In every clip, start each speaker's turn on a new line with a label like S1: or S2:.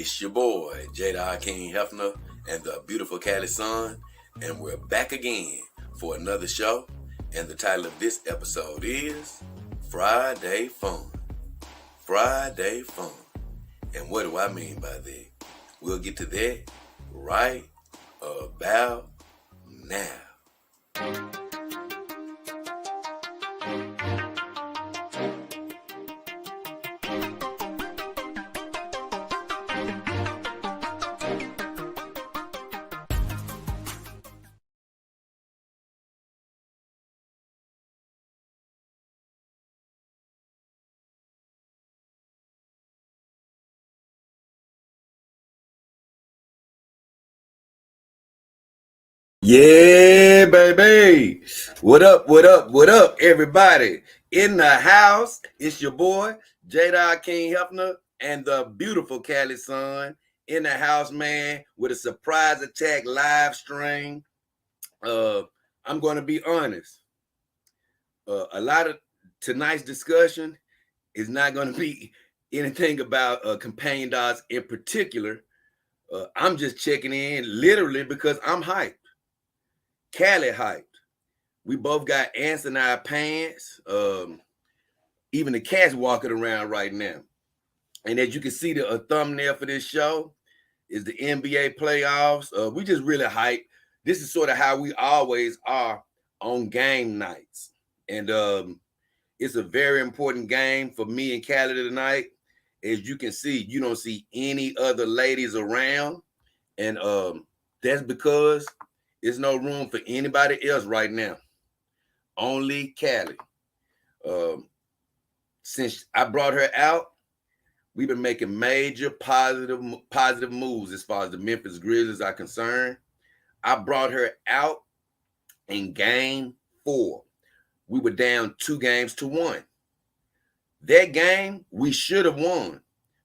S1: It's your boy, Jada King Hefner, and the beautiful Cali Sun, and we're back again for another show. And the title of this episode is Friday Fun. Friday Fun. And what do I mean by that? We'll get to that right about now. Yeah, baby. What up, what up, what up, everybody? In the house, it's your boy, Jada King Hefner, and the beautiful Cali Sun in the house, man, with a surprise attack live stream. I'm going to be honest. A lot of tonight's discussion is not going to be anything about campaign dots in particular. I'm just checking in literally because I'm hyped. Cali hyped. We both got ants in our pants. Even the cat's walking around right now. And as you can see, the thumbnail for this show is the NBA playoffs. We just really hyped. This is sort of how we always are on game nights. And it's a very important game for me and Cali tonight. As you can see, you don't see any other ladies around. And that's because there's no room for anybody else right now. Only Cali. Since I brought her out, we've been making major positive moves as far as the Memphis Grizzlies are concerned. I brought her out in game 4. We were down 2-1. That game, we should have won.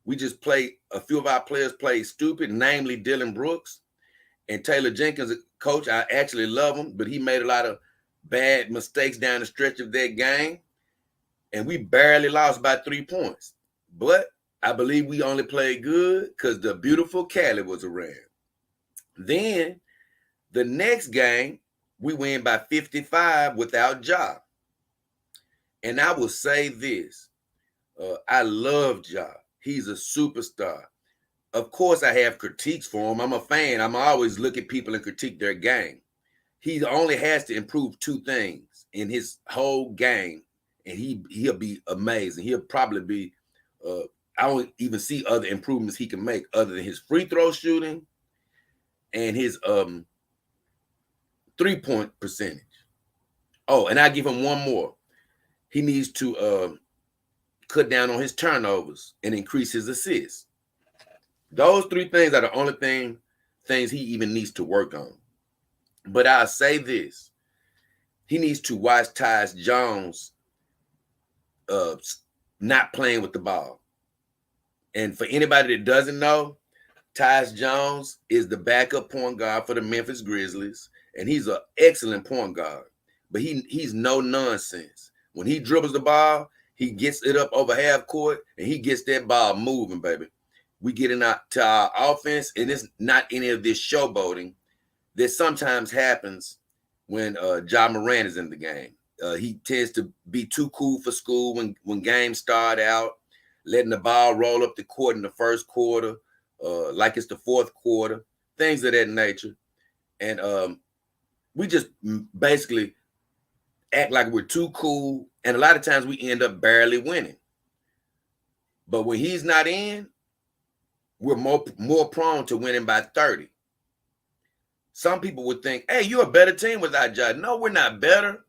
S1: We just played, a few of our players played stupid, namely Dylan Brooks and Taylor Jenkins, coach. I actually love him, but he made a lot of bad mistakes down the stretch of that game. And we barely lost by 3 points. But I believe we only played good because the beautiful Cali was around. Then the next game, we win by 55 without Ja. And I will say this. I love Ja. He's a superstar. Of course, I have critiques for him. I'm a fan. I'm always look at people and critique their game. He only has to improve 2 things in his whole game, and he'll be amazing. He'll probably be, I don't even see other improvements he can make other than his free throw shooting and his 3-point percentage. Oh, and I give him one more. He needs to cut down on his turnovers and increase his assists. Those 3 things are the only things he even needs to work on. But I'll say this. He needs to watch Tyus Jones not playing with the ball. And for anybody that doesn't know, Tyus Jones is the backup point guard for the Memphis Grizzlies, and he's an excellent point guard. But he's no nonsense. When he dribbles the ball, he gets it up over half court, and he gets that ball moving, baby. We get into our offense, and it's not any of this showboating that sometimes happens when Ja Morant is in the game. He tends to be too cool for school when games start out, letting the ball roll up the court in the first quarter, like it's the fourth quarter, things of that nature. And we just basically act like we're too cool, and a lot of times we end up barely winning. But when he's not in, we're more prone to winning by 30. Some people would think, hey, you're a better team without Ja. No, we're not better,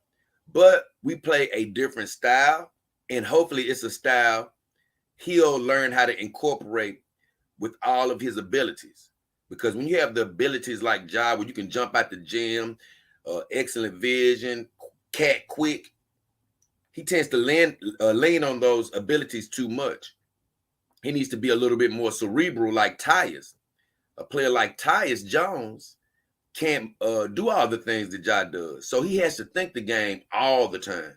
S1: but we play a different style, and hopefully it's a style he'll learn how to incorporate with all of his abilities. Because when you have the abilities like Ja, where you can jump out the gym, excellent vision, cat quick, he tends to lean on those abilities too much. He needs to be a little bit more cerebral like Tyus. A player like Tyus Jones can't do all the things that Ja does. So he has to think the game all the time.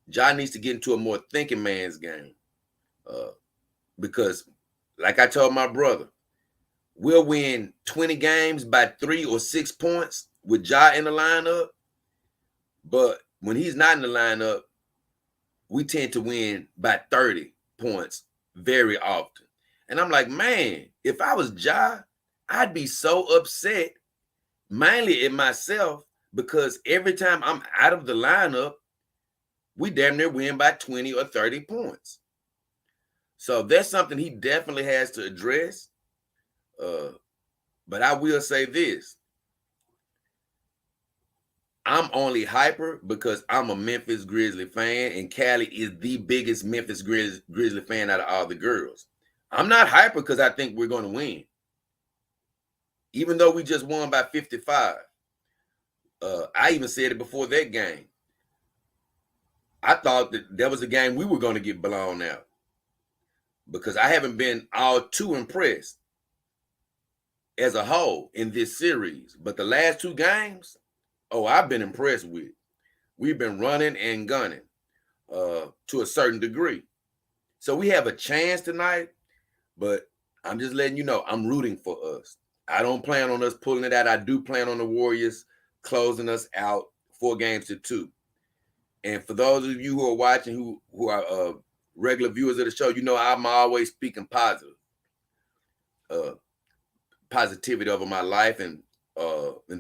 S1: Ja needs to get into a more thinking man's game. Because like I told my brother, we'll win 20 games by 3 or 6 points with Ja in the lineup. But when he's not in the lineup, we tend to win by 30 points very often. And I'm like, man, if I was Ja, I'd be so upset, mainly at myself, because every time I'm out of the lineup, we damn near win by 20 or 30 points. So that's something he definitely has to address. But I will say this. I'm only hyper because I'm a Memphis Grizzly fan, and Callie is the biggest Memphis Grizzly fan out of all the girls. I'm not hyper because I think we're going to win. Even though we just won by 55. I even said it before that game. I thought that was a game we were going to get blown out because I haven't been all too impressed as a whole in this series. But the last 2 games, I've been impressed with. We've been running and gunning to a certain degree. So we have a chance tonight, but I'm just letting you know I'm rooting for us. I don't plan on us pulling it out. I do plan on the Warriors closing us out 4-2. And for those of you who are watching, who are regular viewers of the show, you know I'm always speaking positivity over my life and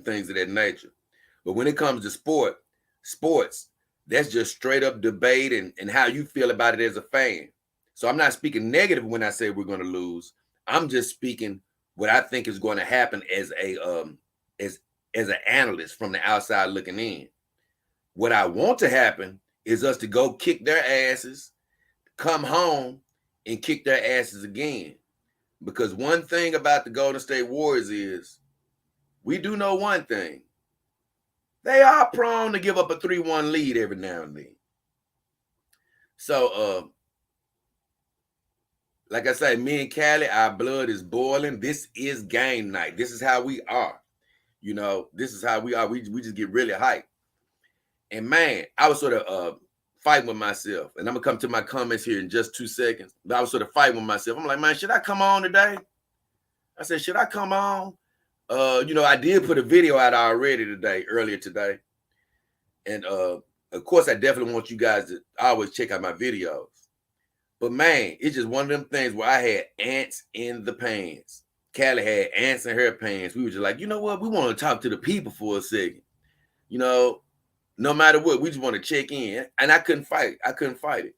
S1: things of that nature. But when it comes to sports, that's just straight up debate and how you feel about it as a fan. So I'm not speaking negative when I say we're going to lose. I'm just speaking what I think is going to happen as an analyst from the outside looking in. What I want to happen is us to go kick their asses, come home, and kick their asses again. Because one thing about the Golden State Warriors is we do know one thing. They are prone to give up a 3-1 lead every now and then. So, like I say, me and Callie, our blood is boiling. This is game night. This is how we are. This is how we are. We just get really hyped. And man, I was sort of fighting with myself. And I'm going to come to my comments here in just 2 seconds. But I was sort of fighting with myself. I'm like, man, should I come on today? I said, should I come on? I did put a video out already earlier today. And of course, I definitely want you guys to always check out my videos. But man, it's just one of them things where I had ants in the pants. Callie had ants in her pants. We were just like, you know what? We want to talk to the people for a second. No matter what, we just want to check in. And I couldn't fight. I couldn't fight it.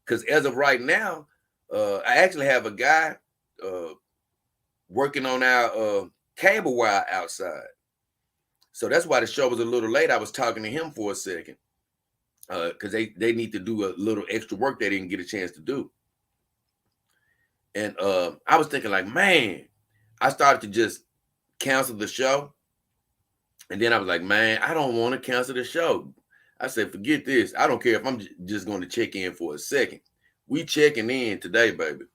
S1: Because as of right now, I actually have a guy working on our cable wire outside. So that's why the show was a little late. I was talking to him for a second because they need to do a little extra work they didn't get a chance to do. And I was thinking like, man, I started to just cancel the show. And then I was like, man, I don't want to cancel the show. I said, forget this. I don't care if I'm just going to check in for a second. We checking in today, baby.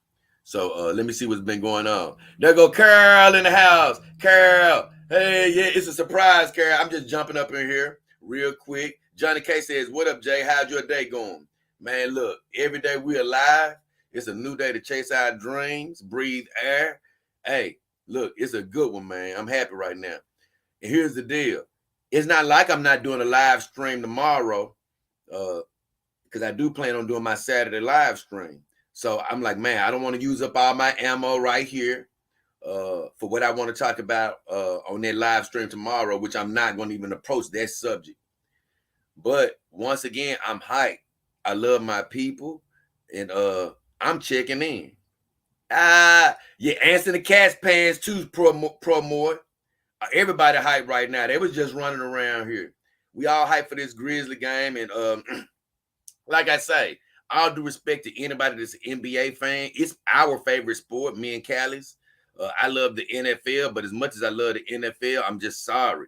S1: So let me see what's been going on. There go Carol in the house. Carol. Hey, yeah, it's a surprise, Carol. I'm just jumping up in here real quick. Johnny K says, what up, Jay? How's your day going? Man, look, every day we're alive. It's a new day to chase our dreams, breathe air. Hey, look, it's a good one, man. I'm happy right now. And here's the deal. It's not like I'm not doing a live stream tomorrow because I do plan on doing my Saturday live stream. So I'm like, man, I don't want to use up all my ammo right here for what I want to talk about on that live stream tomorrow, which I'm not going to even approach that subject. But once again, I'm hyped. I love my people, and I'm checking in. Yeah, Anthony Cat's pants too, Pro more. Everybody hyped right now. They was just running around here. We all hyped for this Grizzly game, and like I say, all due respect to anybody that's an NBA fan, it's our favorite sport, me and Callie's. I love the NFL, but as much as I love the NFL, I'm just sorry.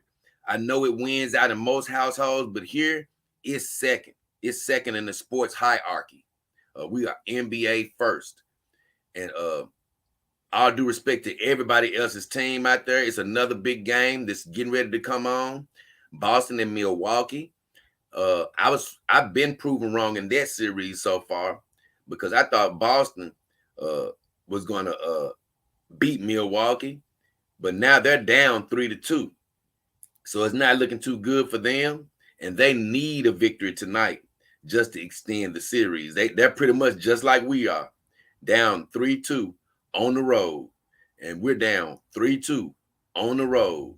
S1: I know it wins out in most households, but here it's second. It's second in the sports hierarchy. We are NBA first. And all due respect to everybody else's team out there, it's another big game that's getting ready to come on. Boston and Milwaukee. I've been proven wrong in that series so far because I thought Boston was going to beat Milwaukee, but now they're down 3-2. So it's not looking too good for them, and they need a victory tonight just to extend the series. They're pretty much just like we are, down 3-2 on the road, and we're down 3-2 on the road.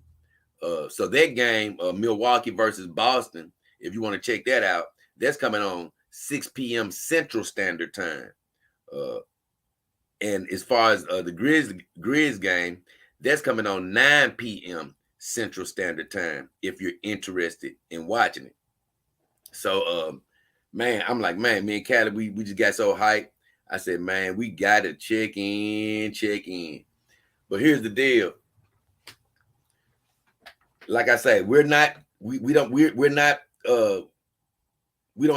S1: So that game, Milwaukee versus Boston, if you want to check that out, that's coming on 6 p.m. Central Standard Time. And as far as the Grizz game, that's coming on 9 p.m. Central Standard Time if you're interested in watching it. So, man, I'm like, man, me and Callie, we just got so hyped. I said, man, we got to check in. But here's the deal. Like I say, we don't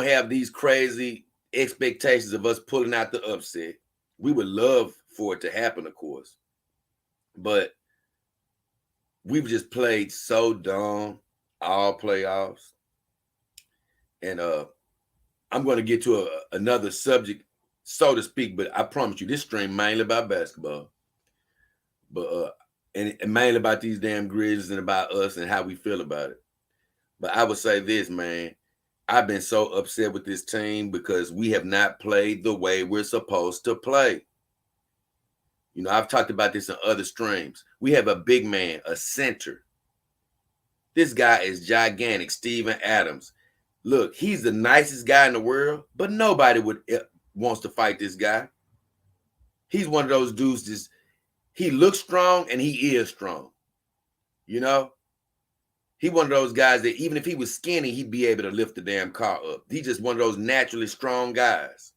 S1: have these crazy expectations of us pulling out the upset. We would love for it to happen, of course, but we've just played so dumb all playoffs. And I'm going to get to another subject, so to speak, but I promise you, this stream mainly about basketball, but and mainly about these damn Grizzlies and about us and how we feel about it. But I would say this, man, I've been so upset with this team because we have not played the way we're supposed to play. You know, I've talked about this in other streams. We have a big man, a center. This guy is gigantic, Steven Adams. Look, he's the nicest guy in the world, but nobody wants to fight this guy. He's one of those dudes, he looks strong and he is strong. You know? He one of those guys that even if he was skinny, he'd be able to lift the damn car up. He's just one of those naturally strong guys.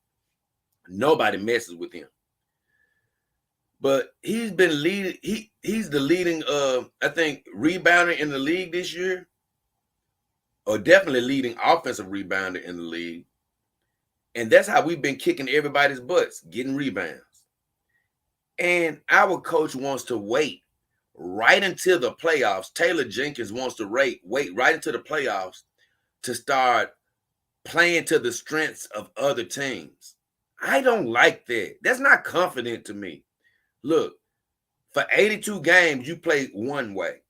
S1: Nobody messes with him. But he's been leading. He's the leading, I think, rebounder in the league this year, or definitely leading offensive rebounder in the league. And that's how we've been kicking everybody's butts, getting rebounds. And our coach wants to wait right until the playoffs. Taylor Jenkins wants to wait right until the playoffs to start playing to the strengths of other teams. I don't like that. That's not confident to me. Look, for 82 games, you play one way.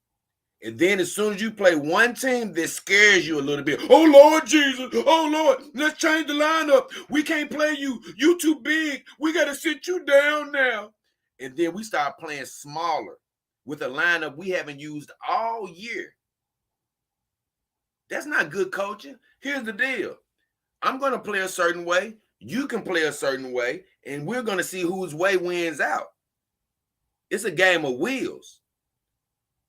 S1: And then as soon as you play one team that scares you a little bit, oh, Lord Jesus, oh, Lord, let's change the lineup. We can't play you. You too big. We got to sit you down now. And then we start playing smaller with a lineup we haven't used all year. That's not good coaching. Here's the deal. I'm going to play a certain way. You can play a certain way. And we're going to see whose way wins out. It's a game of wheels.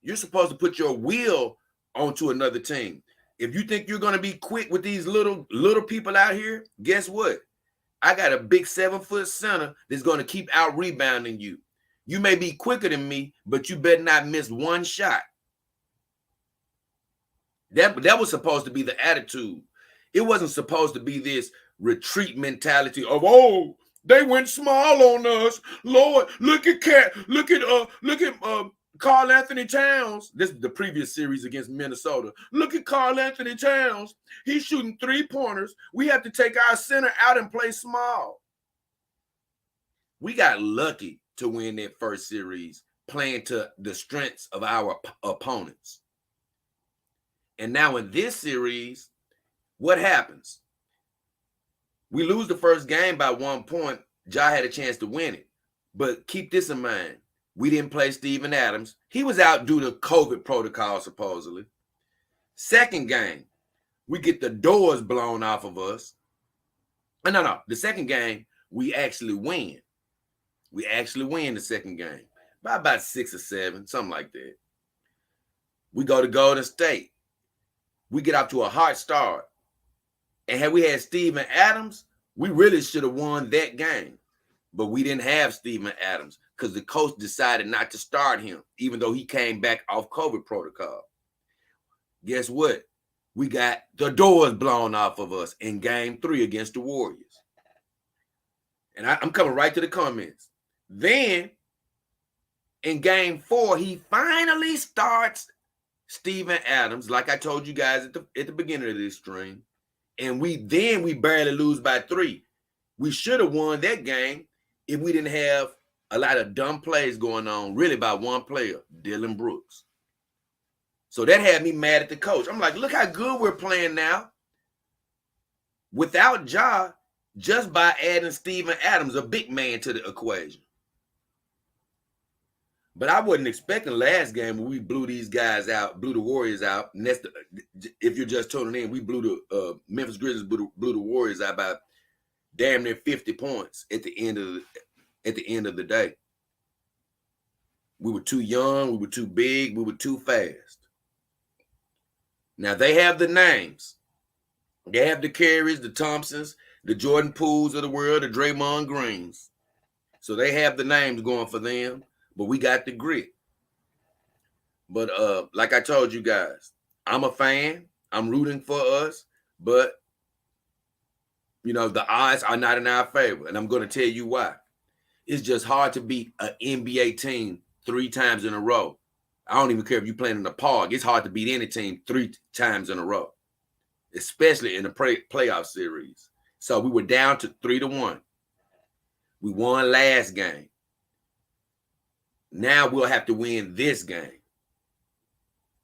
S1: You're supposed to put your wheel onto another team. If you think you're going to be quick with these little people out here, guess what? I got a big 7-foot center that's going to keep out rebounding you. You may be quicker than me, but you better not miss one shot. That was supposed to be the attitude. It wasn't supposed to be this retreat mentality of, oh, they went small on us. Lord, look at Karl Anthony Towns. This is the previous series against Minnesota. Look at Karl Anthony Towns. He's shooting 3-pointers. We have to take our center out and play small. We got lucky to win that first series, playing to the strengths of our opponents. And now in this series, what happens? We lose the first game by 1 point. Ja had a chance to win it. But keep this in mind. We didn't play Steven Adams. He was out due to COVID protocol, supposedly. Second game, we get the doors blown off of us. No. The second game, we actually win. We actually win the second game by about 6 or 7, something like that. We go to Golden State. We get off to a hot start. And had we had Steven Adams, we really should have won that game. But we didn't have Steven Adams because the coach decided not to start him, even though he came back off COVID protocol. Guess what? We got the doors blown off of us in game 3 against the Warriors. And I'm coming right to the comments. Then, in game 4, he finally starts Steven Adams, like I told you guys at the beginning of this stream. And we barely lose by 3. We should have won that game if we didn't have a lot of dumb plays going on, really by one player, Dylan Brooks. So that had me mad at the coach. I'm like, look how good we're playing now. Without Ja, just by adding Steven Adams, a big man, to the equation. But I wasn't expecting last game when we blew these guys out, blew the Warriors out. And that's if you're just tuning in, we blew the Memphis Grizzlies blew the Warriors out by damn near 50 points at the end of the day. We were too young, we were too big, we were too fast. Now they have the names. They have the Carries, the Thompsons, the Jordan Pooles of the world, the Draymond Greens. So they have the names going for them, but we got the grit. But like I told you guys, I'm a fan. I'm rooting for us, but you know, the odds are not in our favor, and I'm going to tell you why. It's just hard to beat an NBA team 3 times in a row. I don't even care if you're playing in the park. It's hard to beat any team 3 times in a row, especially in the playoff series. So we were down to 3-1. We won last game. Now we'll have to win this game.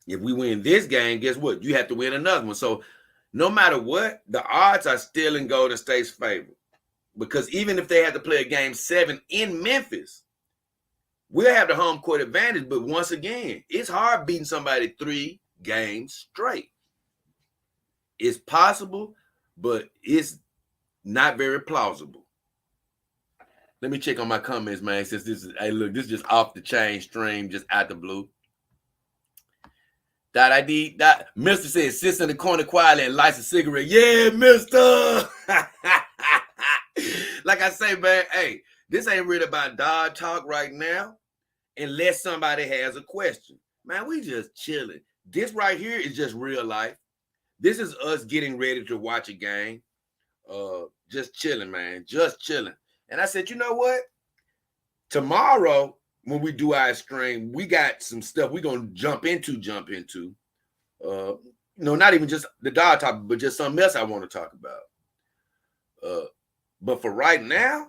S1: If we win this game, guess what? You have to win another one. So no matter what, the odds are still in Golden State's favor. Because even if they had to play a game 7 in Memphis, we'll have the home court advantage. But once again, it's hard beating somebody 3 games straight. It's possible, but it's not very plausible. Let me check on my comments, man, since this is, hey, look, this is just off the chain stream, just out the blue. Mr. says, sits in the corner quietly and lights a cigarette. Yeah, Mr. Like I say, man, hey, this ain't really about dog talk right now, unless somebody has a question. Man, we just chilling. This right here is just real life. This is us getting ready to watch a game. Just chilling, man. Just chilling. And I said, you know what? Tomorrow, when we do our stream, we got some stuff we're going to jump into. Not even just the dog topic, but just something else I want to talk about. But for right now,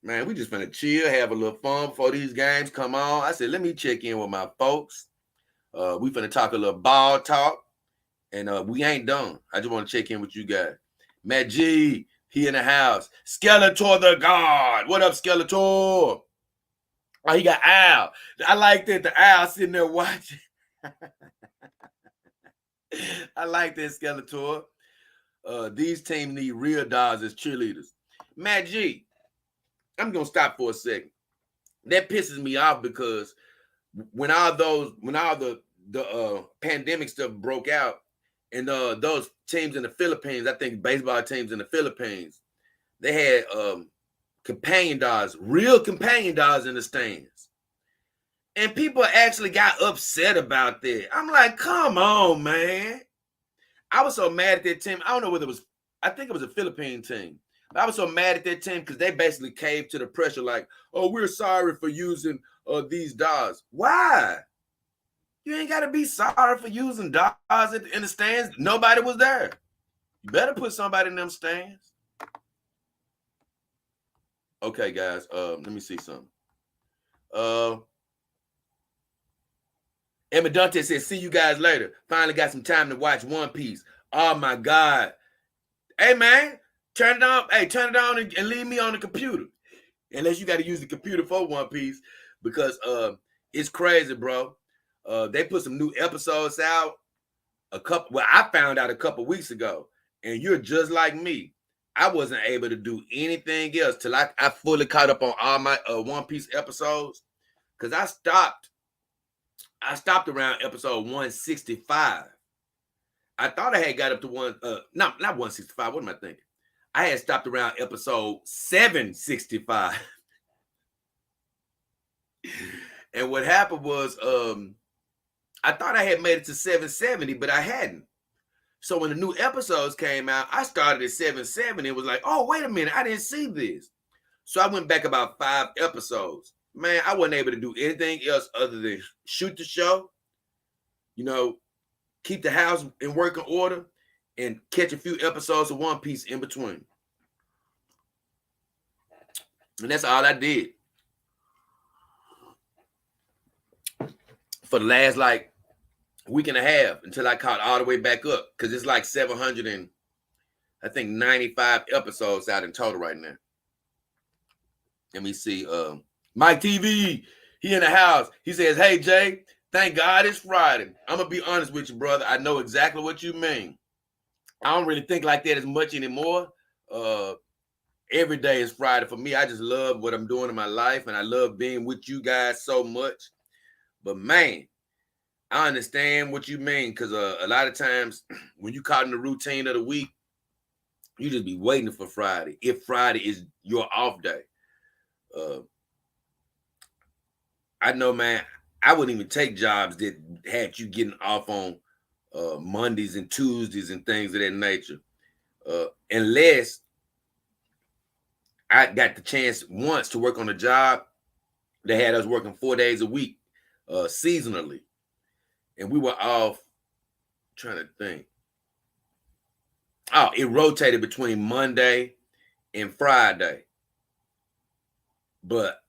S1: man, we just finna chill, have a little fun before these games come on. I said, let me check in with my folks. We finna talk a little ball talk. And we ain't done. I just want to check in with you guys. Matt G, he in the house. Skeletor the God. What up, Skeletor? Oh, he got Al. I like that, the Al sitting there watching. I like that, Skeletor. These teams need real dogs as cheerleaders. Matt G, I'm going to stop for a second. That pisses me off because when all the pandemic stuff broke out, and those teams in the Philippines, I think baseball teams in the Philippines, they had companion dogs, real companion dogs in the stands. And people actually got upset about that. I'm like, come on, man. I was so mad at that team. I don't know whether it was, I think it was a Philippine team. But I was so mad at that team because they basically caved to the pressure like, oh, we're sorry for using these dogs. Why? You ain't got to be sorry for using dogs in the stands. Nobody was there. You better put somebody in them stands. Okay, guys. Let me see something. Emma Dante says, see you guys later. Finally got some time to watch One Piece. Oh, my God. Hey, man, turn it on. Hey, turn it on and leave me on the computer. Unless you got to use the computer for One Piece because it's crazy, bro. They put some new episodes out I found out a couple weeks ago, and you're just like me. I wasn't able to do anything else till I fully caught up on all my One Piece episodes because I stopped around episode 165. I thought I had got up to not 165. What am I thinking? I had stopped around episode 765. And what happened was I thought I had made it to 770, but I hadn't. So when the new episodes came out, I started at 770 and was like, oh, wait a minute, I didn't see this. So I went back about 5 episodes. Man, I wasn't able to do anything else other than shoot the show, keep the house in working order, and catch a few episodes of One Piece in between. And that's all I did. for the last like week and a half until I caught all the way back up, because it's like 700 and I think 95 episodes out in total right now. Let me see. Mike TV, he in the house. He says, "Hey Jay, thank God it's Friday." I'm gonna be honest with you, brother. I know exactly what you mean. I don't really think like that as much anymore. Every day is Friday for me. I just love what I'm doing in my life, and I love being with you guys so much. But man, I understand what you mean, because a lot of times when you caught in the routine of the week, you just be waiting for Friday. If Friday is your off day, I know, man. I wouldn't even take jobs that had you getting off on Mondays and Tuesdays and things of that nature, unless I got the chance once to work on a job that had us working 4 days a week, seasonally, and we were off. Trying to think. Oh, it rotated between Monday and Friday, but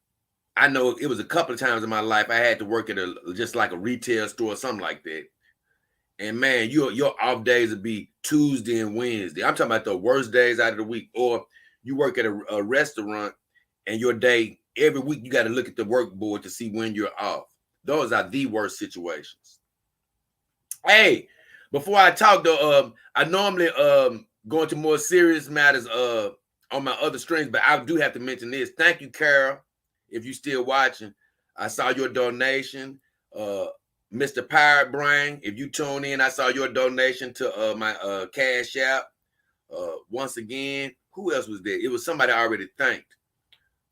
S1: I know it was a couple of times in my life I had to work at just like a retail store or something like that. And man, your off days would be Tuesday and Wednesday. I'm talking about the worst days out of the week. Or you work at a restaurant and your day every week you got to look at the work board to see when you're off. Those are the worst situations. Hey, before I talk though, I normally go into more serious matters on my other streams, but I do have to mention this. Thank you, Carol. If you're still watching, I saw your donation. Mr. Pirate Brain, if you tune in, I saw your donation to my Cash App. Once again, who else was there? It was somebody I already thanked.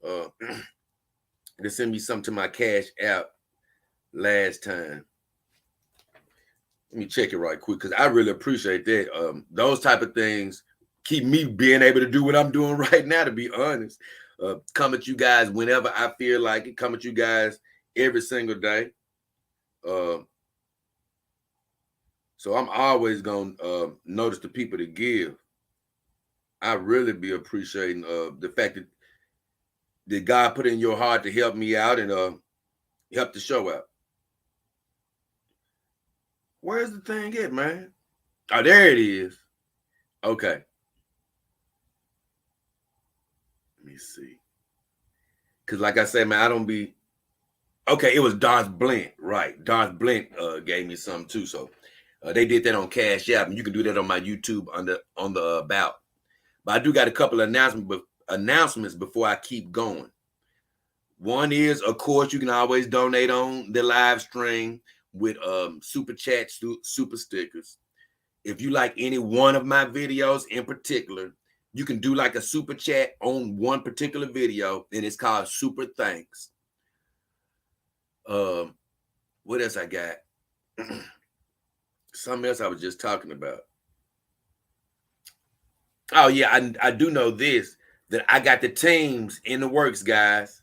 S1: They sent me something to my Cash App last time. Let me check it right quick, because I really appreciate that. Those type of things keep me being able to do what I'm doing right now, to be honest. Come at you guys whenever I feel like it. Come at you guys every single day. So I'm always going to notice the people that give. I really be appreciating the fact that God put in your heart to help me out and help the show out. Where's the thing at, man? Oh, there it is. Okay. Let me see. Because like I said, man, I don't be... Okay, it was Darth Blint, right? Darth Blint gave me some too. So they did that on Cash App, and you can do that on my YouTube on the about. But I do got a couple of announcements before I keep going. One is, of course, you can always donate on the live stream with super chat, super stickers. If you like any one of my videos in particular, you can do like a super chat on one particular video, and it's called Super Thanks. What else I got? Something else I was just talking about. Oh yeah, I do know this, that I got the teams in the works, guys.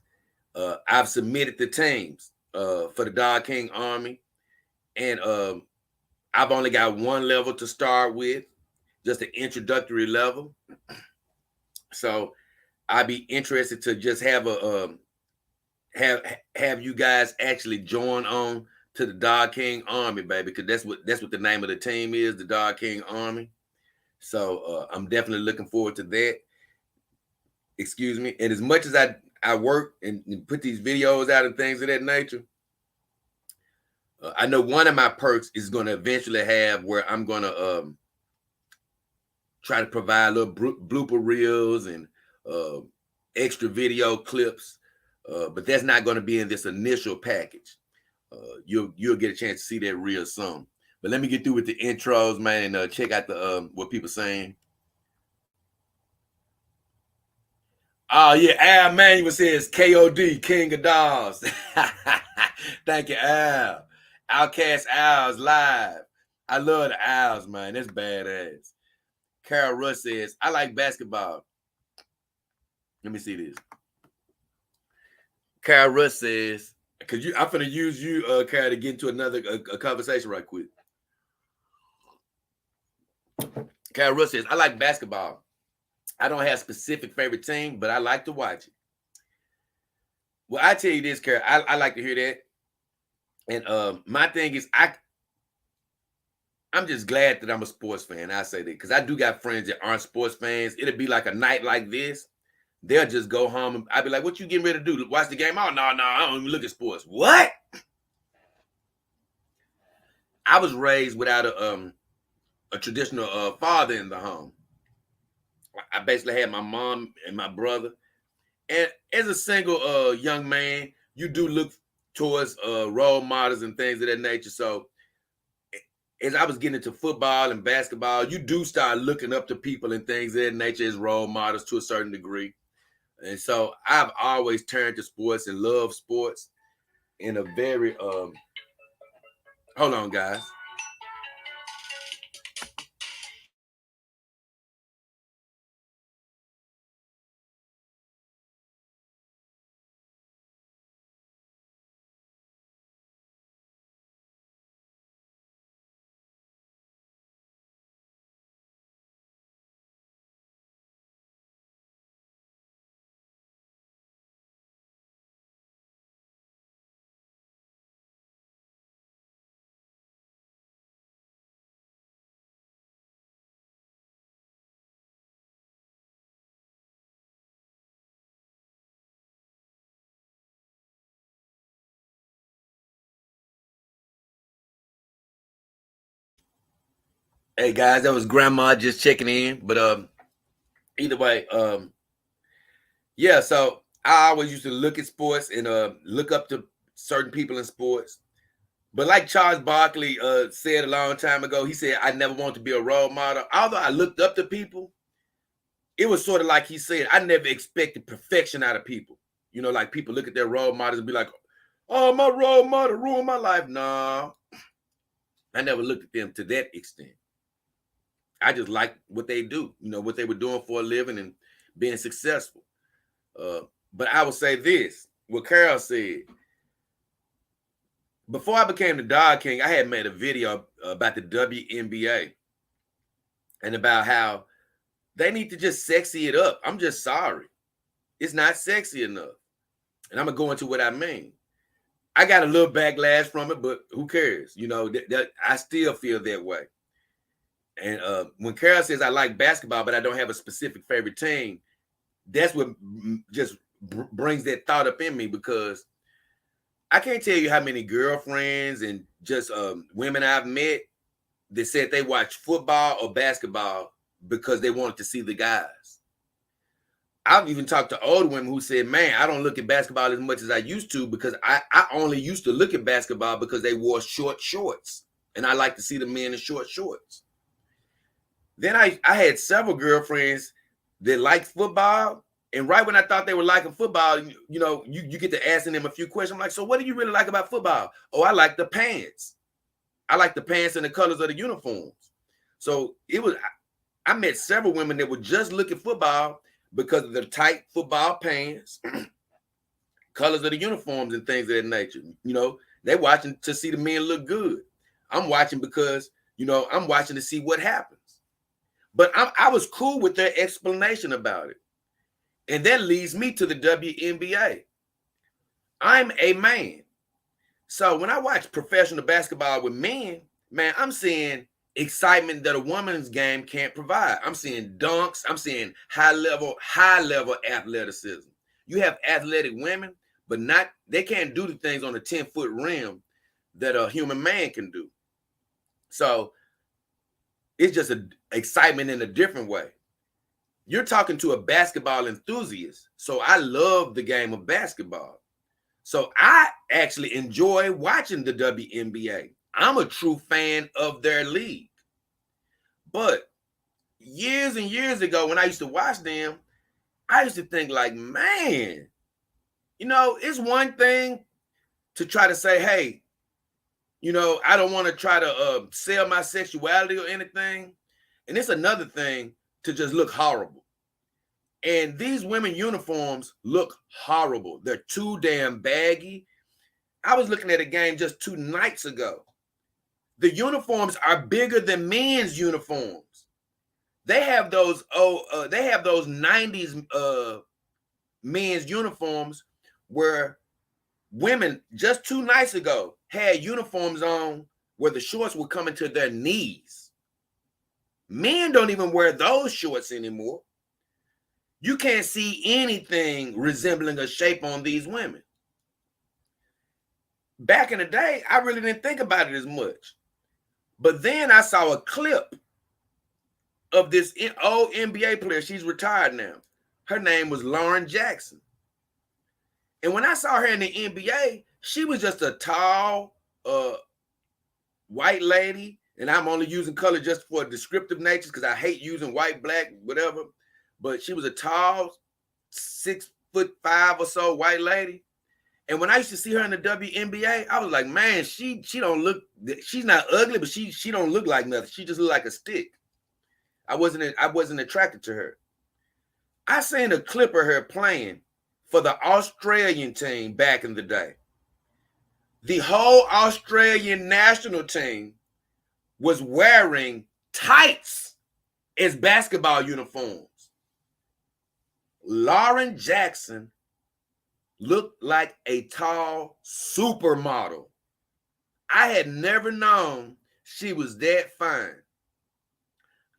S1: I've submitted the teams for the Dog King Army, and I've only got one level to start with, just an introductory level. So I'd be interested to just have have you guys actually join on to the Dog King Army, baby, because that's what the name of the team is, the Dog King Army. So I'm definitely looking forward to that. Excuse me. And as much as I work and put these videos out and things of that nature, I know one of my perks is going to eventually have where I'm going to try to provide little blooper reels and extra video clips, but that's not going to be in this initial package. You'll get a chance to see that real soon. But let me get through with the intros, man, and check out the what people saying. Oh yeah, Al Manuel says KOD, King of Dogs. Thank you, Al. Outcast Owls live. I love the Owls, man. That's badass. Carol Russ says, I like basketball. Let me see this. Carol Russ says, because I'm going to use you, Carol, to get into another conversation right quick. Carol Russ says, I like basketball. I don't have a specific favorite team, but I like to watch it. Well, I tell you this, Carol, I like to hear that. And my thing is, I'm just glad that I'm a sports fan. I say that because I do got friends that aren't sports fans. It'll be like a night like this. They'll just go home and I'd be like, "What you getting ready to do? Watch the game?" "Oh, no, I don't even look at sports." What? I was raised without a traditional father in the home. I basically had my mom and my brother. And as a single young man, you do look towards role models and things of that nature. So as I was getting into football and basketball, you do start looking up to people and things of that nature as role models to a certain degree. And so I've always turned to sports and love sports in a very hold on, guys. Hey guys, that was grandma just checking in. But either way, yeah, so I always used to look at sports and look up to certain people in sports. But like Charles Barkley said a long time ago, he said, "I never want to be a role model." Although I looked up to people, it was sort of like he said, I never expected perfection out of people. You know, like people look at their role models and be like, "Oh, my role model ruined my life." Nah, I never looked at them to that extent. I just like what they do, you know, what they were doing for a living and being successful. Uh, but I would say this, what Carol said, before I became the Dog King, I had made a video about the WNBA and about how they need to just sexy it up. I'm just sorry. It's not sexy enough. And I'm going to go into what I mean. I got a little backlash from it, but who cares? You know, I still feel that way. And when Carol says I like basketball, but I don't have a specific favorite team, that's what just brings that thought up in me, because I can't tell you how many girlfriends and just women I've met that said they watch football or basketball because they wanted to see the guys. I've even talked to older women who said, "Man, I don't look at basketball as much as I used to because I only used to look at basketball because they wore short shorts. And I like to see the men in short shorts." Then I had several girlfriends that liked football. And right when I thought they were liking football, you know, you get to asking them a few questions. I'm like, "So what do you really like about football?" "Oh, I like the pants. I like the pants and the colors of the uniforms." So it was, I met several women that would just look at football because of the tight football pants, colors of the uniforms, and things of that nature. You know, they're watching to see the men look good. I'm watching because, you know, I'm watching to see what happens. But I was cool with their explanation about it. And that leads me to the WNBA. I'm a man. So when I watch professional basketball with men, man, I'm seeing excitement that a woman's game can't provide. I'm seeing dunks. I'm seeing high level athleticism. You have athletic women, but they can't do the things on a 10-foot rim that a human man can do. So it's just an excitement in a different way. You're talking to a basketball enthusiast. So I love the game of basketball. So I actually enjoy watching the WNBA. I'm a true fan of their league. But years and years ago, when I used to watch them, I used to think like, man, you know, it's one thing to try to say, "Hey, you know, I don't want to try to sell my sexuality or anything." And it's another thing to just look horrible. And these women uniforms look horrible. They're too damn baggy. I was looking at a game just 2 nights ago. The uniforms are bigger than men's uniforms. They have those they have those 90s men's uniforms where women just 2 nights ago, had uniforms on where the shorts were coming to their knees. Men don't even wear those shorts anymore. You can't see anything resembling a shape on these women. Back in the day, I really didn't think about it as much. But then I saw a clip of this old NBA player. She's retired now. Her name was Lauren Jackson. And when I saw her in the NBA, she was just a tall, white lady. And I'm only using color just for descriptive nature because I hate using white, black, whatever. But she was a tall, 6'5" or so white lady. And when I used to see her in the WNBA, I was like, man, she don't look, she's not ugly, but she don't look like nothing. She just look like a stick. I wasn't attracted to her. I seen a clip of her playing for the Australian team back in the day. The whole Australian national team was wearing tights as basketball uniforms. Lauren Jackson looked like a tall supermodel. I had never known she was that fine.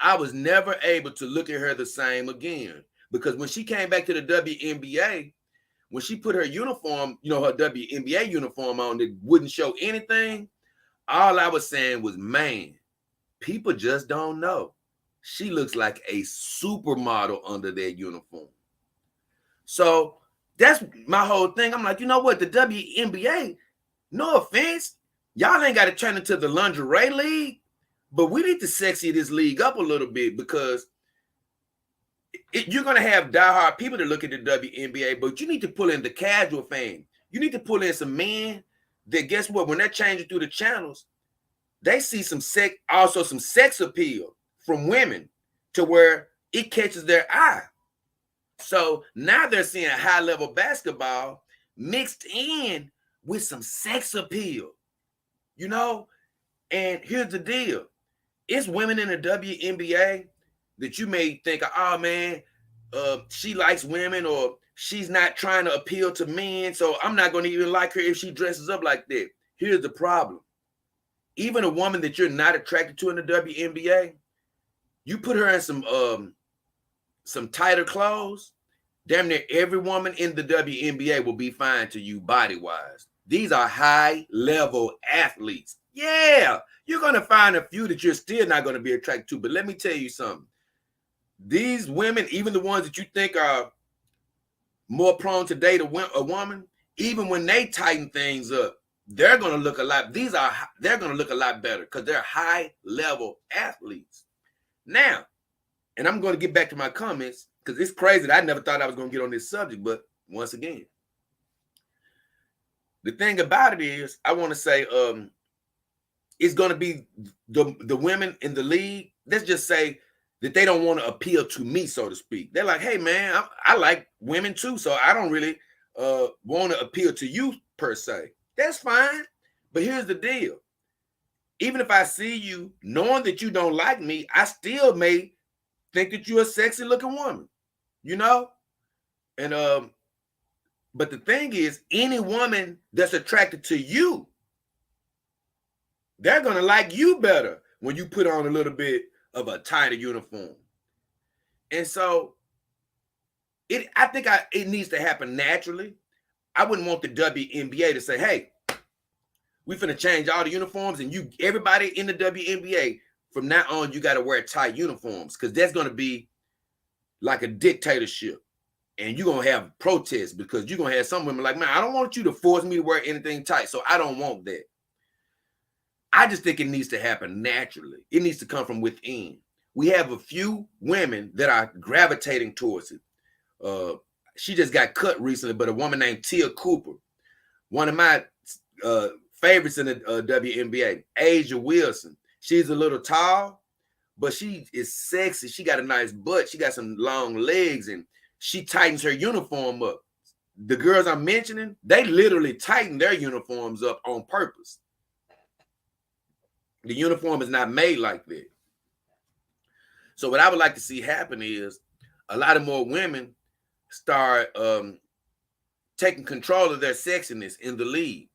S1: I was never able to look at her the same again because when she came back to the WNBA, when she put her uniform, her WNBA uniform on that wouldn't show anything, all I was saying was, man, people just don't know. She looks like a supermodel under that uniform. So that's my whole thing. I'm like, you know what? The WNBA, no offense, y'all ain't got to turn into the lingerie league, but we need to sexy this league up a little bit because you're going to have diehard people that look at the WNBA, but you need to pull in the casual fan. You need to pull in some men that, guess what, when they're changing through the channels, they see some sex appeal from women to where it catches their eye. So now they're seeing high-level basketball mixed in with some sex appeal, And here's the deal. It's women in the WNBA that you may think, oh, man, she likes women or she's not trying to appeal to men, so I'm not going to even like her if she dresses up like that. Here's the problem. Even a woman that you're not attracted to in the WNBA, you put her in some tighter clothes, damn near every woman in the WNBA will be fine to you body-wise. These are high-level athletes. Yeah, you're going to find a few that you're still not going to be attracted to, but let me tell you something. These women, even the ones that you think are more prone to date a woman, even when they tighten things up, they're going to look a lot. They're going to look a lot better because they're high-level athletes. Now, and I'm going to get back to my comments because it's crazy that I never thought I was going to get on this subject, but once again, the thing about it is, I want to say it's going to be the women in the league. Let's just say that they don't want to appeal to me, so to speak. They're like, hey, man, I like women too, so I don't really want to appeal to you per se. That's fine. But here's the deal. Even if I see you knowing that you don't like me, I still may think that you're a sexy looking woman, And but the thing is, any woman that's attracted to you, they're going to like you better when you put on a little bit of a tighter uniform. And so I think it needs to happen naturally. I wouldn't want the WNBA to say, hey, we finna change all the uniforms and everybody in the WNBA, from now on, you got to wear tight uniforms because that's going to be like a dictatorship. And you're going to have protests because you're going to have some women like, man, I don't want you to force me to wear anything tight. So I don't want that. I just think it needs to happen naturally. It needs to come from within. We have a few women that are gravitating towards it. She just got cut recently, but a woman named Tia Cooper, one of my favorites in the WNBA, Asia Wilson. She's a little tall, but she is sexy. She got a nice butt. She got some long legs, and she tightens her uniform up. The girls I'm mentioning, they literally tighten their uniforms up on purpose. The uniform is not made like that. So what I would like to see happen is a lot of more women start taking control of their sexiness in the league.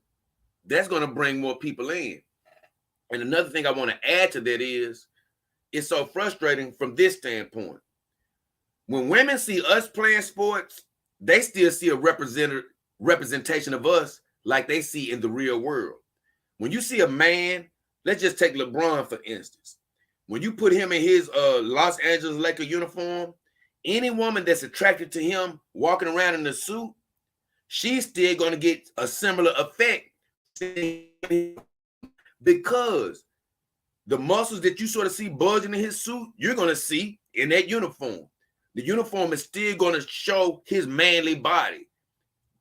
S1: that's going to bring more people in. And another thing I want to add to that is, it's so frustrating from this standpoint. When women see us playing sports, they still see a representation of us like they see in the real world. When you see a man, let's just take LeBron for instance. When you put him in his Los Angeles Lakers uniform, any woman that's attracted to him walking around in the suit, she's still going to get a similar effect because the muscles that you sort of see bulging in his suit, you're going to see in that uniform. The uniform is still going to show his manly body.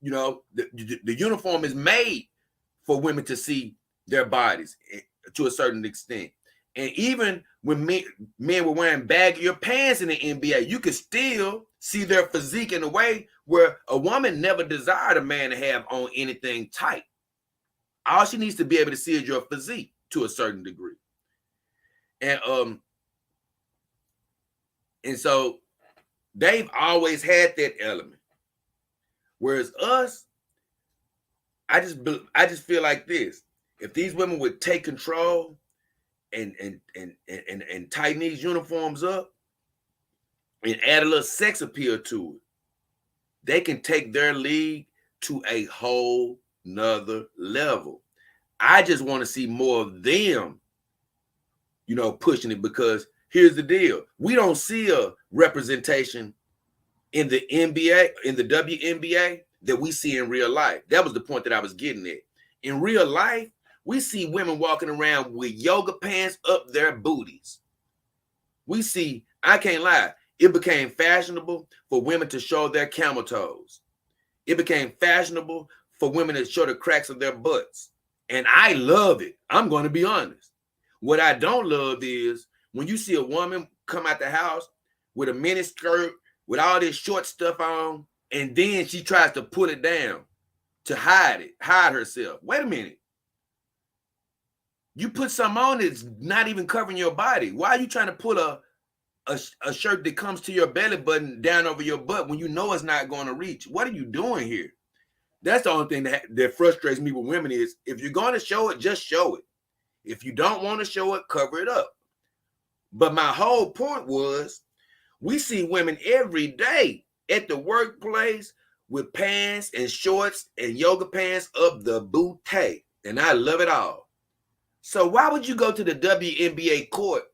S1: You know, the uniform is made for women to see their bodies to a certain extent. And even when men were wearing baggier pants in the NBA, you could still see their physique in a way where a woman never desired a man to have on anything tight. All she needs to be able to see is your physique to a certain degree. And so they've always had that element. Whereas us, I just feel like this. If these women would take control and tighten these uniforms up and add a little sex appeal to it, they can take their league to a whole nother level. I just want to see more of them, you know, pushing it, because here's the deal. We don't see a representation in the NBA, in the WNBA, that we see in real life. That was the point that I was getting at. In real life, we see women walking around with yoga pants up their booties. We see, I can't lie, it became fashionable for women to show their camel toes. It became fashionable for women to show the cracks of their butts. And I love it. I'm going to be honest. What I don't love is when you see a woman come out the house with a mini skirt, with all this short stuff on, and then she tries to pull it down to hide herself. Wait a minute. You put something on that's not even covering your body. Why are you trying to pull a shirt that comes to your belly button down over your butt when you know it's not going to reach? What are you doing here? That's the only thing that frustrates me with women is, if you're going to show it, just show it. If you don't want to show it, cover it up. But my whole point was, we see women every day at the workplace with pants and shorts and yoga pants up the booty, and I love it all. So why would you go to the WNBA court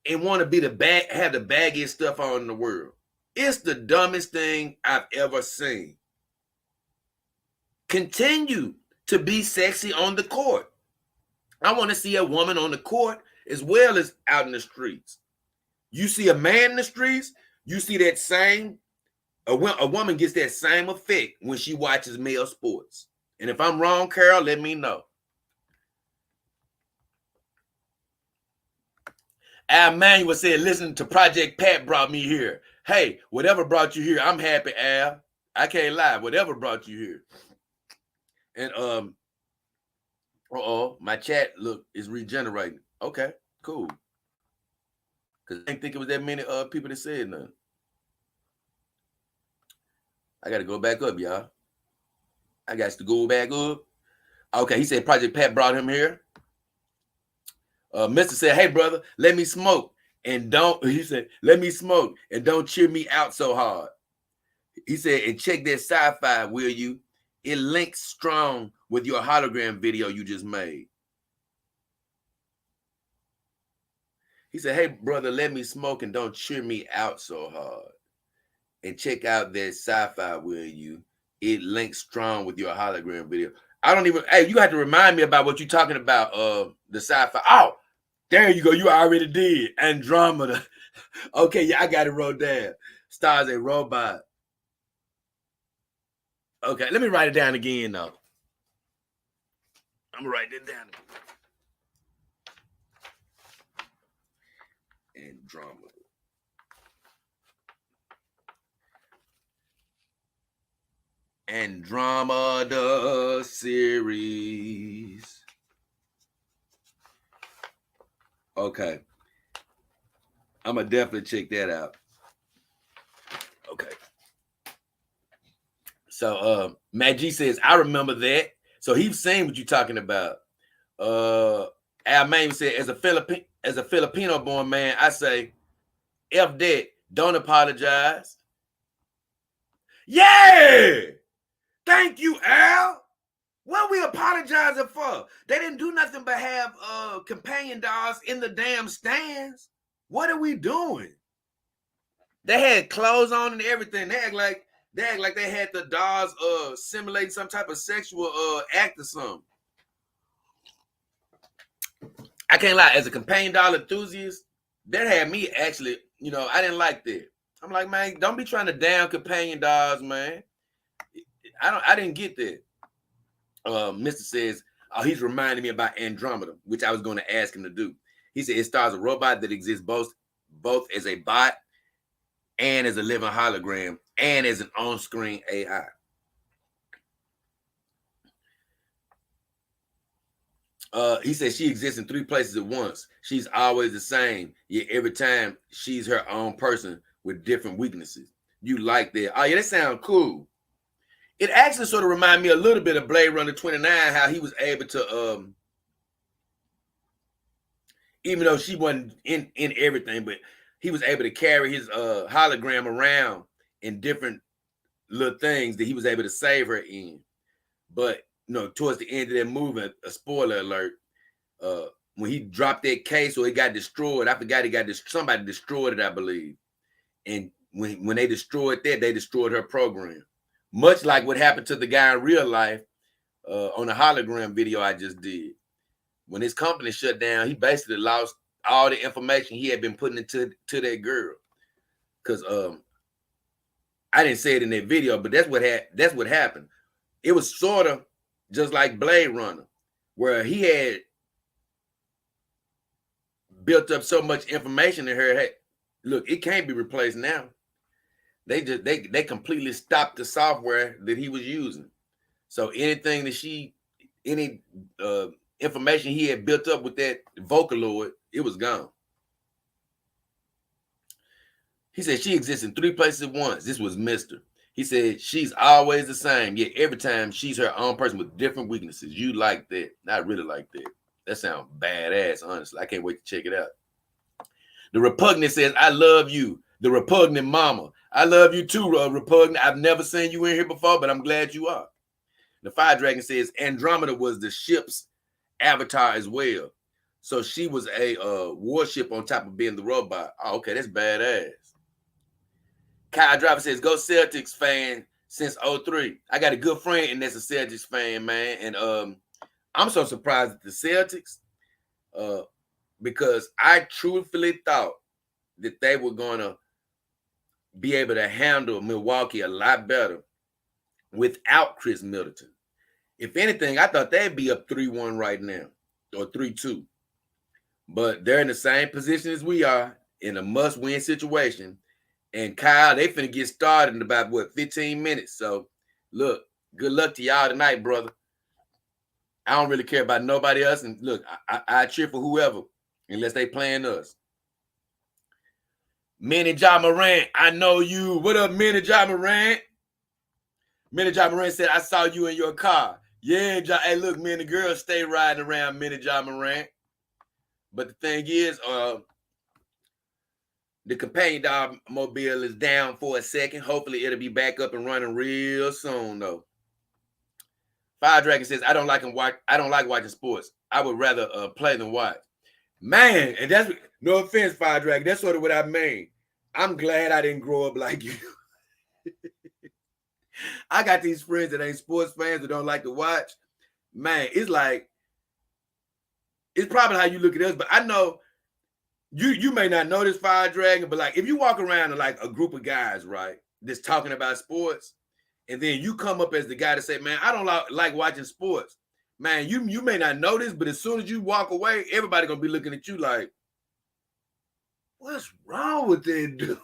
S1: and want to be have the baggiest stuff on in the world? It's the dumbest thing I've ever seen. Continue to be sexy on the court. I want to see a woman on the court as well as out in the streets. You see a man in the streets, you see that same, a woman gets that same effect when she watches male sports. And if I'm wrong, Carol, let me know. Al Manuel said, listening to Project Pat brought me here. Hey, whatever brought you here, I'm happy, Al. I can't lie. Whatever brought you here. And my chat is regenerating. Okay, cool. Because I didn't think it was that many people that said nothing. I got to go back up, y'all. I got to go back up. Okay, he said Project Pat brought him here. Mr. said, hey, brother, let me smoke. And he said, let me smoke and don't cheer me out so hard. He said, and check that sci-fi, will you? It links strong with your hologram video you just made. He said, hey, brother, let me smoke and don't cheer me out so hard. And check out that sci-fi, will you? It links strong with your hologram video. I don't even, hey, you have to remind me about what you're talking about, the sci-fi. Oh, there you go. You already did. Andromeda. Okay, yeah, I got it wrote down. Stars a robot. Okay, let me write it down again, though. I'm going to write it down again. Andromeda. Andromeda series. Okay. I'm going to definitely check that out. Okay. So Matt G says, I remember that. So he's seen what you're talking about. Al Main said, as a Filipino born man, I say, F that. Don't apologize. Yeah. Thank you, Al. What are we apologizing for? They didn't do nothing but have companion dogs in the damn stands. What are we doing? They had clothes on and everything. They act like they had the dogs simulate some type of sexual act or something. I can't lie, as a companion dog enthusiast, that had me actually, I didn't like that. I'm like, man, don't be trying to down companion dogs, man. I didn't get that. Mr. says, he's reminding me about Andromeda, which I was going to ask him to do. He said it stars a robot that exists both as a bot and as a living hologram and as an on-screen AI. He said she exists in 3 places at once. She's always the same, yet every time she's her own person with different weaknesses. You like that? Oh yeah, that sounds cool. It actually sort of reminded me a little bit of Blade Runner 29, how he was able to, even though she wasn't in everything, but he was able to carry his hologram around in different little things that he was able to save her in. But towards the end of that movie, a spoiler alert, when he dropped that case or it got destroyed, I forgot somebody destroyed it, I believe. And when they destroyed that, they destroyed her program. Much like what happened to the guy in real life on the hologram video I just did. When his company shut down, he basically lost all the information he had been putting into that girl. Because I didn't say it in that video, but that's what happened. It was sort of just like Blade Runner, where he had built up so much information in her. Hey, look, it can't be replaced now. They completely stopped the software that he was using. So anything that any information he had built up with that Vocaloid, it was gone. He said she exists in 3 places at once. This was Mr. He said she's always the same, yet every time she's her own person with different weaknesses. You like that? I really like that. That sounds badass, honestly. I can't wait to check it out. The Repugnant says, I love you. The Repugnant mama. I love you too, Repugnant. I've never seen you in here before, but I'm glad you are. The Fire Dragon says Andromeda was the ship's avatar as well. So she was a warship on top of being the robot. Oh, okay, that's badass. Kyle Driver says, go Celtics fan since 03. I got a good friend and that's a Celtics fan, man. And I'm so surprised at the Celtics because I truthfully thought that they were going to be able to handle Milwaukee a lot better without Chris Middleton. If anything, I thought they'd be up 3-1 right now or 3-2. But they're in the same position as we are in a must-win situation. And Kyle, they finna get started in about, 15 minutes. So, look, good luck to y'all tonight, brother. I don't really care about nobody else. And look, I cheer for whoever, unless they playing us. Manny Ja Morant, I know you. What up, Manny Ja Morant? Manny Ja Morant said, I saw you in your car. Yeah, hey, look, man, the girls stay riding around Manny Ja Morant. But the thing is, the companion dog mobile is down for a second. Hopefully, it'll be back up and running real soon, though. Fire Dragon says, I don't like watching sports. I would rather play than watch. Man, and that's no offense, Fire Dragon. That's sort of what I mean. I'm glad I didn't grow up like you. I got these friends that ain't sports fans that don't like to watch. Man, it's probably how you look at us, but I know you may not know this, Fire Dragon, but like if you walk around in like a group of guys, right, that's talking about sports, and then you come up as the guy to say, man, I don't like watching sports. Man, you may not know this, but as soon as you walk away, everybody gonna be looking at you like, what's wrong with that dude?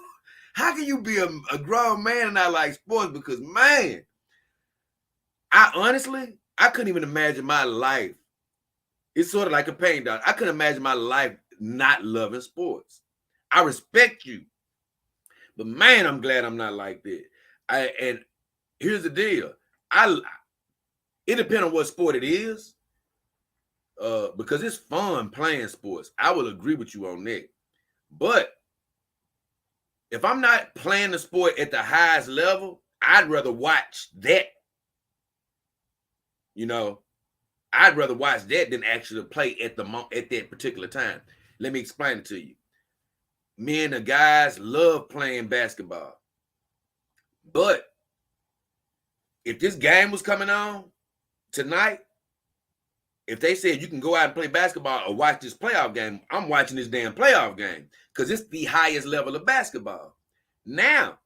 S1: How can you be a grown man and not like sports? Because, man, I couldn't even imagine my life. It's sort of like a pain dog. I couldn't imagine my life not loving sports. I respect you. But, man, I'm glad I'm not like that. And here's the deal. It depends on what sport it is. Because it's fun playing sports. I will agree with you on that. But if I'm not playing the sport at the highest level, I'd rather watch that. You know, I'd rather watch that than actually play at that particular time. Let me explain it to you. Me and the guys love playing basketball. But if this game was coming on tonight, if they said you can go out and play basketball or watch this playoff game, I'm watching this damn playoff game because it's the highest level of basketball. Now,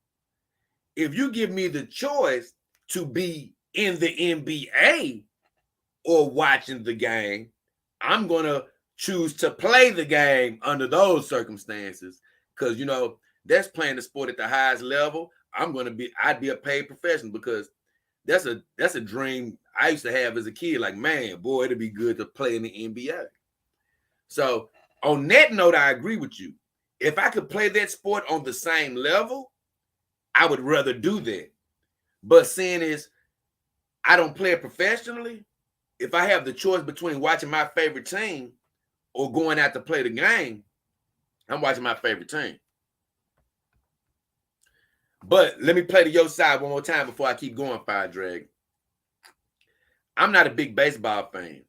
S1: if you give me the choice to be in the NBA or watching the game, I'm going to choose to play the game under those circumstances because, you know, that's playing the sport at the highest level. I'd be a paid professional because that's a dream I used to have as a kid. Like, man, boy, it'd be good to play in the NBA. So on that note, I agree with you. If I could play that sport on the same level, I would rather do that. But seeing as I don't play it professionally, if I have the choice between watching my favorite team or going out to play the game, I'm watching my favorite team. But let me play to your side one more time before I keep going, Fire Dragon. I'm not a big baseball fan.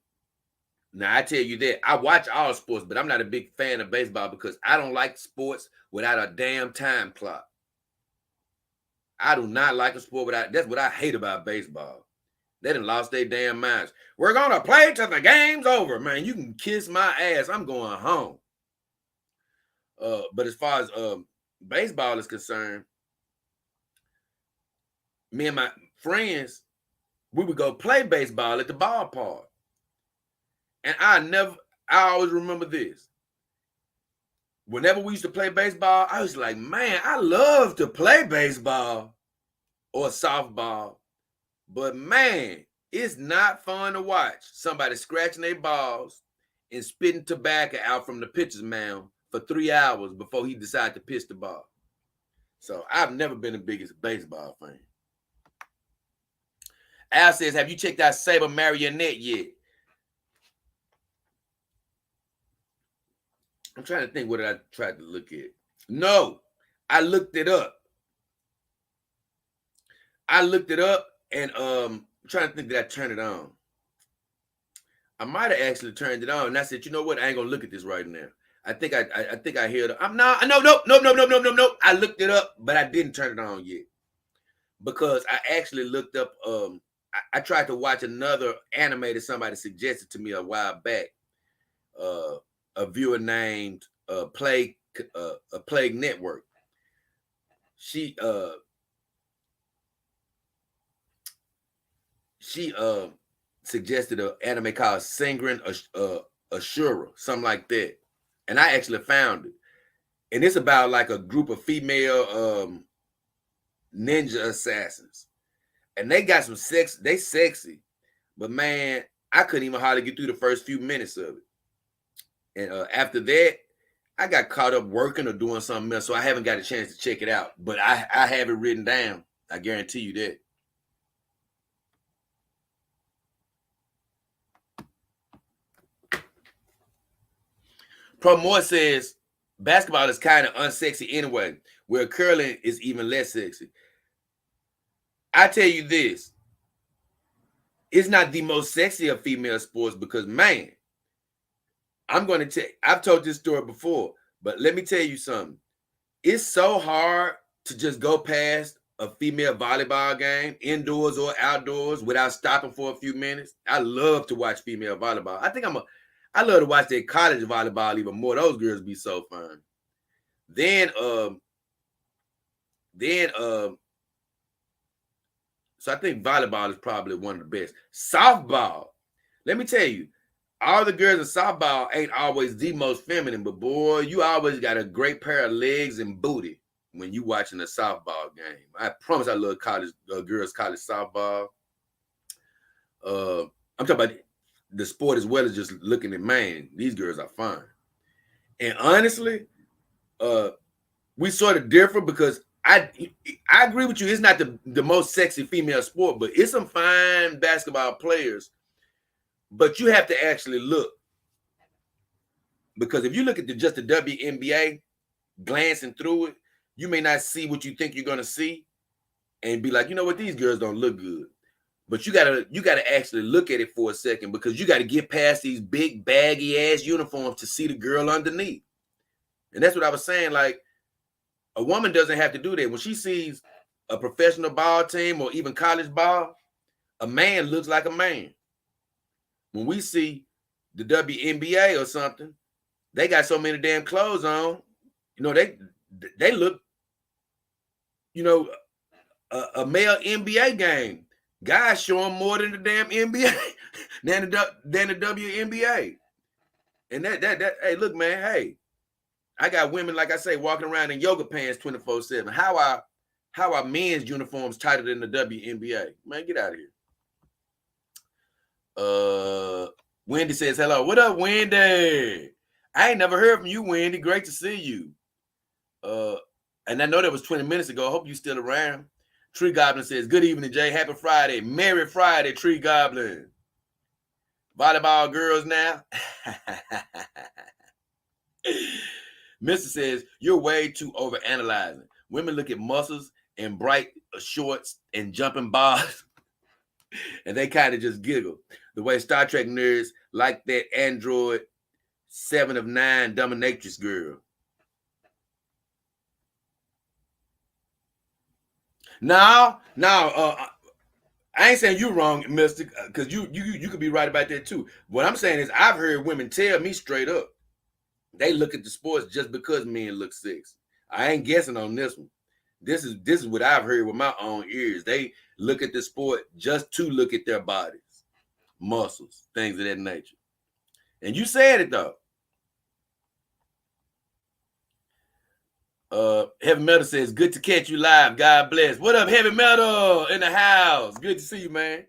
S1: Now, I tell you that. I watch all sports, but I'm not a big fan of baseball because I don't like sports without a damn time clock. I do not like a sport without. That's what I hate about baseball. They done lost their damn minds. We're going to play till the game's over. Man, you can kiss my ass. I'm going home. But as far as baseball is concerned, me and my friends, we would go play baseball at the ballpark. And I always remember this. Whenever we used to play baseball, I was like, man, I love to play baseball or softball. But man, it's not fun to watch somebody scratching their balls and spitting tobacco out from the pitcher's mound for 3 hours before he decides to pitch the ball. So I've never been the biggest baseball fan. Al says, have you checked out Saber Marionette yet? I'm trying to think what I tried to look at. No, I looked it up. And I'm trying to think that I turned it on. I might have actually turned it on, and I said, you know what? I ain't gonna look at this right now. I think I hear it. No. I looked it up, but I didn't turn it on yet because I actually looked up. I tried to watch another anime that somebody suggested to me a while back. A viewer named Plague Network. She suggested an anime called Sangren Ashura, something like that. And I actually found it. And it's about like a group of female ninja assassins. And they got some sex, they sexy. But man, I couldn't even hardly get through the first few minutes of it. And after that, I got caught up working or doing something else, so I haven't got a chance to check it out. But I have it written down. I guarantee you that. Pro Moore says basketball is kind of unsexy anyway, where curling is even less sexy. I tell you this, it's not the most sexy of female sports because, man, I've told this story before, but let me tell you something. It's so hard to just go past a female volleyball game, indoors or outdoors, without stopping for a few minutes. I love to watch female volleyball. I love to watch their college volleyball even more. Those girls be so fun. So I think volleyball is probably one of the best. Softball. Let me tell you, all the girls in softball ain't always the most feminine, but boy, you always got a great pair of legs and booty when you watching a softball game. I promise I love girls college softball. I'm talking about the sport as well as just looking at, man, these girls are fun. And honestly, we sort of differ because I agree with you. It's not the most sexy female sport, but it's some fine basketball players. But you have to actually look, because if you look at just the WNBA, glancing through it, you may not see what you think you're gonna see, and be like, you know what, these girls don't look good. But you gotta actually look at it for a second, because you got to get past these big baggy ass uniforms to see the girl underneath. And that's what I was saying. Like, a woman doesn't have to do that. When she sees a professional ball team or even college ball, a man looks like a man. When we see the WNBA or something, they got so many damn clothes on. You know, they look, you know, a male NBA game. Guys showing more than the damn NBA than the WNBA. And that hey, look, man, hey, I got women, like I say, walking around in yoga pants 24/7. How are men's uniforms tighter than the WNBA? Man, get out of here. Wendy says hello. What up, Wendy? I ain't never heard from you, Wendy. Great to see you. And I know that was 20 minutes ago. I hope you still around. Tree Goblin says, good evening, Jay. Happy Friday. Merry Friday, Tree Goblin. Volleyball girls now. Mr. says, you're way too overanalyzing. Women look at muscles and bright shorts and jumping bars, and they kind of just giggle. The way Star Trek nerds like that Android 7 of 9 dominatrix girl. No, I ain't saying you're wrong, Mister, because you could be right about that too. What I'm saying is, I've heard women tell me straight up, they look at the sports just because men look sexy. I ain't guessing on this one. This is what I've heard with my own ears. They look at the sport just to look at their bodies, muscles, things of that nature. And you said it though. Heavy Metal says, good to catch you live. God bless. What up, Heavy Metal in the house? Good to see you, man.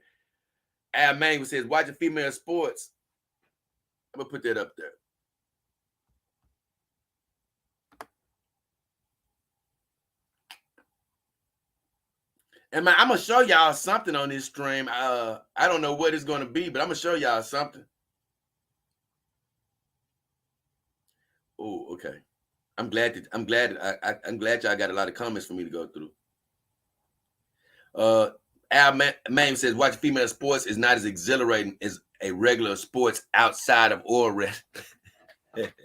S1: Al Mango says, watching female sports. I'm gonna put that up there. And man, I'm gonna show y'all something on this stream. I don't know what it's gonna be, but I'm gonna show y'all something. Oh, okay. I'm glad y'all got a lot of comments for me to go through. Al Mango says, watching female sports is not as exhilarating as a regular sports outside of oil rest. Like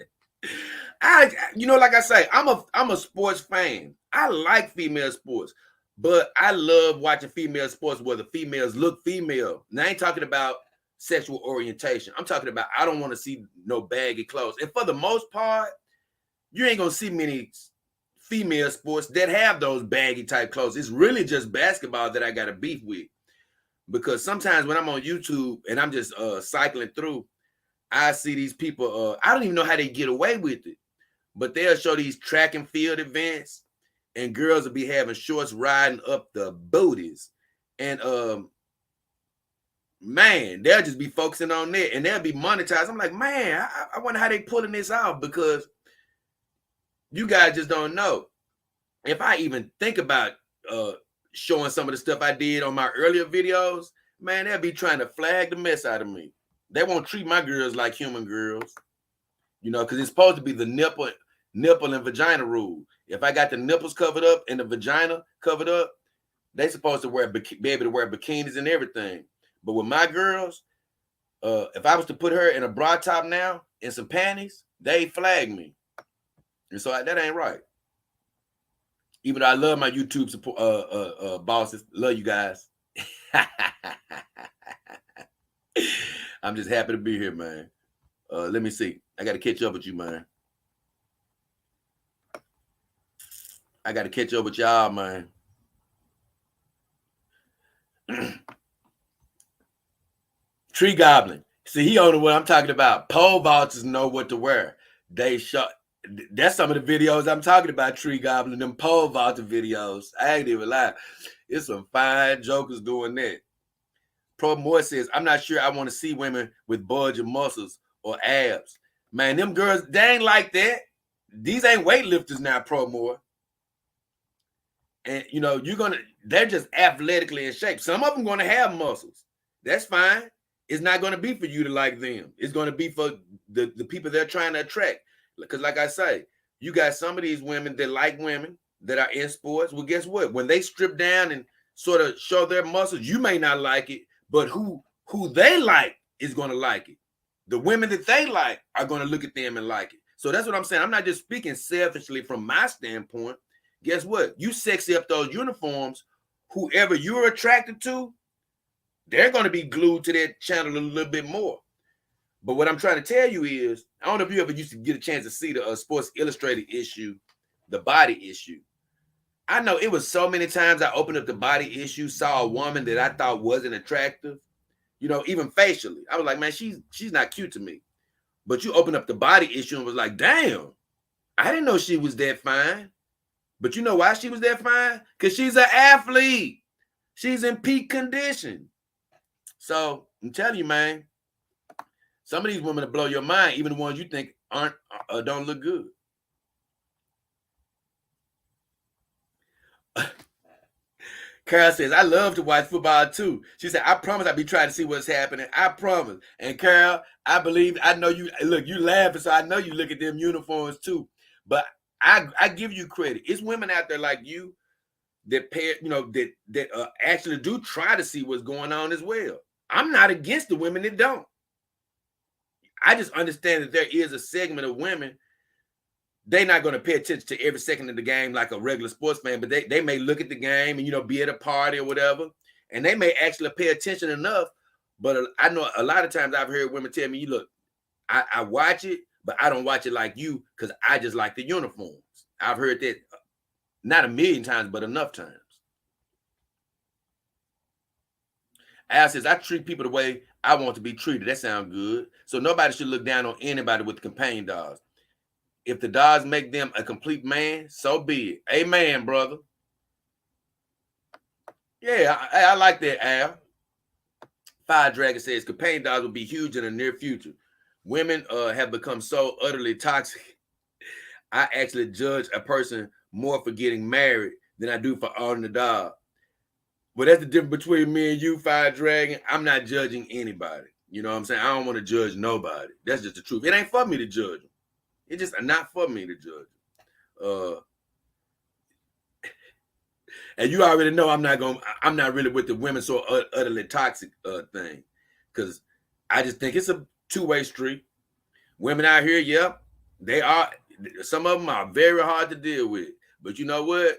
S1: I say, I'm a sports fan. I like female sports, but I love watching female sports where the females look female. And I ain't talking about sexual orientation. I'm talking about, I don't want to see no baggy clothes. And for the most part, you ain't gonna see many female sports that have those baggy type clothes. It's really just basketball that I got a beef with, because sometimes when I'm on YouTube and I'm just cycling through, I see these people. I don't even know how they get away with it, but they'll show these track and field events, and girls will be having shorts riding up the booties, and man, they'll just be focusing on that, and they'll be monetized. I'm like, man, I wonder how they pulling this off, because you guys just don't know. If I even think about showing some of the stuff I did on my earlier videos, man, they'll be trying to flag the mess out of me. They won't treat my girls like human girls, because it's supposed to be the nipple and vagina rule. If I got the nipples covered up and the vagina covered up, they supposed to be able to wear bikinis and everything. But with my girls, if I was to put her in a bra top now and some panties, they flag me. And so that ain't right. Even though I love my YouTube support, bosses, love you guys. I'm just happy to be here, man. Let me see. I got to catch up with you, man. I got to catch up with y'all, man. Tree Goblin. See, he on what I'm talking about. Pole vaulters know what to wear. They shot. That's some of the videos I'm talking about, Tree Goblin, them pole vaulter videos. I ain't even lie. It's some fine jokers doing that. Pro Moore says, I'm not sure I want to see women with bulging muscles or abs. Man, them girls, they ain't like that. These ain't weightlifters now, Pro Moore. And you know, they're just athletically in shape. Some of them gonna have muscles. That's fine. It's not gonna be for you to like them. It's gonna be for the people they're trying to attract. Because like I say, you got some of these women that like women that are in sports. Well, guess what? When they strip down and sort of show their muscles, you may not like it, but who they like is gonna like it. The women that they like are gonna look at them and like it. So that's what I'm saying. I'm not just speaking selfishly from my standpoint. Guess what? You sexy up those uniforms, whoever you're attracted to, they're going to be glued to that channel a little bit more. But what I'm trying to tell you is, I don't know if you ever used to get a chance to see the Sports Illustrated issue, the body issue. I know it was so many times I opened up the body issue, saw a woman that I thought wasn't attractive, you know, even facially. I was like, man, she's not cute to me. But you open up the body issue and was like, damn, I didn't know she was that fine. But you know why she was that fine? Because she's an athlete. She's in peak condition. So I'm telling you, man, some of these women will blow your mind, even the ones you think aren't don't look good. Carol says, I love to watch football too. She said, I promise I'll be trying to see what's happening. I promise. And Carol, I know you, look, you laughing, so I know you look at them uniforms too. But I give you credit. It's women out there like you that pay, you know, that actually do try to see what's going on as well. I'm not against the women that don't. I just understand that there is a segment of women, they're not going to pay attention to every second of the game like a regular sports fan, but they may look at the game and, you know, be at a party or whatever, and they may actually pay attention enough. But I know a lot of times I've heard women tell me, look, I watch it, but I don't watch it like you because I just like the uniforms. I've heard that not a million times, but enough times. Al says, I treat people the way I want to be treated. That sounds good. So nobody should look down on anybody with companion dogs. If the dogs make them a complete man, so be it. Amen, brother. Yeah, I like that, Al. Fire Dragon says, companion dogs will be huge in the near future. Women have become so utterly toxic. I actually judge a person more for getting married than I do for owning a dog. But that's the difference between me and you, Fire Dragon. I'm not judging anybody. You know what I'm saying? I don't want to judge nobody. That's just the truth. It ain't for me to judge them. It's just not for me to judge them. And you already know I'm not really with the women so utterly toxic thing. Because I just think it's a two-way street. Women out here, yep, they are. Some of them are very hard to deal with. But you know what?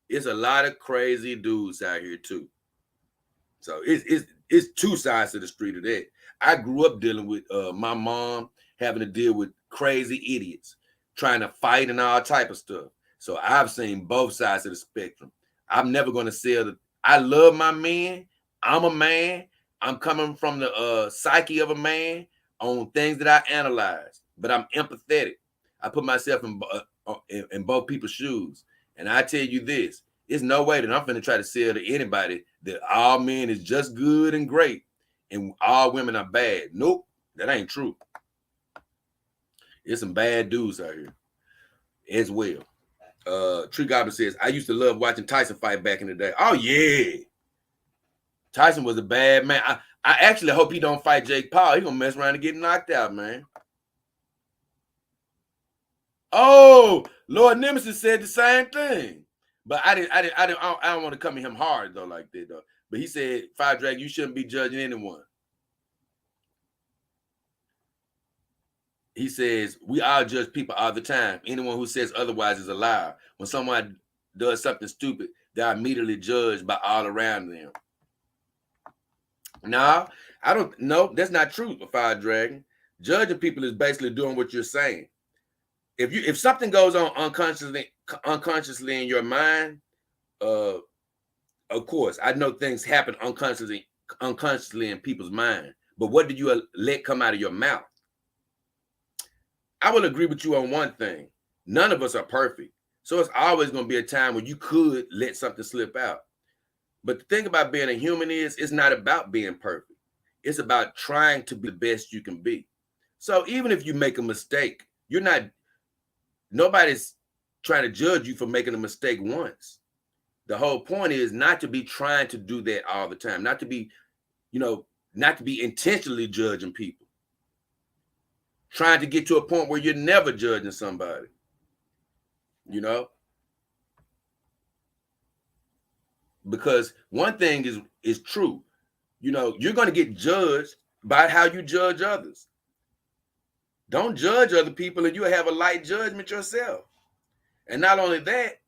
S1: It's a lot of crazy dudes out here too. So it's two sides to the street of that. I grew up dealing with my mom having to deal with crazy idiots trying to fight and all type of stuff. So I've seen both sides of the spectrum. I'm never going to sell the. I love my men. I'm a man. I'm coming from the psyche of a man on things that I analyze, but I'm empathetic. I put myself in both people's shoes. And I tell you this, there's no way that I'm finna try to sell to anybody that all men is just good and great and all women are bad. Nope, that ain't true. There's some bad dudes out here as well. Tree Goblin says, I used to love watching Tyson fight back in the day. Oh, yeah. Tyson was a bad man. I actually hope he don't fight Jake Paul. He's going to mess around and get knocked out, man. Oh, Lord Nemesis said the same thing. But I don't want to come at him hard though, like that though. But he said, Fire Dragon, you shouldn't be judging anyone. He says, we all judge people all the time. Anyone who says otherwise is a liar. When someone does something stupid, they're immediately judged by all around them. No, I don't know. That's not true, Fire Dragon. Judging people is basically doing what you're saying. If something goes on unconsciously in your mind, of course, I know things happen unconsciously in people's mind. But what did you let come out of your mouth? I will agree with you on one thing. None of us are perfect. So it's always going to be a time when you could let something slip out. But the thing about being a human is it's not about being perfect. It's about trying to be the best you can be. So even if you make a mistake, nobody's trying to judge you for making a mistake once. The whole point is not to be trying to do that all the time, not to be, not to be intentionally judging people, trying to get to a point where you're never judging somebody, because one thing is true. You're going to get judged by how you judge others. Don't judge other people and you'll have a light judgment yourself. And not only that,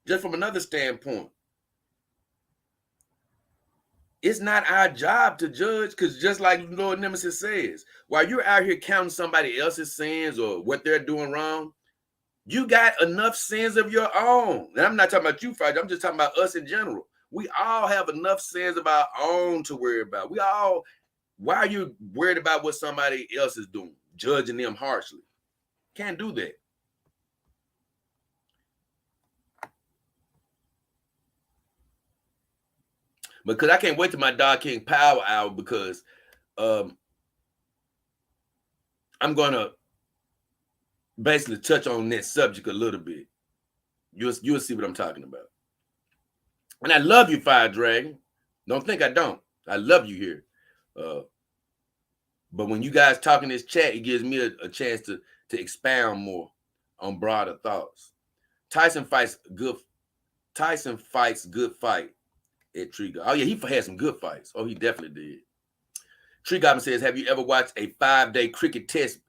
S1: just from another standpoint, it's not our job to judge, because just like Lord Nemesis says, while you're out here counting somebody else's sins or what they're doing wrong, you got enough sins of your own. And I'm not talking about you, Friday. I'm just talking about us in general. We all have enough sins of our own to worry about. Why are you worried about what somebody else is doing, judging them harshly? Can't do that. Because I can't wait till my Dog King Power Hour, because I'm going to basically touch on that subject a little bit. You'll see what I'm talking about. And I love you, Fire Dragon. Don't think I don't. I love you here. But when you guys talk in this chat, it gives me a chance to expound more on broader thoughts. Tyson fights good fight at Tree Goblin. Oh, yeah, he had some good fights. Oh, he definitely did. Tree Goblin says, have you ever watched a 5-day cricket test?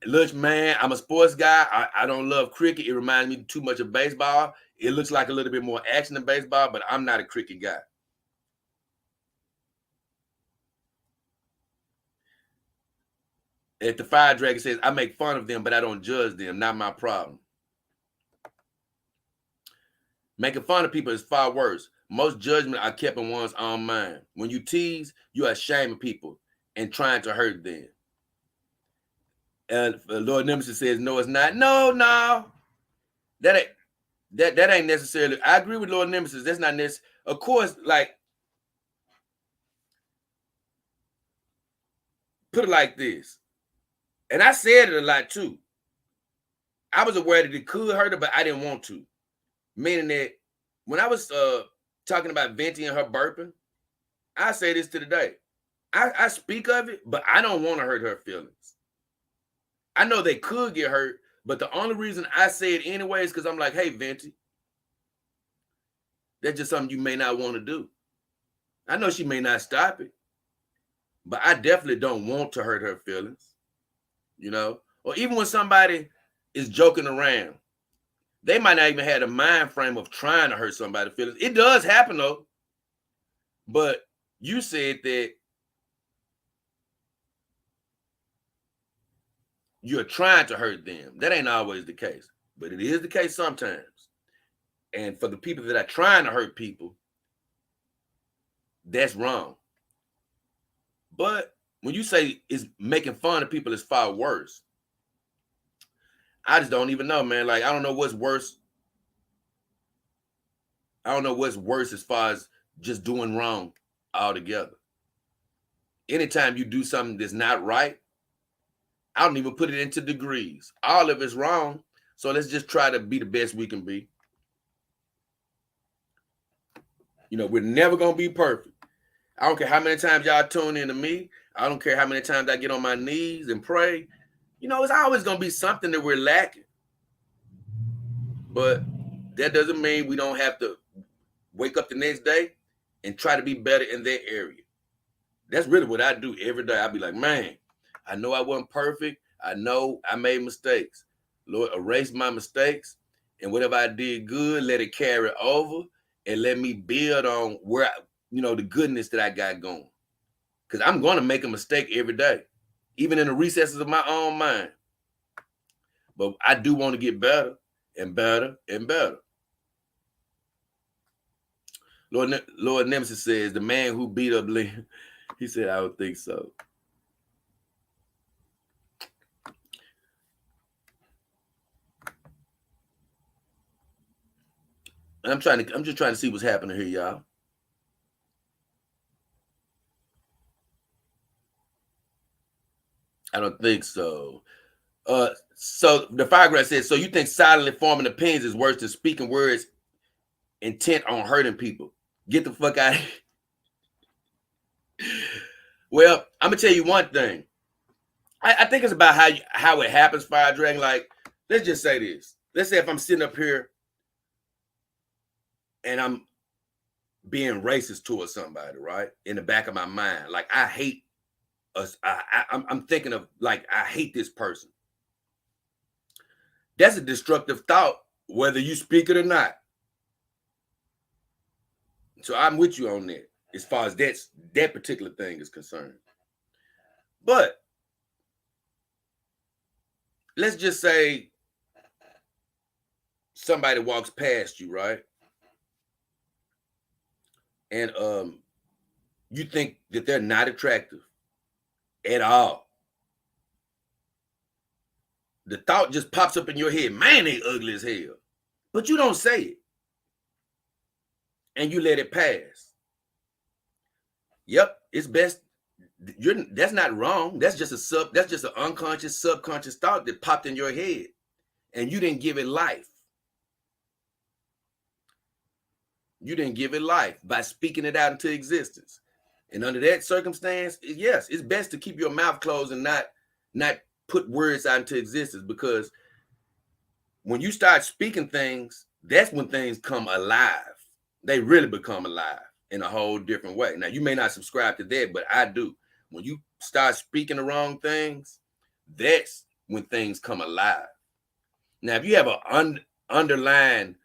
S1: Look, man, I'm a sports guy. I don't love cricket. It reminds me too much of baseball. It looks like a little bit more action than baseball, but I'm not a cricket guy. If the Fire Dragon says, I make fun of them, but I don't judge them. Not my problem. Making fun of people is far worse. Most judgment are kept in one's own mind. When you tease, you are ashamed of people and trying to hurt them. And Lord Nemesis says, no, it's not. No. That ain't necessarily. I agree with Lord Nemesis. That's not necessary. Of course, like, put it like this. And I said it a lot too. I was aware that it could hurt her, but I didn't want to. Meaning that when I was talking about Venti and her burping, I say this to the day. I speak of it, but I don't want to hurt her feelings. I know they could get hurt, but the only reason I say it anyway is because I'm like, hey, Venti, that's just something you may not want to do. I know she may not stop it, but I definitely don't want to hurt her feelings, Or even when somebody is joking around, they might not even have a mind frame of trying to hurt somebody's feelings. It does happen, though. But you said that you're trying to hurt them. That ain't always the case, but it is the case sometimes. And for the people that are trying to hurt people, that's wrong. But when you say it's making fun of people is far worse, I just don't even know, man. Like, I don't know what's worse. I don't know what's worse as far as just doing wrong altogether. Anytime you do something that's not right, I don't even put it into degrees. All of it's wrong. So let's just try to be the best we can be. We're never going to be perfect. I don't care how many times y'all tune in to me. I don't care how many times I get on my knees and pray. It's always going to be something that we're lacking. But that doesn't mean we don't have to wake up the next day and try to be better in that area. That's really what I do every day. I be like, man, I know I wasn't perfect. I know I made mistakes. Lord, erase my mistakes, and whatever I did good, let it carry over and let me build on where, the goodness that I got going. Because I'm going to make a mistake every day, even in the recesses of my own mind. But I do want to get better and better and better. Lord Nemesis says, the man who beat up Liam, he said, I would think so. And I'm just trying to see what's happening here, y'all. I don't think so. So the Firegrass says, so you think silently forming opinions is worse than speaking words intent on hurting people. Get the fuck out of here. Well, I'm gonna tell you one thing. I think it's about how it happens, Fire Dragon. Like, let's just say this. Let's say if I'm sitting up here and I'm being racist towards somebody, right? In the back of my mind, like I hate us. I'm thinking of like I hate this person. That's a destructive thought, whether you speak it or not. So I'm with you on that, as far as that particular thing is concerned. But let's just say somebody walks past you, right? And you think that they're not attractive at all. The thought just pops up in your head, man, they ugly as hell. But you don't say it. And you let it pass. Yep, it's best. That's not wrong. That's just an unconscious, subconscious thought that popped in your head. And you didn't give it life. You didn't give it life by speaking it out into existence. And under that circumstance, yes, it's best to keep your mouth closed and not put words out into existence, because when you start speaking things, that's when things come alive. They really become alive in a whole different way. Now, you may not subscribe to that, but I do. When you start speaking the wrong things, that's when things come alive. Now, if you have an underlying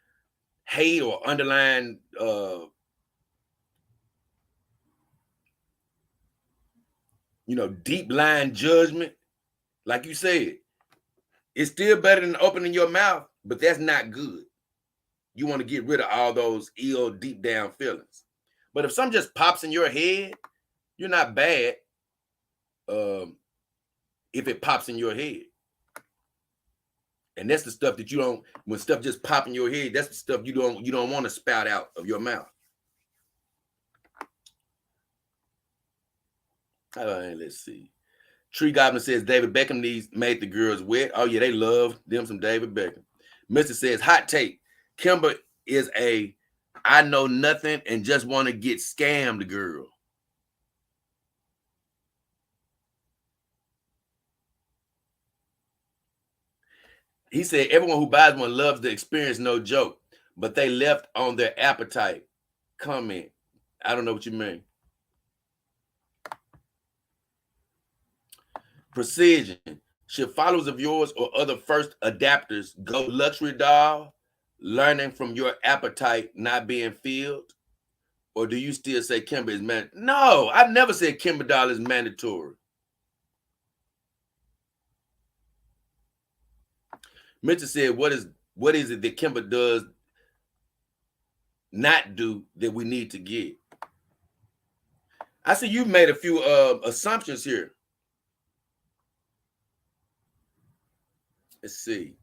S1: hate or underlying deep line judgment, like you said, it's still better than opening your mouth, but that's not good. You want to get rid of all those ill, deep down feelings. But if something just pops in your head, you're not bad if it pops in your head. And that's the stuff that you don't, when stuff just pop in your head, that's the stuff you don't want to spout out of your mouth. Let's see. Tree Goblin says David Beckham made the girls wet. Oh yeah, they love them some David Beckham. Mr. says, hot take. Kimber is a I know nothing and just want to get scammed girl. He said everyone who buys one loves the experience, no joke, but they left on their appetite. Comment. I don't know what you mean. Precision. Should followers of yours or other first adapters go luxury doll, learning from your appetite not being filled? Or do you still say Kimber is mandatory? No, I've never said Kimber doll is mandatory. Mitchell said, what is it that Kimber does not do that we need to get? I see you've made a few assumptions here. Let's see.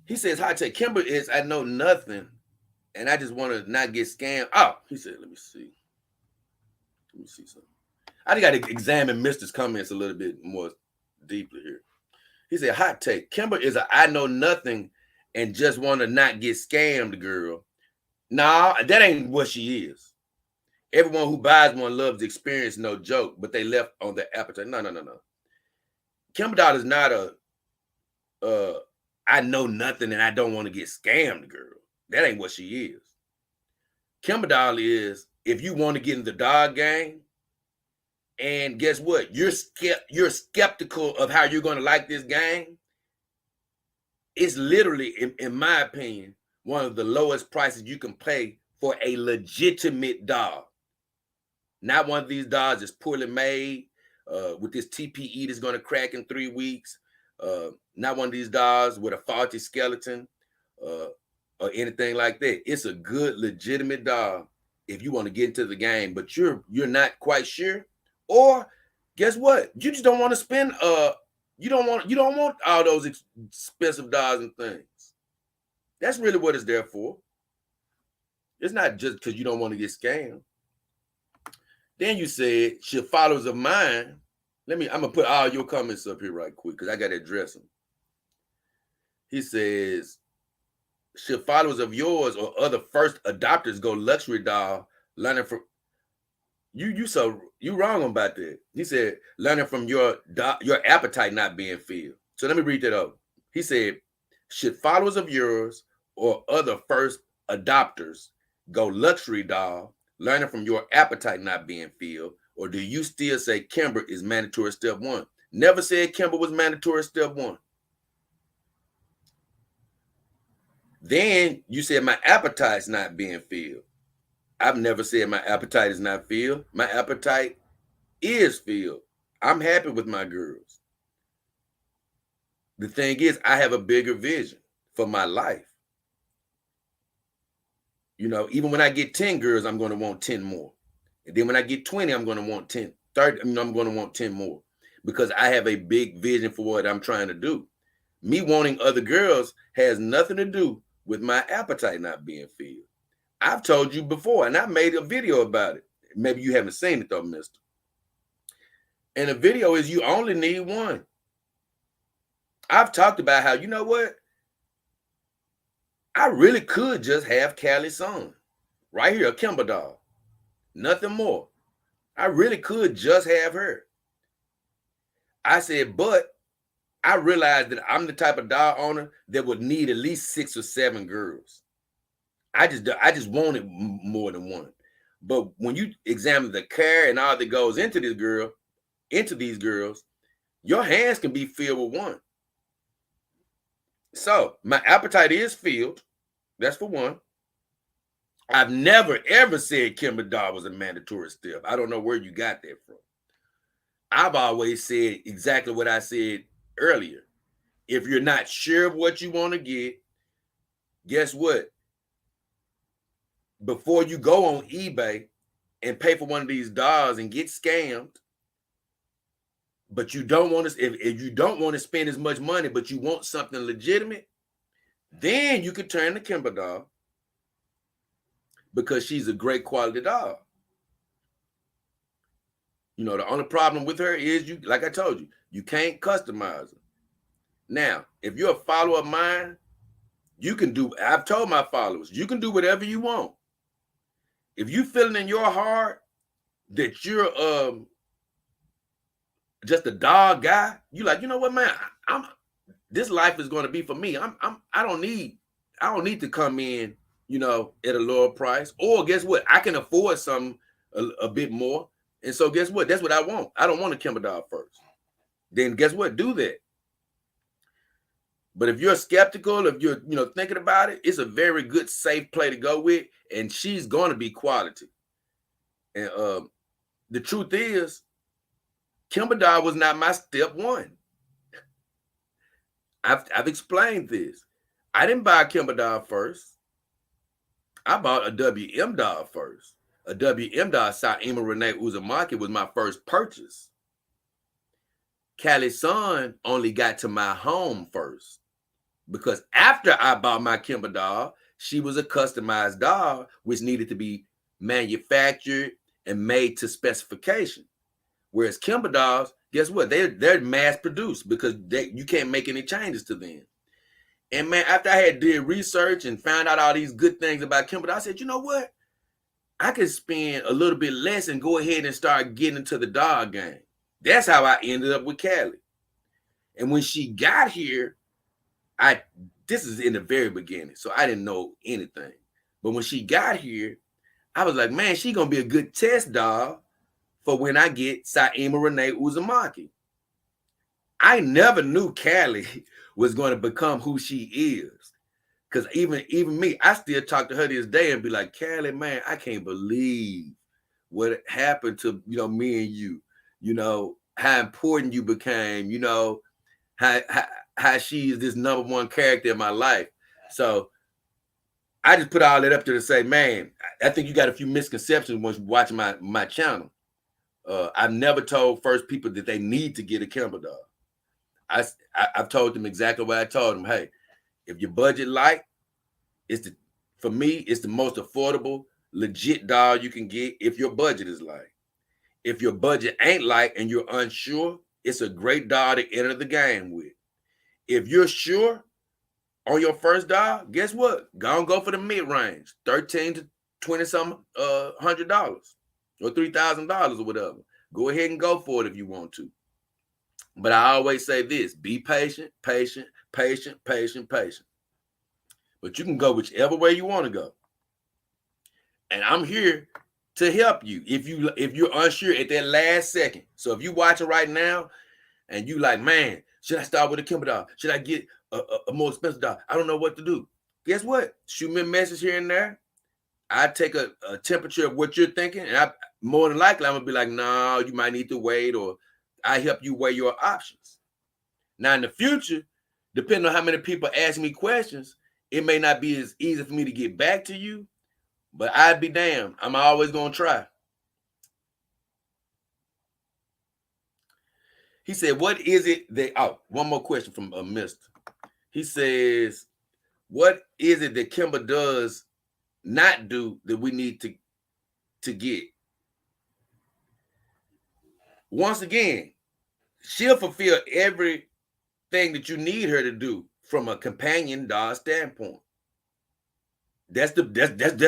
S1: He says, hot take. Kimber is, I know nothing, and I just want to not get scammed. Oh, he said, let me see. Let me see something. I think I got to examine Mr.'s comments a little bit more deeply here. He said, hot take. Kimber is a I know nothing and just want to not get scammed girl. Nah, that ain't what she is. Everyone who buys one loves the experience, no joke, but they left on their appetite. No. Kimber doll is not a I know nothing and I don't want to get scammed girl. That ain't what she is. Kimber doll is, if you want to get in the dog game, and guess what? You're skeptical of how you're going to like this game. It's literally, in my opinion, one of the lowest prices you can pay for a legitimate dog. Not one of these dogs that's poorly made with this TPE that's going to crack in 3 weeks. Not one of these dogs with a faulty skeleton or anything like that. It's a good, legitimate dog if you want to get into the game, but you're not quite sure. Or guess what? You just don't want to spend you don't want all those expensive dollars and things. That's really what it's there for. It's not just because you don't want to get scammed. Then you said, should followers of mine I'm gonna put all your comments up here right quick because I gotta address them. He says, should followers of yours or other first adopters go luxury doll learning from you wrong about that. He said learning from your appetite not being filled. So let me read that up. He said, should followers of yours or other first adopters go luxury doll learning from your appetite not being filled, or do you still say Kimber is mandatory step one? Never said Kimber was mandatory step one. Then you said my appetite's not being filled. I've never said my appetite is not filled. My appetite is filled. I'm happy with my girls. The thing is, I have a bigger vision for my life. You know, even when I get 10 girls, I'm going to want 10 more. And then when I get 20, I'm going to want 10, 30, I'm going to want 10 more because I have a big vision for what I'm trying to do. Me wanting other girls has nothing to do with my appetite not being filled. I've told you before, and I made a video about it. Maybe you haven't seen it though, mister. And the video is you only need one. I've talked about how, you know what? I really could just have Callie's son right here, a Kimber doll. Nothing more. I really could just have her. I said, but I realized that I'm the type of doll owner that would need at least 6 or 7 girls. I just wanted more than one. But when you examine the care and all that goes into these girls, your hands can be filled with one. So my appetite is filled. That's for one. I've never ever said Kimber doll was a mandatory step. I don't know where you got that from. I've always said exactly what I said earlier. If you're not sure of what you want to get, guess what? Before you go on eBay and pay for one of these dolls and get scammed, but you don't want to, if you don't want to spend as much money, but you want something legitimate, then you could turn to Kimber doll because she's a great quality doll. You know, the only problem with her is you, like I told you, you can't customize her. Now, if you're a follower of mine, you can do, I've told my followers, you can do whatever you want. If you feeling in your heart that you're just a dog guy, you like, you know what, man, this life is going to be for me. I don't need to come in, you know, at a lower price. Or guess what? I can afford something a bit more. And so guess what? That's what I want. I don't want a Kimber doll first. Then guess what? Do that. But if you're skeptical, if you're, you know, thinking about it, it's a very good, safe play to go with, and she's going to be quality. And the truth is, Kimber doll was not my step one. I've explained this. I didn't buy a Kimber doll first. I bought a WM doll first. A WM doll, Saima Renee Uzumaki, was my first purchase. Callie's son only got to my home first. Because after I bought my Kimber doll, she was a customized doll, which needed to be manufactured and made to specification. Whereas Kimber dolls, guess what? They're mass produced because you can't make any changes to them. And man, after I had did research and found out all these good things about Kimber doll, I said, you know what? I could spend a little bit less and go ahead and start getting into the doll game. That's how I ended up with Callie. And when she got here, this is in the very beginning, so I didn't know anything. But when she got here, I was like, man, she's gonna be a good test doll for when I get Saima Renee Uzumaki. I never knew Callie was going to become who she is. Because even me, I still talk to her this day and be like, Callie, man, I can't believe what happened to, you know, me and you. You know, how important you became, you know, how she is this number one character in my life. So I just put all that up there to say, man, I think you got a few misconceptions when watching my channel. I've never told first people that they need to get a Kimber doll. I've told them exactly what I told them. Hey, if your budget light, for me, it's the most affordable, legit doll you can get if your budget is light. if your budget ain't light and you're unsure, it's a great doll to enter the game with. If you're sure on your first doll, guess what? Go for the mid-range, 13 to 20 some $100 or $3,000 or whatever. Go ahead and go for it if you want to. But I always say this: be patient, patient, patient, patient, patient. But you can go whichever way you want to go. And I'm here to help you if you're unsure at that last second. So if you watching right now and you like, man, should I start with a Kimber doll? Should I get a more expensive doll? I don't know what to do. Guess what? Shoot me a message here and there. I take a temperature of what you're thinking, and I more than likely I'm gonna be like, no, you might need to wait, or I help you weigh your options. Now in the future, depending on how many people ask me questions, it may not be as easy for me to get back to you, but I'd be damned. I'm always gonna try. He said, what is it that, one more question from Mr. He says, what is it that Kimber does not do that we need to get? Once again, she'll fulfill everything that you need her to do from a companion doll standpoint. That's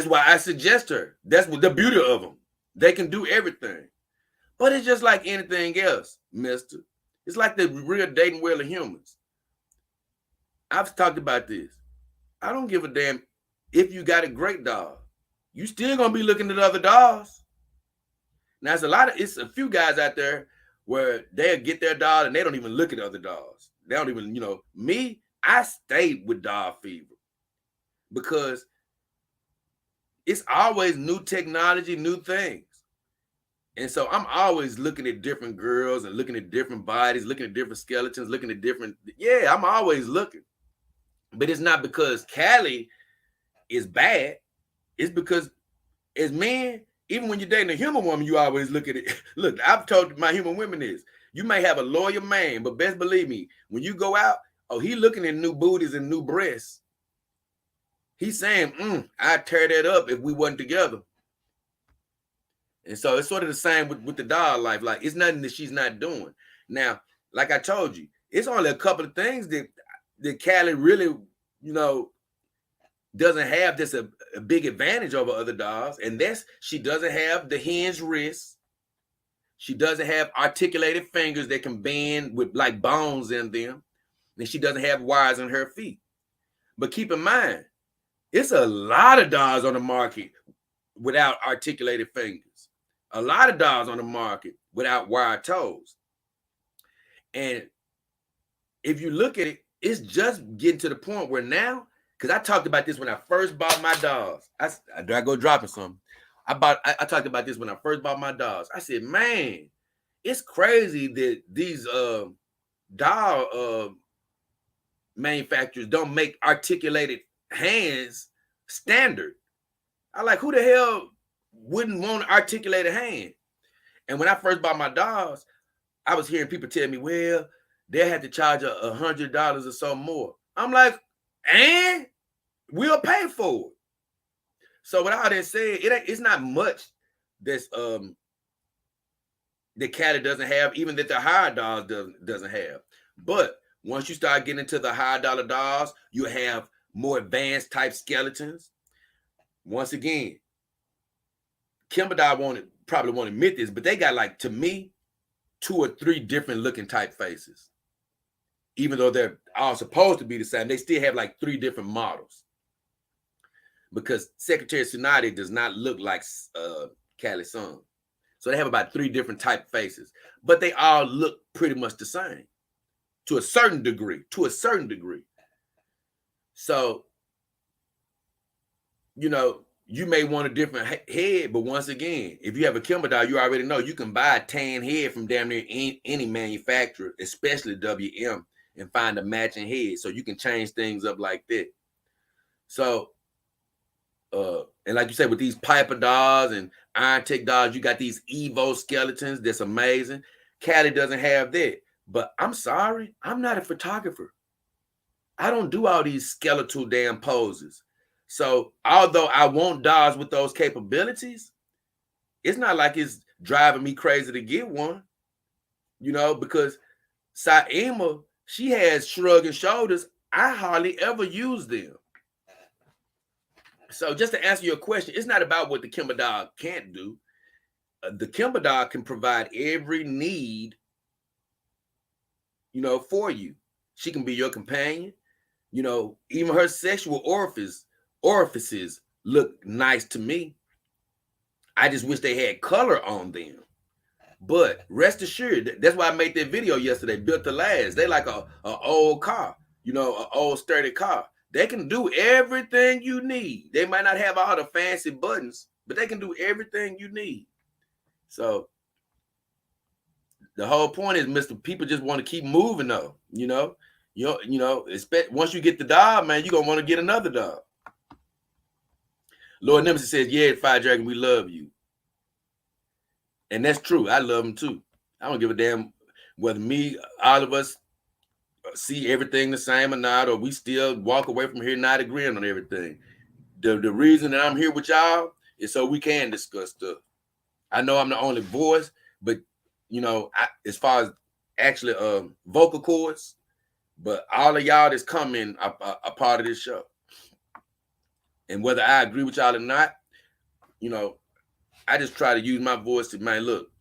S1: why I suggest her. That's what the beauty of them. They can do everything. But it's just like anything else, mister. It's like the real dating world of humans. I've talked about this. I don't give a damn if you got a great doll. You still gonna be looking at other dolls. Now it's a few guys out there where they'll get their doll and they don't even look at other dolls. They don't even, me, I stayed with Doll Fever because it's always new technology, new things. And so I'm always looking at different girls and looking at different bodies, looking at different skeletons, looking at different, I'm always looking. But it's not because Callie is bad. It's because as men, even when you're dating a human woman, you always look at it. Look, I've told my human women this. You may have a loyal man, but best believe me, when you go out, he looking at new booties and new breasts. He's saying, I'd tear that up if we wasn't together. And so it's sort of the same with the doll life. Like, it's nothing that she's not doing. Now, like I told you, it's only a couple of things that Callie really, doesn't have this a big advantage over other dolls. And that's, she doesn't have the hinge wrists. She doesn't have articulated fingers that can bend with like bones in them. And she doesn't have wires on her feet. But keep in mind, it's a lot of dolls on the market without articulated fingers. A lot of dolls on the market without wire toes. And if you look at it, it's just getting to the point where now, because I talked about this when I first bought my dolls. I go dropping something. I talked about this when I first bought my dolls. I said, man, it's crazy that these doll manufacturers don't make articulated hands standard. I like, who the hell wouldn't want an articulated hand? And when I first bought my dolls, I was hearing people tell me, well, they had to charge $100 or so more. I'm like, and we'll pay for it. So with all that said, it's not much that's that Callie doesn't have, even that the higher dolls doesn't have. But once you start getting into the high dollar dolls, you have more advanced type skeletons. Once again, Kimber doll probably won't admit this, but they got, like, to me, 2 or 3 different looking type faces. Even though they're all supposed to be the same, they still have like 3 different models. Because Secretary Tsunade does not look like Callie's son. So they have about 3 different type faces. But they all look pretty much the same. To a certain degree. So, you may want a different head, but once again, if you have a Kimber doll, you already know you can buy a tan head from damn near any manufacturer, especially WM, and find a matching head. So you can change things up like that. So, and like you said, with these Piper dolls and Iron Tech dolls, you got these Evo skeletons. That's amazing. Callie doesn't have that. But I'm sorry, I'm not a photographer. I don't do all these skeletal damn poses. So although I want dolls with those capabilities, it's not like it's driving me crazy to get one, you know, because Saima, she has shrugging shoulders. I hardly ever use them. So just to answer your question, it's not about what the Kimber Doll can't do. The Kimber Doll can provide every need, you know, for you. She can be your companion. You know, even her sexual orifices look nice to me. I just wish they had color on them. But rest assured, that's why I made that video yesterday, Built to Last. They like a old car, you know, an old sturdy car. They can do everything you need. They might not have all the fancy buttons, but they can do everything you need. So the whole point is, Mr. People just want to keep moving though, you know. Once you get the dog, man, you're gonna want to get another dog. Lord Nemesis says, yeah, Fire Dragon, we love you. And that's true. I love them too. I don't give a damn whether all of us see everything the same or not, or we still walk away from here not agreeing on everything. The reason that I'm here with y'all is so we can discuss stuff. I know I'm the only voice, but you know, as far as actually vocal cords, but all of y'all that's coming are part of this show. And whether I agree with y'all or not, you know, I just try to use my voice to, man, look,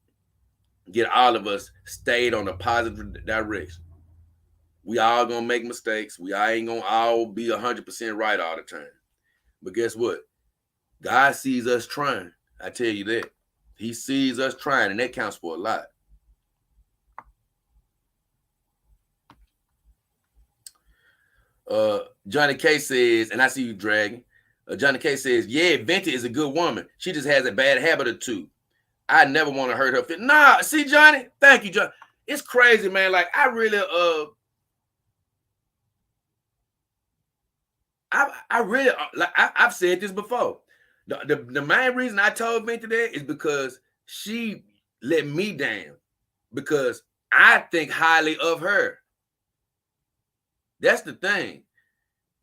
S1: get all of us stayed on a positive direction. We all gonna make mistakes. We ain't gonna all be 100% right all the time. But guess what? God sees us trying. I tell you that. He sees us trying, and that counts for a lot. Johnny K says, and I see you, Dragon. Johnny K says, yeah, Venti is a good woman. She just has a bad habit or two. I never want to hurt her. Nah, see, Johnny, thank you, John. It's crazy, man. Like, I really, I've said this before. The main reason I told Venti that is because she let me down, because I think highly of her. That's the thing.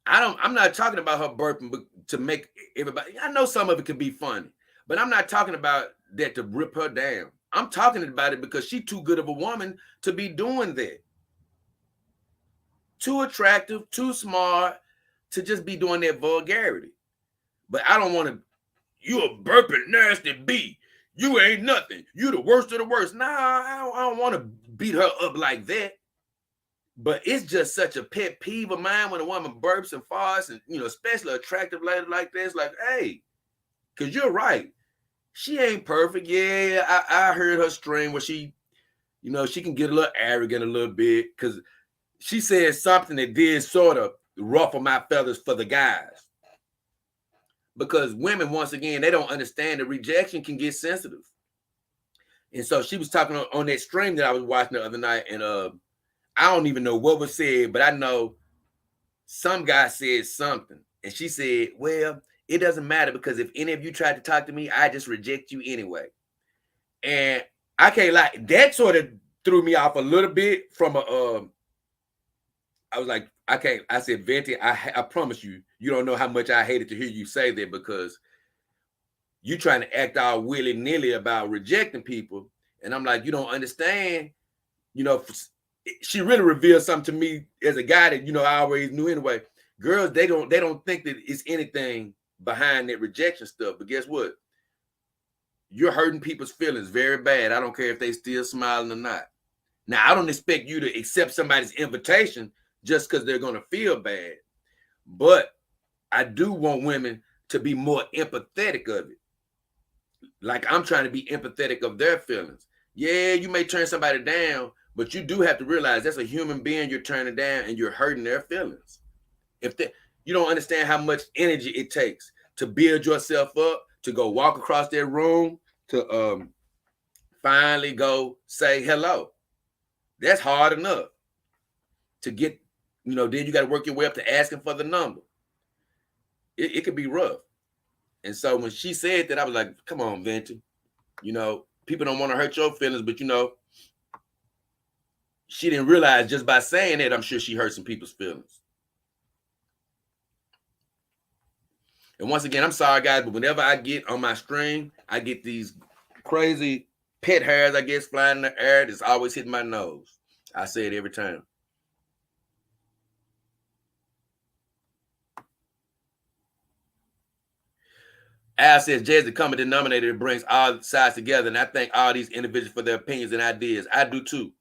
S1: I'm not talking about her burping to make everybody. I know some of it could be funny, but I'm not talking about that to rip her down. I'm talking about it because she's too good of a woman to be doing that. Too attractive, too smart to just be doing that vulgarity. But I don't want to. You a burping nasty bee. You ain't nothing. You the worst of the worst. Nah, I don't want to beat her up like that. But it's just such a pet peeve of mine when a woman burps and farts, and you know, especially an attractive lady like this. Like, hey, because you're right, she ain't perfect. Yeah, I heard her stream where she, you know, she can get a little arrogant a little bit because she said something that did sort of ruffle my feathers for the guys. Because women, once again, they don't understand that rejection can get sensitive. And so she was talking on that stream that I was watching the other night, and I don't even know what was said, but I know some guy said something. And she said, well, it doesn't matter because if any of you tried to talk to me, I just reject you anyway. And I can't lie, that sort of threw me off a little bit from I was like, I said, Venti, I promise you, you don't know how much I hated to hear you say that, because you trying to act all willy-nilly about rejecting people. And I'm like, you don't understand, you know, she really revealed something to me as a guy that, you know, I always knew anyway. Girls, they don't think that it's anything behind that rejection stuff. But guess what? You're hurting people's feelings very bad. I don't care if they still smiling or not. Now, I don't expect you to accept somebody's invitation just because they're going to feel bad. But I do want women to be more empathetic of it. Like I'm trying to be empathetic of their feelings. Yeah, you may turn somebody down, but you do have to realize that's a human being you're turning down, and you're hurting their feelings. If you don't understand how much energy it takes to build yourself up, to go walk across that room, to finally go say hello. That's hard enough to get, you know, then you got to work your way up to asking for the number. It could be rough. And so when she said that, I was like, come on, Venti. You know, people don't want to hurt your feelings, but you know, she didn't realize just by saying that, I'm sure she hurt some people's feelings. And once again, I'm sorry, guys, but whenever I get on my stream, I get these crazy pet hairs, I guess, flying in the air. It's always hitting my nose. I say it every time. Al says, Jay is the common denominator that brings all sides together, and I thank all these individuals for their opinions and ideas. I do too.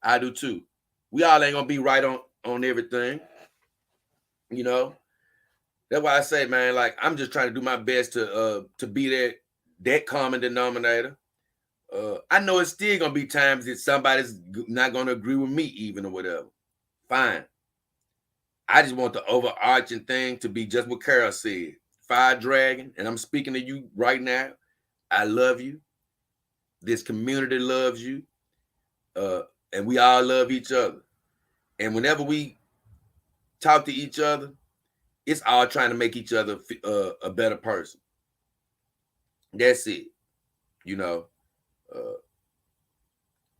S1: I do too. We all ain't gonna be right on everything, you know. That's why I say, man, like I'm just trying to do my best to be that common denominator. I know it's still gonna be times that somebody's not gonna agree with me, even or whatever. Fine. I just want the overarching thing to be just what Carol said. Fire Dragon, and I'm speaking to you right now. I love you. This community loves you. And we all love each other. And whenever we talk to each other, it's all trying to make each other a better person. That's it. You know.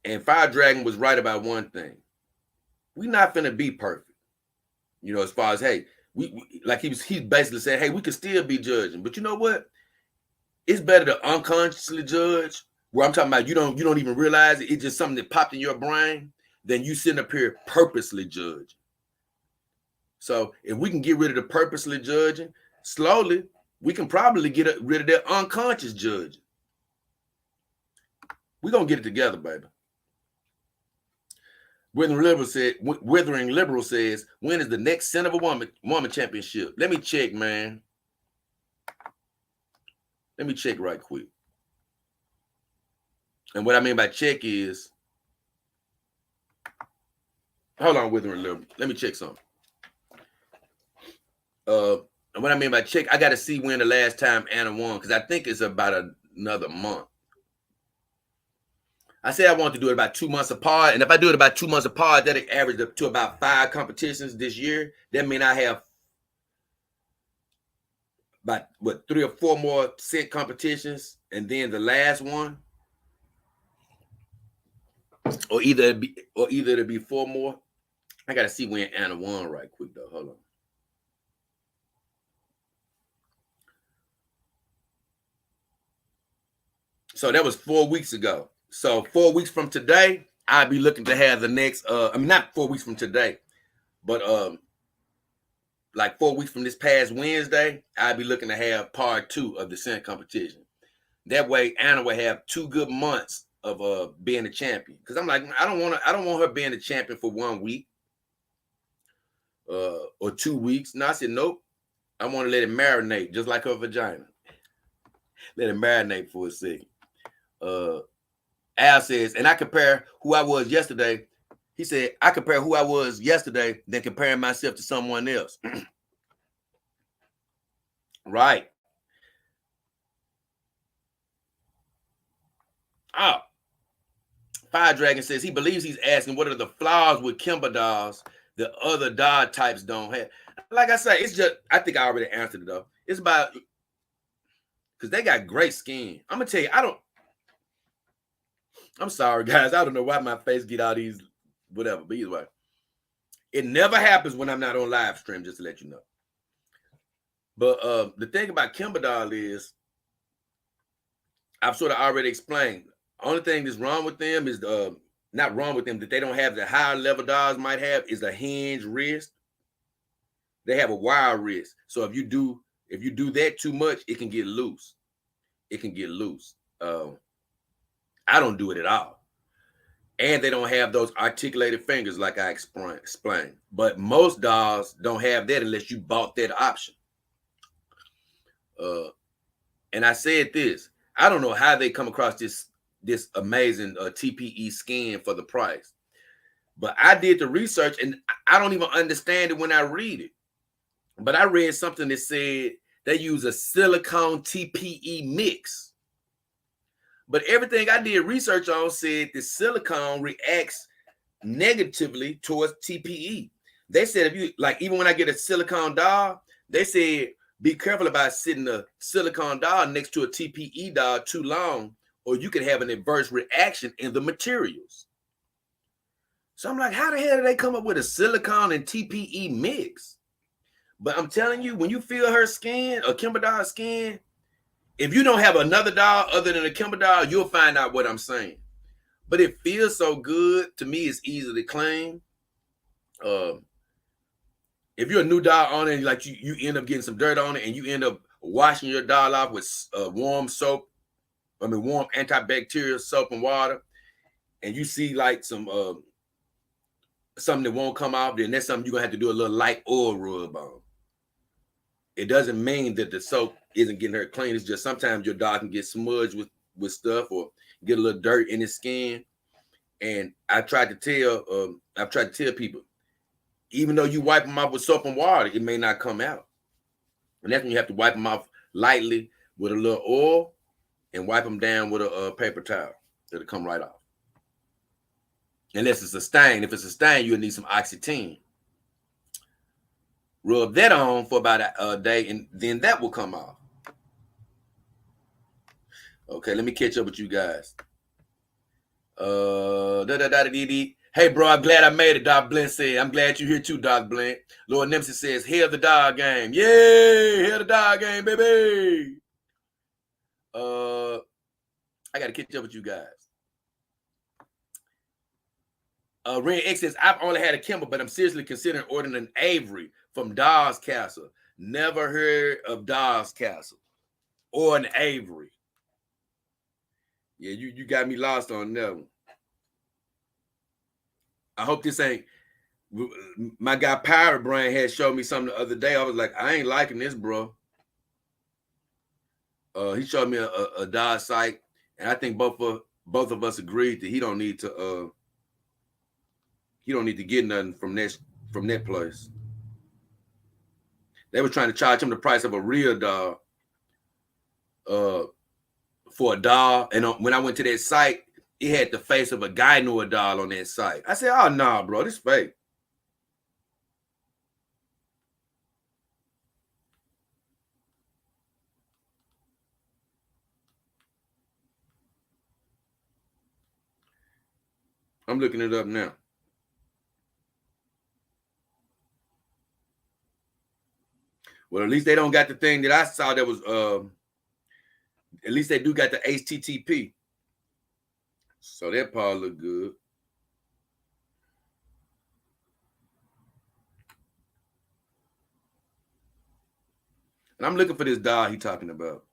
S1: And Fire Dragon was right about one thing. We're not finna be perfect. You know, as far as, hey, we like he's basically saying, hey, we could still be judging. But you know what? It's better to unconsciously judge, where I'm talking about you don't even realize it. It's just something that popped in your brain, than you sitting up here purposely judging. So if we can get rid of the purposely judging, slowly, we can probably get rid of that unconscious judging. We're going to get it together, baby. Withering Liberal says, when is the next Son of a Woman Championship? Let me check, man. Let me check right quick. And what I mean by check is, hold on, Withering Liberal. Let me check something. And what I mean by check, I got to see when the last time Anna won, because I think it's about another month. I said I want to do it about 2 months apart, and if I do it about 2 months apart, that'll average up to about 5 competitions this year. That means I have about 3 or 4 more set competitions, and then the last one, or either it'll be 4 more. I got to see when Anna won right quick though. Hold on. So that was 4 weeks ago. So 4 weeks from today, I'll be looking to have the next, not 4 weeks from today, but like 4 weeks from this past Wednesday, I'll be looking to have part 2 of the Senate competition. That way, Anna will have 2 good months of being a champion. Because I'm like, I don't want her being a champion for 1 week or 2 weeks. No, I said, nope. I want to let it marinate, just like her vagina. Let it marinate for a second. Al says, and I compare who I was yesterday. He said, I compare who I was yesterday than comparing myself to someone else. Right. Oh. Fire Dragon says he believes he's asking what are the flaws with Kimber dolls the other doll types don't have. Like I say, it's just, I think I already answered it though. It's about, because they got great skin. I'm going to tell you, I'm sorry, guys. I don't know why my face get all these, whatever, but either way. It never happens when I'm not on live stream, just to let you know. But the thing about Kimber doll is, I've sort of already explained. Only thing that's wrong with them is, not wrong with them, that they don't have the higher level dolls might have, is a hinge wrist. They have a wire wrist. So if you do that too much, it can get loose. It can get loose. I don't do it at all. And they don't have those articulated fingers like I explained. But most dolls don't have that unless you bought that option. And I said this, I don't know how they come across this amazing TPE skin for the price. But I did the research and I don't even understand it when I read it. But I read something that said they use a silicone TPE mix. But everything I did research on said the silicone reacts negatively towards TPE. They said if you, like, even when I get a silicone doll, they said be careful about sitting a silicone doll next to a TPE doll too long, or you could have an adverse reaction in the materials. So I'm like, how the hell did they come up with a silicone and TPE mix? But I'm telling you, when you feel her skin or Kimber doll's skin, If you don't have another dog other than a Kimber dog, you'll find out what I'm saying. But it feels so good to me. It's easy to clean. If you're a new dog owner and like you end up getting some dirt on it, and you end up washing your dog off with warm soap, warm antibacterial soap and water, and you see like some something that won't come off, then that's something you're gonna have to do a little light oil rub on. It doesn't mean that the soap isn't getting her clean. It's just sometimes your dog can get smudged with stuff or get a little dirt in his skin. And I've tried to tell people, even though you wipe them off with soap and water, it may not come out. And that's when you have to wipe them off lightly with a little oil and wipe them down with a paper towel. It'll come right off. Unless it's a stain. If it's a stain, you'll need some Oxytine. Rub that on for about a day, and then that will come off. Okay, let me catch up with you guys. Hey, bro, I'm glad I made it, Doc Blint said. I'm glad you're here too, Doc Blint. Lord Nemesis says, hail the dog game. Yay, hail the dog game, baby. I got to catch up with you guys. Ren X says, I've only had a Kimber, but I'm seriously considering ordering an Avery from Dawes Castle. Never heard of Dawes Castle or an Avery. Yeah, you got me lost on that one. I hope this ain't. My guy Pirate Brain had showed me something the other day. I was like, I ain't liking this, bro. He showed me a Dawes site, and I think both of us agreed that he don't need to get nothing from that place. They were trying to charge him the price of a real dog for a dog. And when I went to that site, it had the face of a Gynoid doll on that site. I said, oh, nah, bro, this fake. I'm looking it up now. Well, at least they don't got the thing that I saw that was, at least they do got the HTTP. So that part look good. And I'm looking for this dog he talking about.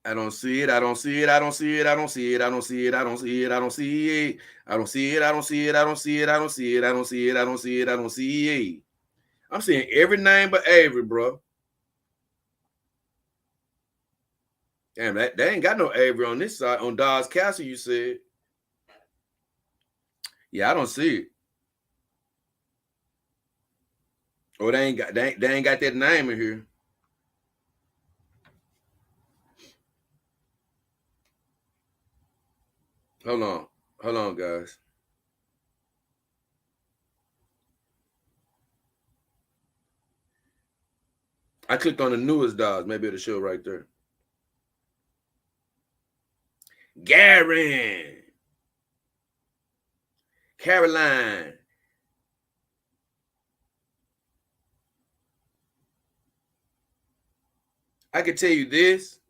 S1: I don't see it. I don't see it. I don't see it. I don't see it. I don't see it. I don't see it. I don't see it. I don't see it. I don't see it. I don't see it. I don't see it. I don't see it. I don't see it. I don't see it. I'm seeing every name but Avery, bro. Damn, they ain't got no Avery on this side. On Dawes Castle, you said. Yeah, I don't see it. Oh, they ain't got that name in here. Hold on, guys. I clicked on the newest Dawes. Maybe it'll show right there. Garen. Caroline. I can tell you this.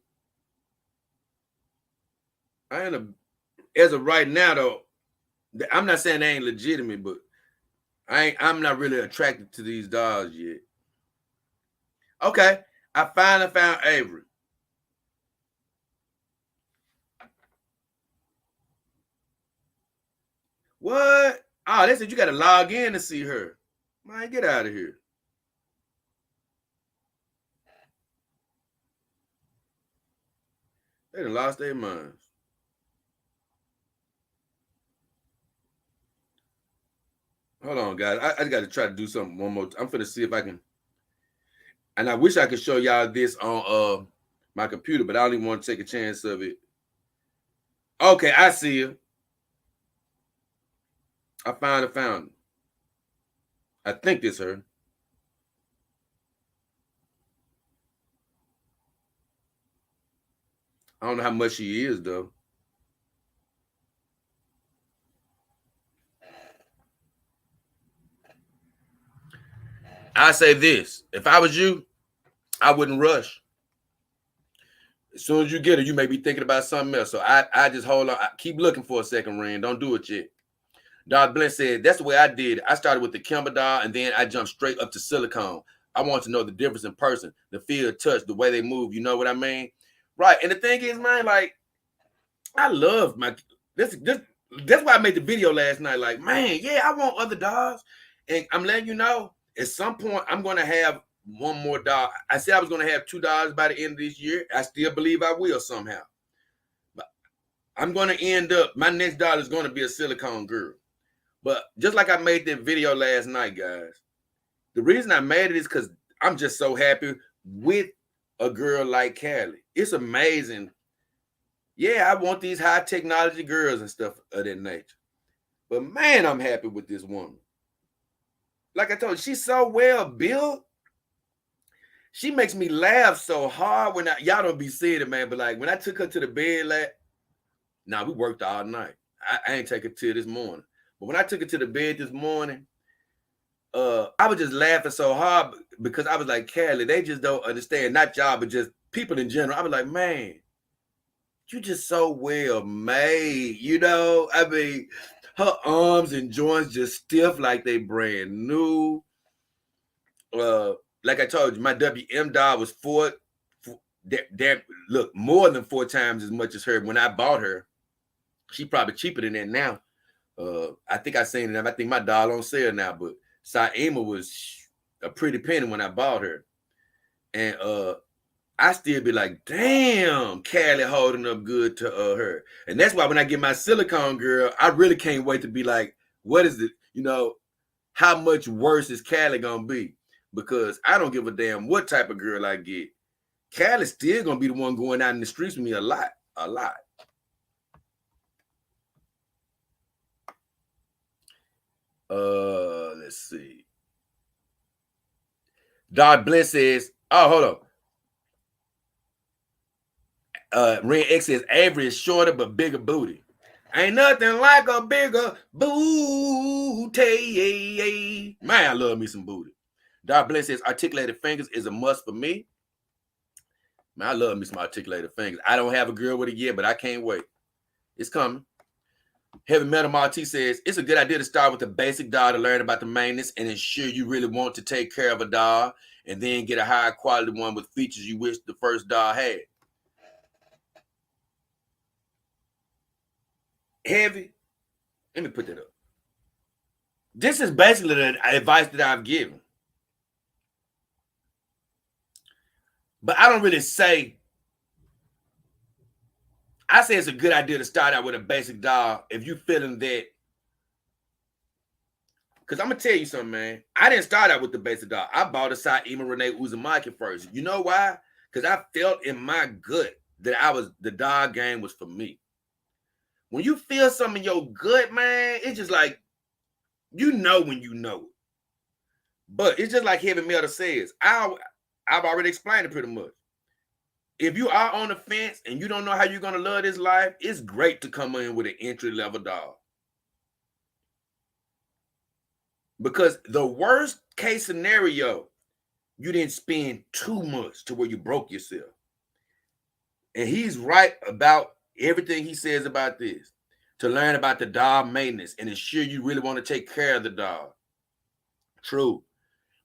S1: As of right now, though, I'm not saying they ain't legitimate, but I'm not really attracted to these dogs yet. Okay, I finally found Avery. What? Oh, they said you got to log in to see her. Man, get out of here. They done lost their minds. Hold on, guys. I just got to try to do something one more time. I'm finna see if I can. And I wish I could show y'all this on my computer, but I don't even want to take a chance of it. Okay, I see you. I found her. I think this her. I don't know how much she is, though. I say this: if I was you, I wouldn't rush. As soon as you get her, you may be thinking about something else. So I just hold on. Keep looking for a second ring. Don't do it yet. Dog Bless said, that's the way I did it. I started with the Kimber doll, and then I jumped straight up to silicone. I want to know the difference in person, the feel, touch, the way they move. You know what I mean? Right. And the thing is, man, like, I love my this. That's why I made the video last night. Like, man, yeah, I want other dogs. And I'm letting you know, at some point, I'm going to have one more dog. I said I was going to have 2 dogs by the end of this year. I still believe I will somehow. But I'm going to end up, my next dog is going to be a silicone girl. But just like I made that video last night, guys, the reason I made it is because I'm just so happy with a girl like Callie. It's amazing. Yeah, I want these high technology girls and stuff of that nature. But man, I'm happy with this woman. Like I told you, she's so well built. She makes me laugh so hard when y'all don't be seeing it, man. But like when I took her to the bed, we worked all night. I ain't take her till this morning. But when I took her to the bed this morning, I was just laughing so hard because I was like, Callie, they just don't understand. Not y'all, but just people in general. I was like, man, you just so well made, you know? I mean, her arms and joints just stiff like they brand new. Like I told you, my WM doll was more than 4 times as much as her when I bought her. She probably cheaper than that now. I think I seen it. I think my doll on sale now, but Saima was a pretty penny when I bought her. And I still be like, damn, Callie holding up good to her. And that's why when I get my silicone girl, I really can't wait to be like, what is it? You know, how much worse is Callie gonna be? Because I don't give a damn what type of girl I get. Callie's still gonna be the one going out in the streets with me a lot. Let's see. Dog Bliss says, oh, hold on. Ren X says Avery is shorter but bigger booty. Ain't nothing like a bigger booty. Man, I love me some booty. Dog Bliss says articulated fingers is a must for me. Man, I love me some articulated fingers. I don't have a girl with it yet, but I can't wait. It's coming. Heavy Metal Marty says, it's a good idea to start with a basic dog to learn about the maintenance and ensure you really want to take care of a dog and then get a higher quality one with features you wish the first dog had. Heavy, let me put that up. This is basically the advice that I've given. But I don't really say, I say it's a good idea to start out with a basic dog if you're feeling that. Because I'm going to tell you something, man. I didn't start out with the basic dog. I bought a Saima Renee Uzumaki first. You know why? Because I felt in my gut that the dog game was for me. When you feel something in your gut, man, it's just like, you know when you know it. But it's just like Heavy Metal says. I've already explained it pretty much. If you are on the fence and you don't know how you're going to love this life, it's great to come in with an entry-level dog. Because the worst case scenario, you didn't spend too much to where you broke yourself. And he's right about everything he says about this. To learn about the dog maintenance and ensure you really want to take care of the dog. True.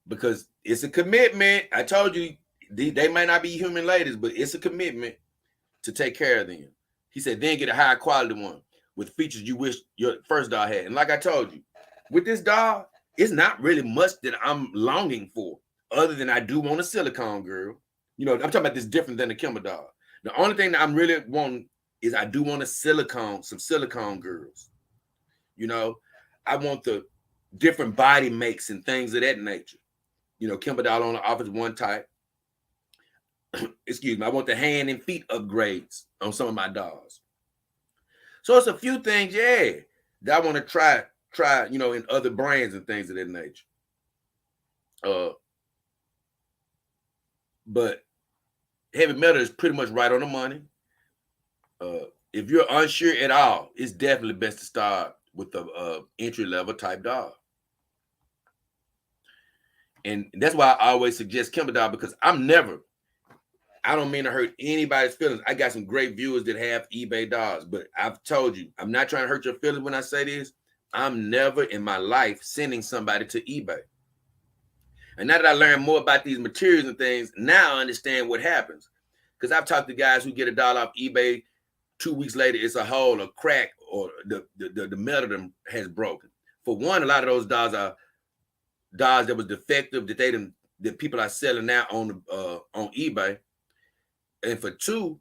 S1: Because it's a commitment. I told you, they might not be human ladies, but it's a commitment to take care of them. He said, then get a high quality one with features you wish your first dog had. And like I told you, with this dog, it's not really much that I'm longing for, other than I do want a silicone girl. You know, I'm talking about this different than the Kimber dog. The only thing that I'm really wanting is I do want some silicone girls. You know, I want the different body makes and things of that nature. You know, Kimber doll only offers one type. Excuse me. I want the hand and feet upgrades on some of my dogs. So it's a few things, yeah, that I want to try, you know, in other brands and things of that nature. But Heavy Metal is pretty much right on the money. If you're unsure at all, it's definitely best to start with the entry-level type dog. And that's why I always suggest Kimber Doll, because I don't mean to hurt anybody's feelings. I got some great viewers that have eBay dolls, but I've told you, I'm not trying to hurt your feelings when I say this. I'm never in my life sending somebody to eBay. And now that I learned more about these materials and things, now I understand what happens. Because I've talked to guys who get a doll off eBay, 2 weeks later, it's a hole, a crack, or the metal them has broken. For one, a lot of those dolls are dolls that was defective that people are selling now on eBay. And for two,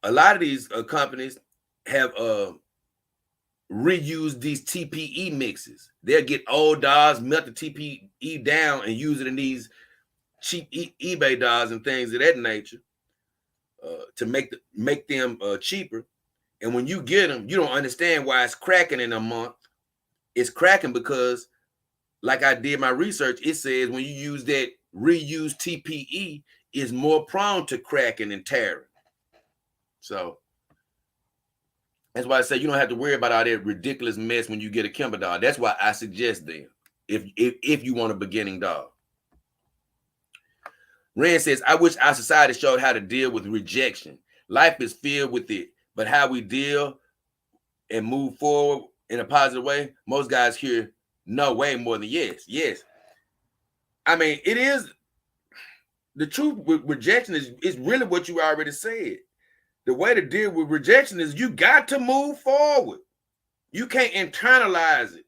S1: a lot of these companies have reused these TPE mixes. They'll get old dolls, melt the TPE down, and use it in these cheap eBay dolls and things of that nature to make them cheaper. And when you get them, you don't understand why it's cracking in a month. It's cracking because, like I did my research, it says when you use that reused TPE, it's more prone to cracking and tearing. So that's why I say you don't have to worry about all that ridiculous mess when you get a Kimber doll. That's why I suggest them if you want a beginning doll. Rand says, I wish our society showed how to deal with rejection. Life is filled with it, but how we deal and move forward in a positive way, most guys hear no way more than yes. Yes. I mean, it is the truth with rejection is really what you already said. The way to deal with rejection is you got to move forward. You can't internalize it.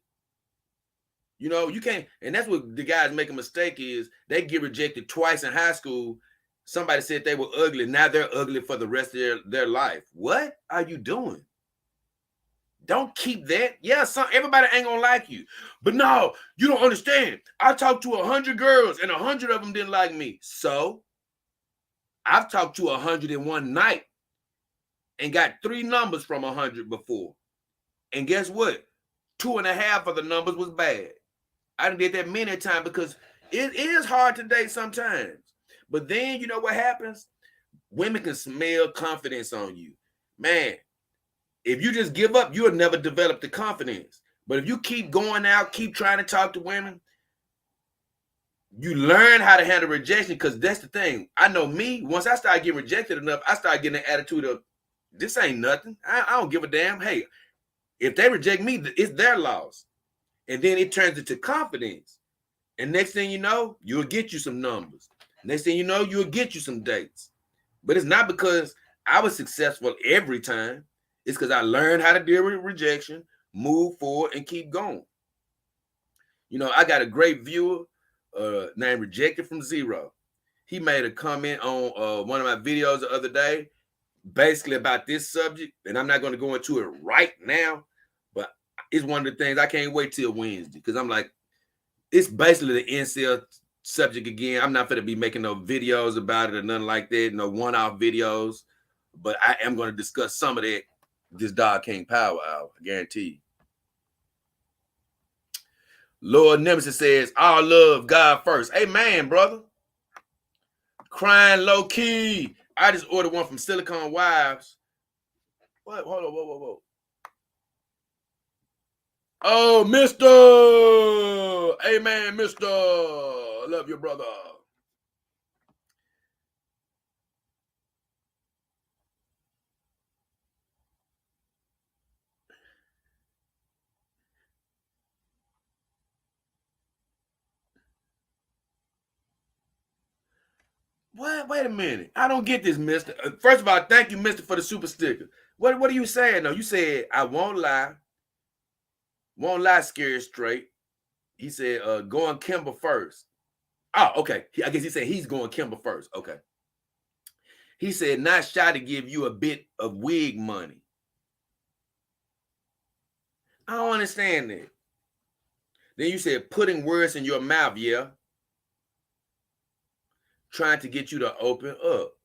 S1: You know, you can't, and that's what the guys make a mistake is they get rejected twice in high school. Somebody said they were ugly. Now they're ugly for the rest of their life. What are you doing? Don't keep that. Yeah, everybody ain't gonna like you. But no, you don't understand. I talked to 100 girls and 100 of them didn't like me. So I've talked to 100 in one night and got 3 numbers from 100 before. And guess what? 2.5 of the numbers was bad. I did that many times because it is hard to date sometimes. But then you know what happens? Women can smell confidence on you. Man, if you just give up, you'll never develop the confidence. But if you keep going out, keep trying to talk to women, you learn how to handle rejection, because that's the thing. I know me, once I started getting rejected enough, I started getting an attitude of, this ain't nothing. I don't give a damn. Hey, if they reject me, it's their loss. And then it turns into confidence. And next thing you know, you'll get you some numbers. Next thing you know, you'll get you some dates. But it's not because I was successful every time. It's because I learned how to deal with rejection, move forward, and keep going. You know, I got a great viewer named Rejected from Zero. He made a comment on one of my videos the other day, basically about this subject. And I'm not going to go into it right now, but it's one of the things I can't wait till Wednesday, because I'm like, it's basically the incel subject again. I'm not going to be making no videos about it or nothing like that, no one-off videos, but I am going to discuss some of that this Dog King Power Hour, I guarantee you. Lord Nemesis says, all love, God first. Amen, brother. Crying low key. I just ordered one from Silicon Wives. What? Hold on, whoa. Oh, Mr. Amen, Mr. Love your brother. What? Wait a minute. I don't get this, Mister. First of all, thank you, Mister, for the super sticker. What are you saying, though? You said, I won't lie. Won't lie, scary straight. He said, going Kimber first. Oh, okay. I guess he said he's going Kimber first. Okay. He said, not shy to give you a bit of wig money. I don't understand that. Then you said putting words in your mouth, yeah. Trying to get you to open up.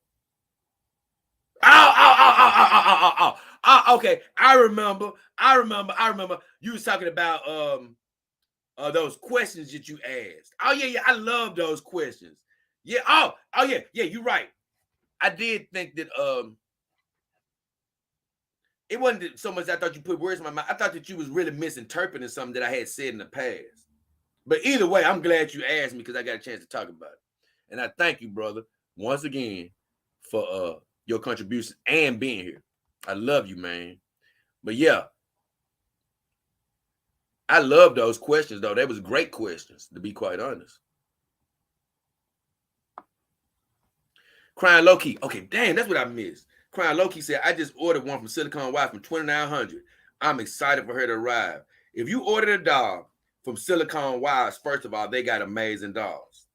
S1: Oh, okay. I remember. You was talking about those questions that you asked. Oh, yeah. I love those questions. Yeah. Oh, yeah. You're right. I did think that it wasn't so much I thought you put words in my mouth. I thought that you was really misinterpreting something that I had said in the past. But either way, I'm glad you asked me because I got a chance to talk about it. And I thank you, brother, once again for your contribution and being here. I love you, man. But yeah, I love those questions, though. They was great questions, to be quite honest. Crying low key. Okay, damn, that's what I missed. Crying low key said, I just ordered one from Silicon Y from 2900. I'm excited for her to arrive. If you ordered a doll from Silicon Wise, first of all, they got amazing dolls.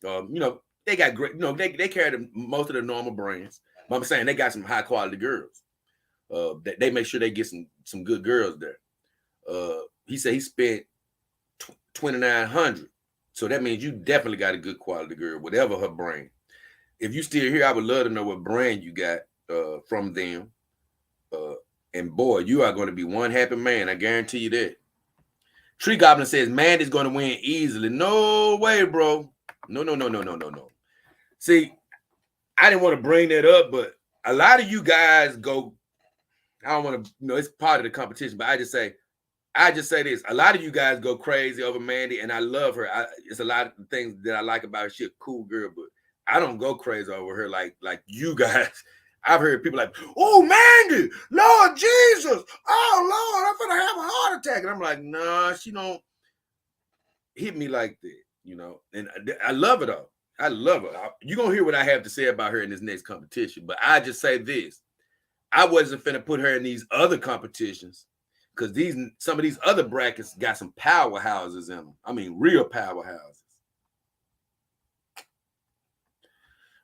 S1: They got great, they carry most of the normal brands. But I'm saying they got some high quality girls. They make sure they get some good girls there. He said he spent 2,900. So that means you definitely got a good quality girl, whatever her brand. If you still here, I would love to know what brand you got from them. And boy, you are going to be one happy man. I guarantee you that. Tree Goblin says, Mandy's going to win easily. No way, bro. No. See, I didn't want to bring that up, but a lot of you guys go, I don't want to, it's part of the competition, but I just say this. A lot of you guys go crazy over Mandy, and I love her. It's a lot of things that I like about her. She's a cool girl, but I don't go crazy over her like you guys. I've heard people like, oh, Mandy, Lord Jesus, oh, Lord, I'm going to have a heart attack. And I'm like, nah, she don't hit me like that, And I love her, though. I love her. You're going to hear what I have to say about her in this next competition. But I just say this. I wasn't finna put her in these other competitions because some of these other brackets got some powerhouses in them. I mean, real powerhouses.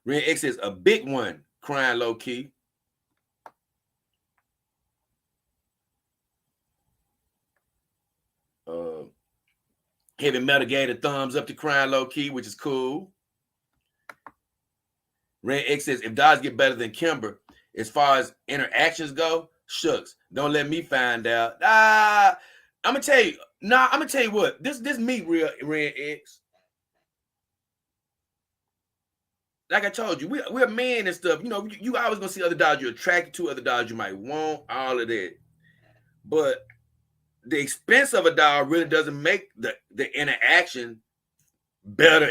S1: Ren X says, a big one. Crying low key. Heavy Metal gave a thumbs up to Crying low key, which is cool. Ren X says, if dolls get better than Kimber, as far as interactions go, shucks. Don't let me find out. I'm gonna tell you what. This meet real Ren X. Like I told you, we're men and stuff. You always gonna see other dogs you're attracted to, other dogs you might want, all of that. But the expense of a dog really doesn't make the interaction better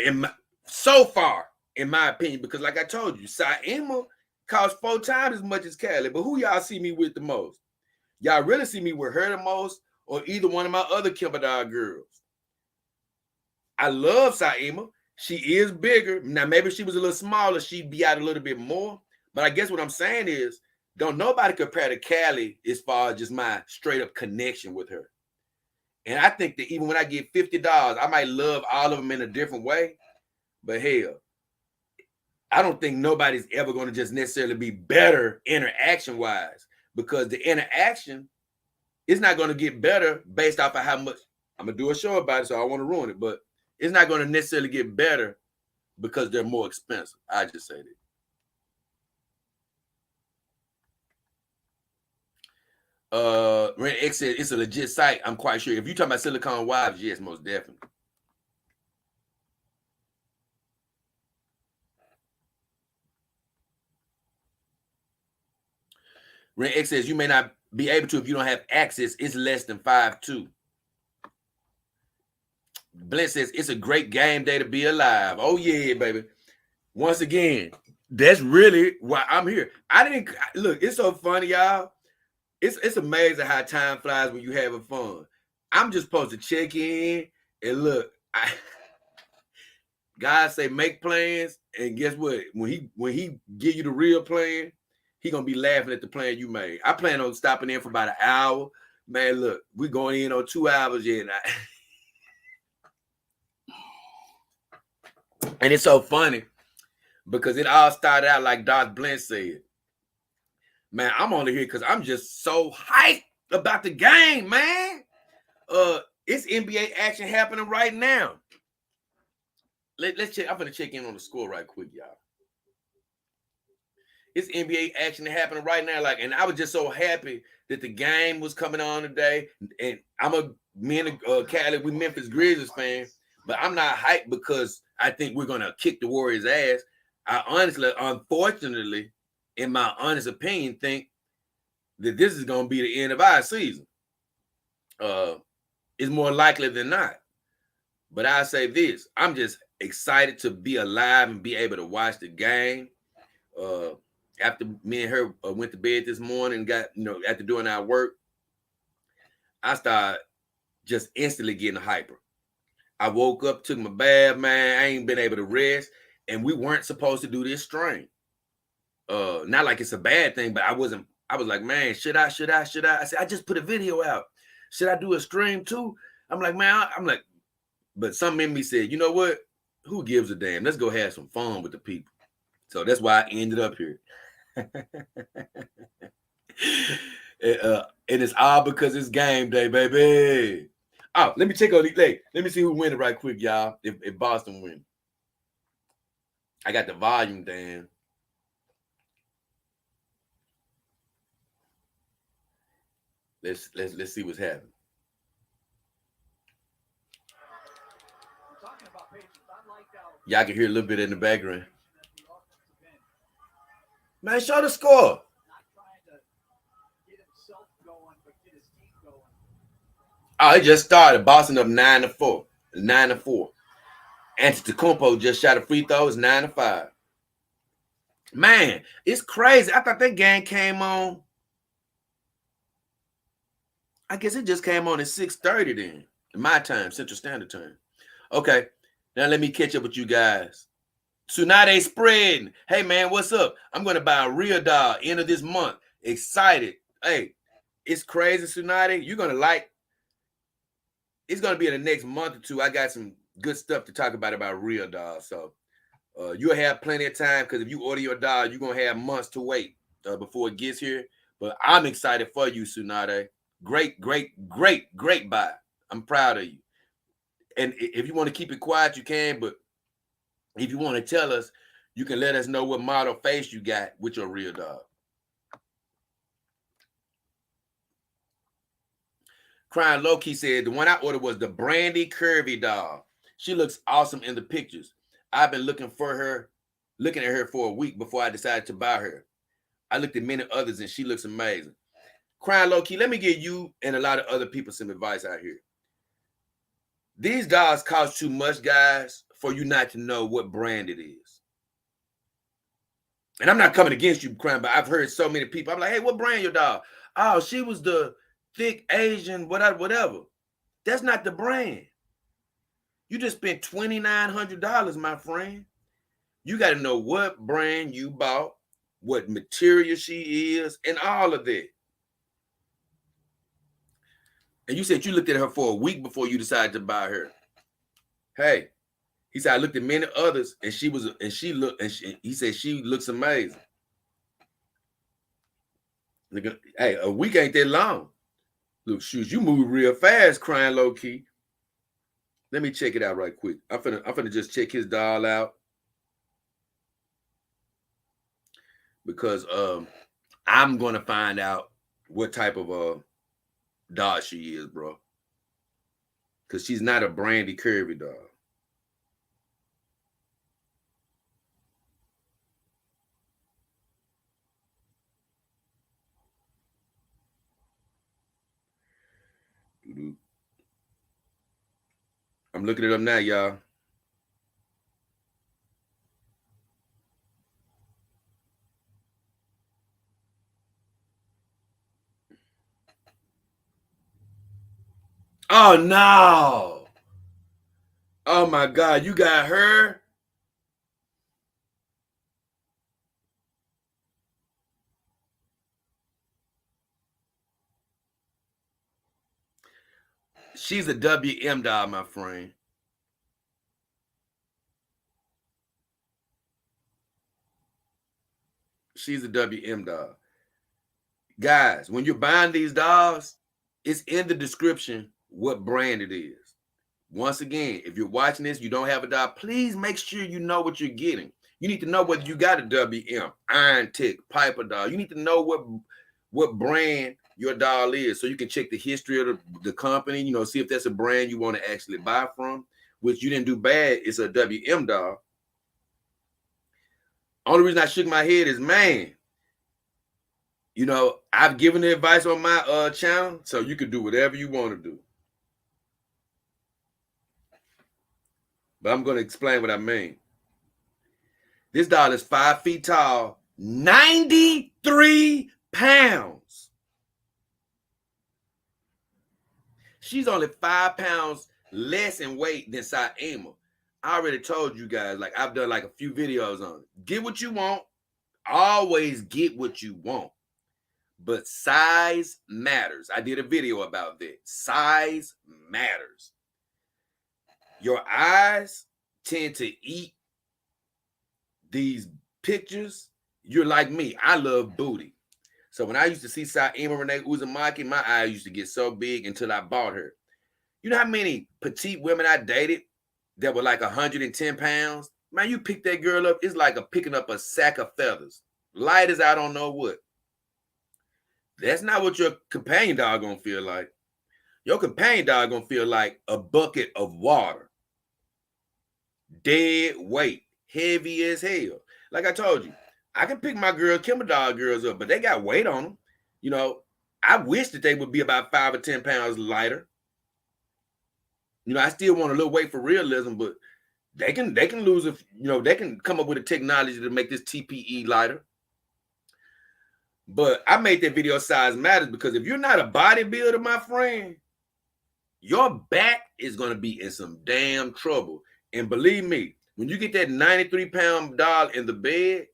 S1: so far, in my opinion. Because like I told you, Saima costs 4 times as much as Callie. But who y'all see me with the most? Y'all really see me with her the most, or either one of my other Kimber dog girls? I love Saima. She is bigger. Now, maybe if she was a little smaller, she'd be out a little bit more. But I guess what I'm saying is, don't nobody compare to Callie as far as just my straight up connection with her. And I think that even when I get $50, I might love all of them in a different way. But hell, I don't think nobody's ever going to just necessarily be better interaction-wise, because the interaction is not going to get better based off of how much. I'm going to do a show about it, so I don't want to ruin it. But it's not going to necessarily get better because they're more expensive. I just say that. Ren X said it's a legit site. I'm quite sure. If you're talking about Silicon Wives, yes, most definitely. Ren X says you may not be able to if you don't have access. It's less than 5.2. Blent says it's a great game day to be alive. Oh yeah, baby. Once again, that's really why I'm here. Look, it's so funny, y'all. It's amazing how time flies when you having fun. I'm just supposed to check in and look. Guys say make plans, and guess what? When he give you the real plan, he gonna be laughing at the plan you made. I plan on stopping in for about an hour. Man, look, we going in on 2 hours yet. And it's so funny because it all started out like Doc Blent said. Man, I'm only here because I'm just so hyped about the game, man. It's NBA action happening right now. Let's check. I'm gonna check in on the score right quick, y'all. It's NBA action happening right now. And I was just so happy that the game was coming on today. And me and Callie, we Memphis Grizzlies fans, but I'm not hyped because I think we're gonna kick the Warriors' ass. I honestly, unfortunately, in my honest opinion, think that this is going to be the end of our season. It's more likely than not. But I say this, I'm just excited to be alive and be able to watch the game. Uh, After me and her went to bed this morning, after doing our work, I started just instantly getting hyper. I woke up, took my bath, man. I ain't been able to rest, and we weren't supposed to do this stream. Not like it's a bad thing, but I wasn't. I was like, man, should I? I said, I just put a video out. Should I do a stream too? I'm like, man, I'm like, but something in me said, you know what? Who gives a damn? Let's go have some fun with the people. So that's why I ended up here. And it's all because it's game day, baby. Oh, let me check on these. Let me see who winning right quick, y'all. If Boston win, I got the volume down. Let's see what's happening. Y'all can hear a little bit in the background. Man, show the score. Oh, it just started. Boston up 9-4. 9-4. Antetokounmpo just shot a free throw. It's 9-5. Man, it's crazy. I thought that game came on. I guess it just came on at 6:30 then. My time, Central Standard Time. Okay. Now let me catch up with you guys. Tsunade spreading. Hey man, what's up? I'm gonna buy a real doll end of this month. Excited. Hey, it's crazy, Tsunade. You're gonna like. It's gonna be in the next month or two. I got some good stuff to talk about real dolls. So you'll have plenty of time because if you order your doll, you're gonna have months to wait before it gets here. But I'm excited for you, Tsunade. Great buy. I'm proud of you. And if you want to keep it quiet, you can. But if you want to tell us, you can let us know what model face you got with your real dog. Crying Low-Key said, the one I ordered was the Brandy Curvy doll. She looks awesome in the pictures. I've been looking at her for a week before I decided to buy her. I looked at many others and she looks amazing. Crying Low-Key, let me give you and a lot of other people some advice out here. These dolls cost too much, guys, for you not to know what brand it is. And I'm not coming against you, Crying, but I've heard so many people. I'm like, hey, what brand your doll? Oh, she was the thick Asian, whatever. That's not the brand. You just spent $2,900, my friend. You got to know what brand you bought, what material she is, and all of that. And you said you looked at her for a week before you decided to buy her. Hey, he said I looked at many others, and he said she looks amazing. Hey, a week ain't that long. Look, shoes, you move real fast, Crying Low-Key. Let me check it out right quick. I'm finna just check his doll out because I'm gonna find out what type of doll she is, bro. Because she's not a Brandy Curvy doll. I'm looking it up now, y'all. Oh no! Oh my God, you got her? She's a WM doll, my friend. She's a WM doll. Guys, when you're buying these dolls, it's in the description what brand it is. Once again, if you're watching this, you don't have a doll, please make sure you know what you're getting. You need to know whether you got a WM, Iron Tick, Piper doll. You need to know what brand your doll is so you can check the history of the company, see if that's a brand you want to actually buy from, which you didn't do bad. It's a WM doll. Only reason I shook my head is, man, I've given the advice on my channel, so you can do whatever you want to do. but I'm going to explain what I mean. This doll is 5 feet tall, 93 pounds. She's only 5 pounds less in weight than Saima. I already told you guys, like I've done like a few videos on it. Get what you want. Always get what you want. But size matters. I did a video about that. Size matters. Your eyes tend to eat these pictures. You're like me. I love booty. So when I used to see Saima Renee Uzumaki, my eyes used to get so big until I bought her. You know how many petite women I dated that were like 110 pounds? Man, you pick that girl up, it's like picking up a sack of feathers. Light as I don't know what. That's not what your companion dog gonna feel like. Your companion dog gonna feel like a bucket of water. Dead weight. Heavy as hell. Like I told you, I can pick my girl Kimber dog girls up, but they got weight on them. You know, I wish that they would be about 5 or 10 pounds lighter. You know, I still want a little weight for realism, but they can lose if they can come up with a technology to make this TPE lighter. But I made that video size matters because if you're not a bodybuilder, my friend, your back is gonna be in some damn trouble. And believe me, when you get that 93-pound doll in the bed,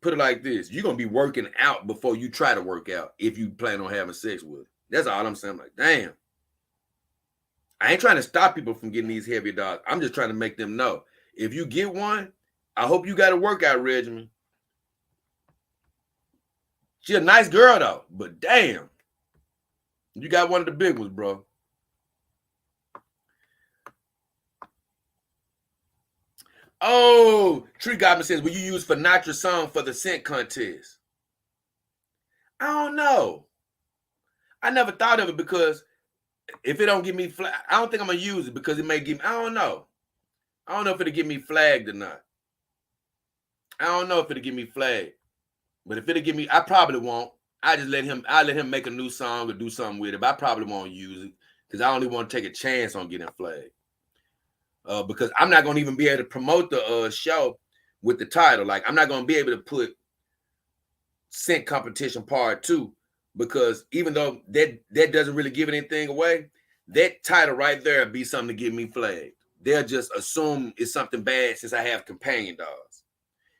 S1: put it like this, you're gonna be working out before you try to work out if you plan on having sex with it. That's all I'm saying. I'm like, damn. I ain't trying to stop people from getting these heavy dolls. I'm just trying to make them know. If you get one, I hope you got a workout regimen. She a nice girl though, but damn. You got one of the big ones, bro. Oh, Tree Goblin says, will you use Fanatra's song for the scent contest? I don't know. I never thought of it because if it don't give me flag, I don't think I'm gonna use it because it may give me, I don't know. I don't know if it'll give me flagged or not. I don't know if it'll give me flagged. But if it'll give me, I probably won't. I let him make a new song or do something with it, but I probably won't use it because I only want to take a chance on getting flagged. Because I'm not gonna even be able to promote the show with the title. Like I'm not gonna be able to put Scent Competition Part 2 because even though that doesn't really give anything away, that title right there be something to get me flagged. They'll just assume it's something bad since I have companion dogs.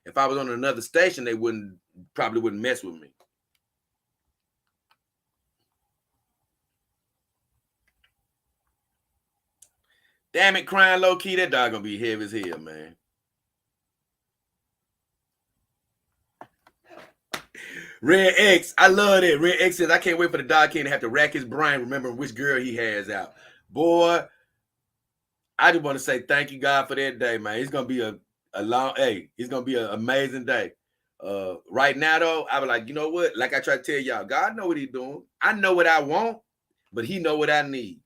S1: If I was on another station, they probably wouldn't mess with me. Damn it, crying low key, that dog gonna be heavy as hell, man. Red X, I love it. Red X says, I can't wait for the dog king to have to rack his brain remembering which girl he has out. Boy, I just want to say thank you, God, for that day, man. It's gonna be a long, it's gonna be an amazing day. Right now, though, I was like, you know what? Like I try to tell y'all, God know what he's doing. I know what I want, but he know what I need.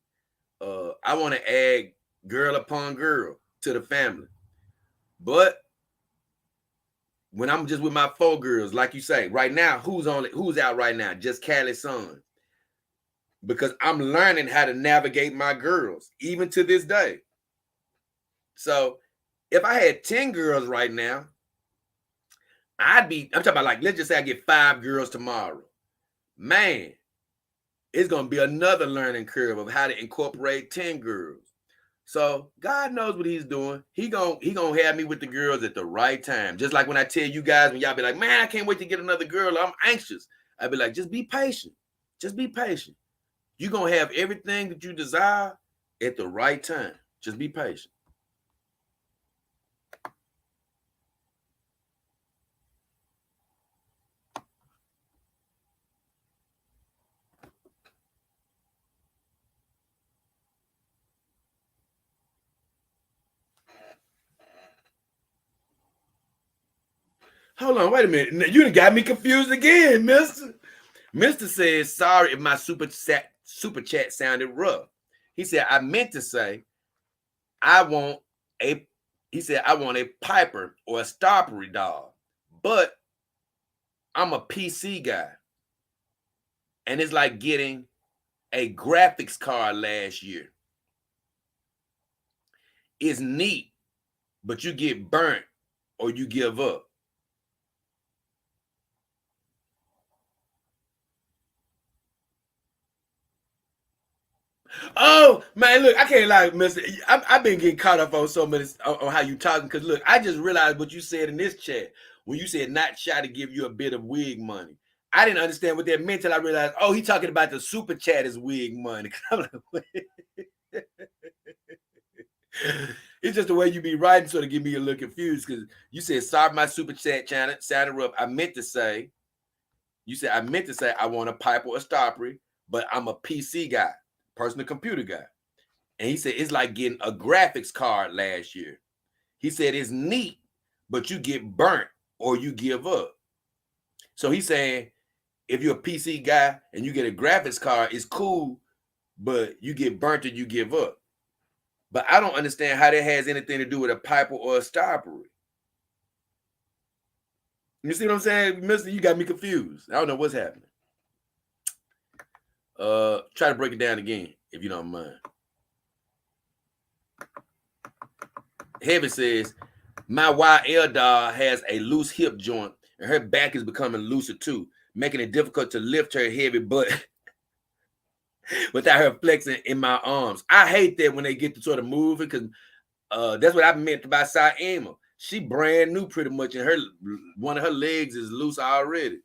S1: I want to add girl upon girl to the family. But when I'm just with my 4 girls, like you say, right now, who's out right now? Just Callie's son. Because I'm learning how to navigate my girls, even to this day. So if I had 10 girls right now, I'm talking about like, let's just say I get 5 girls tomorrow. Man, it's going to be another learning curve of how to incorporate 10 girls. So God knows what he's doing. He gonna have me with the girls at the right time. Just like when I tell you guys, when y'all be like, man, I can't wait to get another girl. I'm anxious. I'd be like, just be patient. Just be patient. You're going to have everything that you desire at the right time. Just be patient. Hold on, wait a minute. You done got me confused again, mister. Mister says, sorry if my super chat sounded rough. He said, I meant to say, I want a Piper or a Starpery doll, but I'm a PC guy. And it's like getting a graphics card last year. It's neat, but you get burnt or you give up. Oh man, look, I can't lie, Mister. I've been getting caught up on so many on how you talking. Cause look, I just realized what you said in this chat when you said not shy to give you a bit of wig money. I didn't understand what that meant till I realized. Oh, he talking about the super chat as wig money. I'm like, it's just the way you be writing, sort of get me a little confused. Cause you said sorry, my super chat channel sounded rough. I meant to say, you said I meant to say I want a pipe or a stoppery, but I'm a PC guy, personal computer guy. And he said, it's like getting a graphics card last year. He said, it's neat, but you get burnt or you give up. So he's saying, if you're a PC guy and you get a graphics card, it's cool, but you get burnt or you give up. But I don't understand how that has anything to do with a piper or a stoppery. You see what I'm saying, Mister? You got me confused. I don't know what's happening. Try to break it down again, if you don't mind. Heavy says, my YL doll has a loose hip joint and her back is becoming looser too, making it difficult to lift her heavy butt without her flexing in my arms. I hate that when they get to sort of moving because that's what I meant by Saima. She brand new pretty much, and one of her legs is loose already.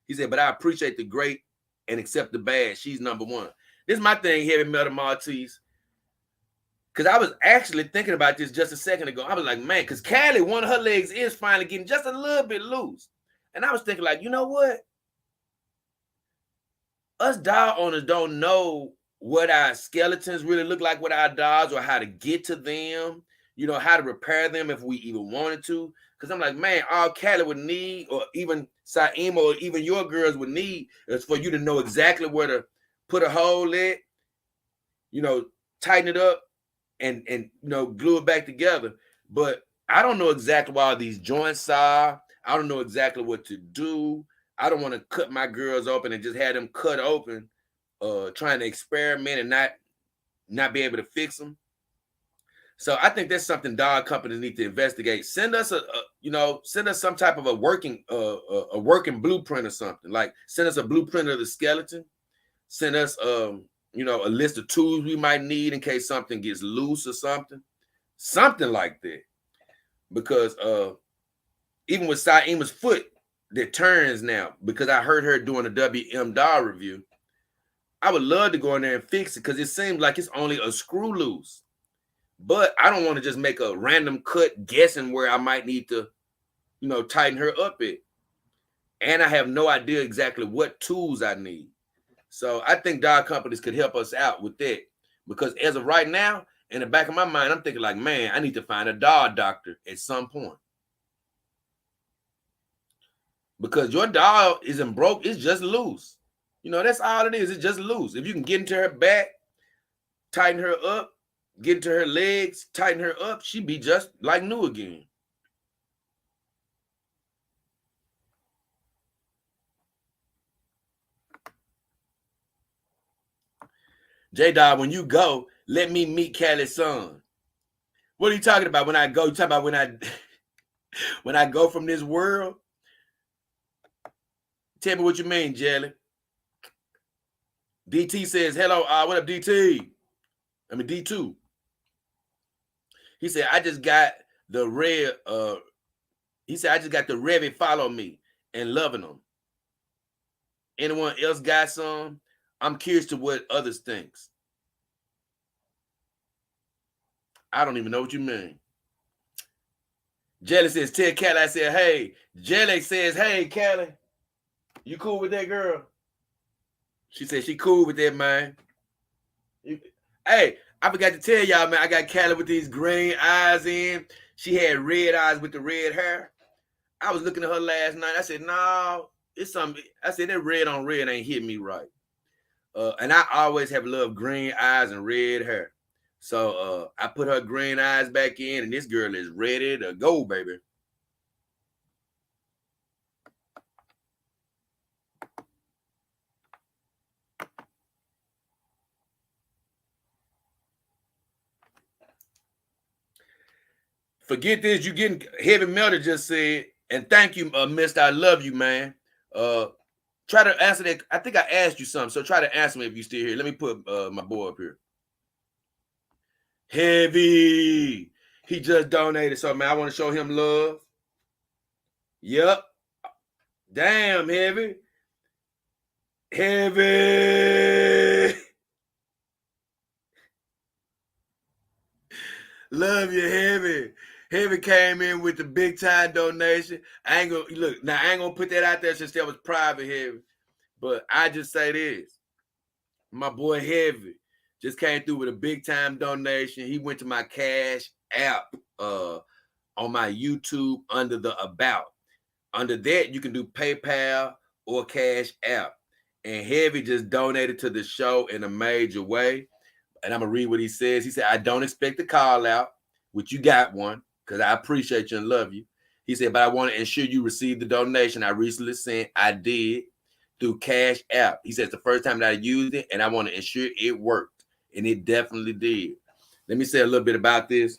S1: He said, but I appreciate the great and accept the bad. She's number one. This is my thing, Heavy Metal Maltese. Because I was actually thinking about this just a second ago. I was like, man, because Callie, one of her legs is finally getting just a little bit loose. And I was thinking, like, you know what? Us doll owners don't know what our skeletons really look like with our dolls or how to get to them, you know, how to repair them if we even wanted to. Because I'm like, man, all Callie would need, or even Saima, or even your girls would need, is for you to know exactly where to put a hole in, you know, tighten it up, and you know, glue it back together. But I don't know exactly why these joints are. I don't know exactly what to do. I don't want to cut my girls open and just have them cut open, trying to experiment and not be able to fix them. So I think that's something dog companies need to investigate. Send us send us some type of a working blueprint or something. Like send us a blueprint of the skeleton. Send us a list of tools we might need in case something gets loose or something like that. Because even with Saima's foot that turns now, because I heard her doing a WM doll review, I would love to go in there and fix it because it seems like it's only a screw loose. But I don't want to just make a random cut guessing where I might need to, tighten her up it. And I have no idea exactly what tools I need. So I think doll companies could help us out with that. Because as of right now, in the back of my mind, I'm thinking like, man, I need to find a doll doctor at some point. Because your doll isn't broke, it's just loose. That's all it is. It's just loose. If you can get into her back, tighten her up, get into her legs, tighten her up, she'd be just like new again. J-Dog, when you go, let me meet Callie's son. What are you talking about when I go? You talking about when I go from this world? Tell me what you mean, Jelly. DT says, hello, what up, DT? I mean, D2. He said, I just got the red, he said, I just got the Revy follow me and loving them. Anyone else got some? I'm curious to what others thinks. I don't even know what you mean. Jelly says, tell Callie I said, hey. Jelly says, hey, Callie, you cool with that girl? She said she cool with that, man. Hey, I forgot to tell y'all, man, I got Callie with these green eyes in. She had red eyes with the red hair. I was looking at her last night. I said, no, it's something. I said, that red on red ain't hit me right. And I always have loved green eyes and red hair. So I put her green eyes back in, and this girl is ready to go, baby. Forget this. You getting Heavy Metal just said, and thank you, Mr. I love you, man. Try to answer that. I think I asked you something, so try to answer me if you still here. Let me put my boy up here. Heavy. He just donated something, man. I want to show him love. Yep. Damn, Heavy. Heavy. Love you, Heavy. Heavy came in with the big time donation. I ain't gonna look now. I ain't gonna put that out there since that was private, Heavy. But I just say this: my boy Heavy just came through with a big time donation. He went to my Cash App on my YouTube under the About. Under that, you can do PayPal or Cash App. And Heavy just donated to the show in a major way. And I'm going to read what he says. He said, I don't expect a call out, which you got one, because I appreciate you and love you. He said, but I want to ensure you received the donation I recently sent. I did through Cash App. He said, it's the first time that I used it, and I want to ensure it worked. And it definitely did. Let me say a little bit about this.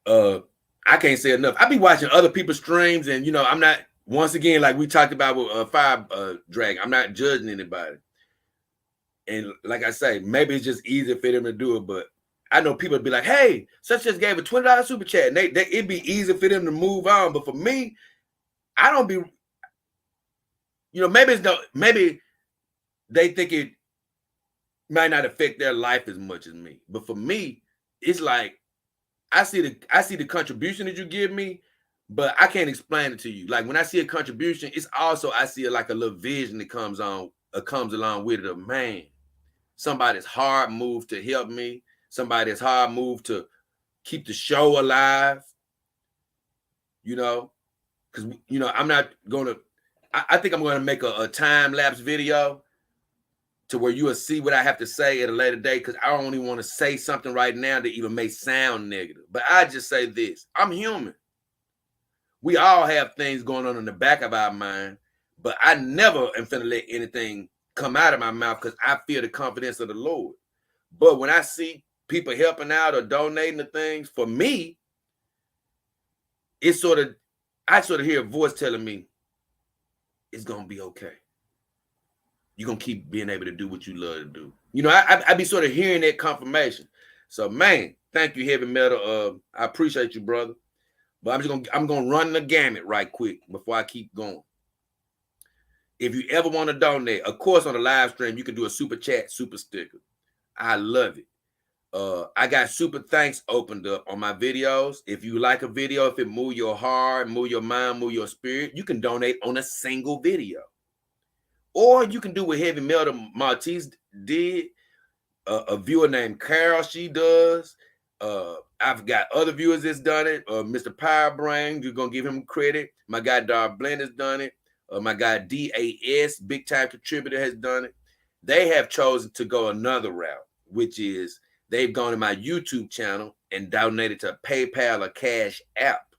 S1: I can't say enough. I be watching other people's streams, and, you know, I'm not, once again, like we talked about with Fire Dragon, I'm not judging anybody. And like I say, maybe it's just easier for them to do it, but I know people be like, hey, such just gave a $20 super chat, and it'd be easier for them to move on. But for me, I don't be, you know, maybe they think it might not affect their life as much as me. But for me, it's like I see the contribution that you give me, but I can't explain it to you. Like when I see a contribution, it's also I see like a little vision that comes along with it. Of man, somebody's hard move to help me. Somebody's hard move to keep the show alive. You know, because you know I'm not gonna. I think I'm gonna make a time lapse video to where you will see what I have to say at a later date, because I don't even want to say something right now that even may sound negative. But I just say this: I'm human. We all have things going on in the back of our mind, but I never am finna let anything come out of my mouth because I feel the confidence of the Lord. But when I see people helping out or donating to things, for me, it's I sort of hear a voice telling me, it's gonna be okay. You're gonna keep being able to do what you love to do. You know, I be sort of hearing that confirmation. So, man, thank you, Heavy Metal. I appreciate you, brother. But I'm gonna run the gamut right quick before I keep going. If you ever want to donate, of course, on the live stream, you can do a super chat, super sticker. I love it. I got super thanks opened up on my videos. If you like a video, if it move your heart, move your mind, move your spirit, you can donate on a single video. Or you can do what Heavy Metal Maltese did. A viewer named Carol, she does. I've got other viewers that's done it. Mr. Powerbrain, you're going to give him credit. My guy Dar Blend has done it. My guy DAS, big time contributor, has done it. They have chosen to go another route, which is they've gone to my YouTube channel and donated to PayPal or Cash App.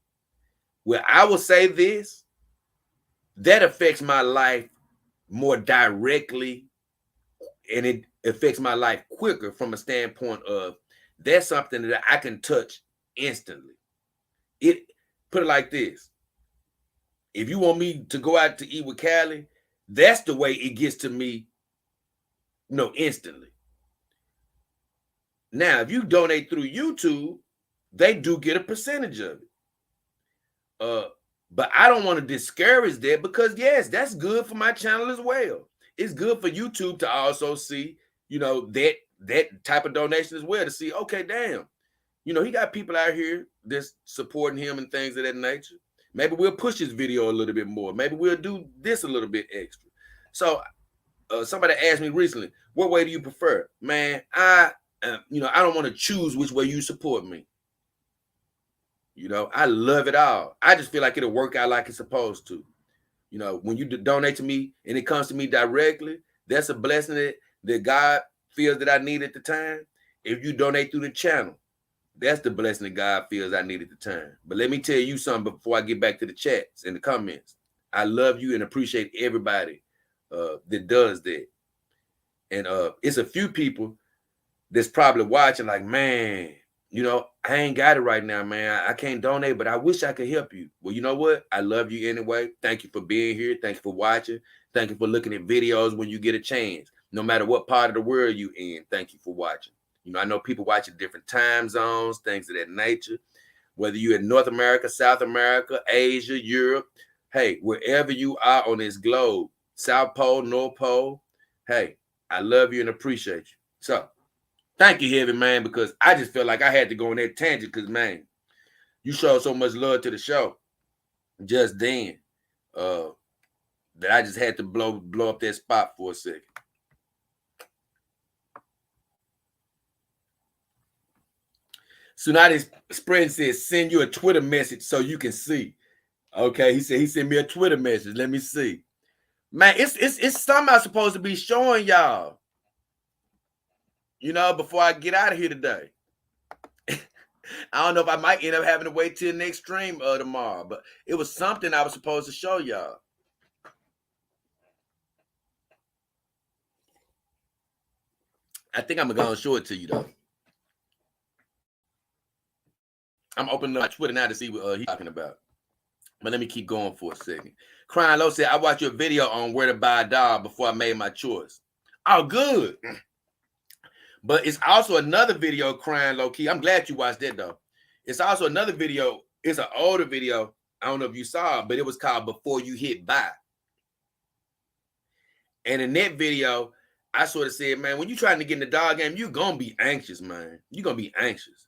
S1: Well, I will say this, that affects my life more directly, and it affects my life quicker from a standpoint of that's something that I can touch instantly. Put it like this. If you want me to go out to eat with Callie, that's the way it gets to me, instantly. Now, if you donate through YouTube, they do get a percentage of it. But I don't want to discourage that, because yes, that's good for my channel as well. It's good for YouTube to also see, that type of donation as well, to see, okay, damn, he got people out here that's supporting him and things of that nature. Maybe we'll push his video a little bit more. Maybe we'll do this a little bit extra. So somebody asked me recently, what way do you prefer? Man, I don't want to choose which way you support me. I love it all. I just feel like it'll work out like it's supposed to. When you donate to me and it comes to me directly, that's a blessing that God feels that I need at the time. If you donate through the channel, that's the blessing that God feels I need at the time. But let me tell you something before I get back to the chats and the comments. I love you and appreciate everybody that does that. And it's a few people that's probably watching like, man, you know, I ain't got it right now, man. I can't donate, but I wish I could help you. Well, you know what? I love you anyway. Thank you for being here. Thank you for watching. Thank you for looking at videos when you get a chance. No matter what part of the world you in, thank you for watching. You know, I know people watching different time zones, things of that nature. Whether you're in North America, South America, Asia, Europe, hey, wherever you are on this globe, South Pole, North Pole, hey, I love you and appreciate you. So, thank you, Heavy Man, because I just felt like I had to go on that tangent because, man, you showed so much love to the show just then that I just had to blow up that spot for a second. Tsunade Spread says, send you a Twitter message so you can see. Okay, he said he sent me a Twitter message. Let me see. Man, it's something I'm supposed to be showing y'all. You know, before I get out of here today. I don't know if I might end up having to wait till the next stream tomorrow, but it was something I was supposed to show y'all. I think I'm gonna show it to you though. I'm opening up my Twitter now to see what he's talking about. But let me keep going for a second. Crying Low said, I watched your video on where to buy a dog before I made my choice. Oh, good. But it's also another video, Crying Low Key. I'm glad you watched that though. It's also another video. It's an older video. I don't know if you saw it, but it was called Before You Hit Buy. And in that video, I sort of said, man, when you're trying to get in the dog game, you're going to be anxious, man. You're going to be anxious.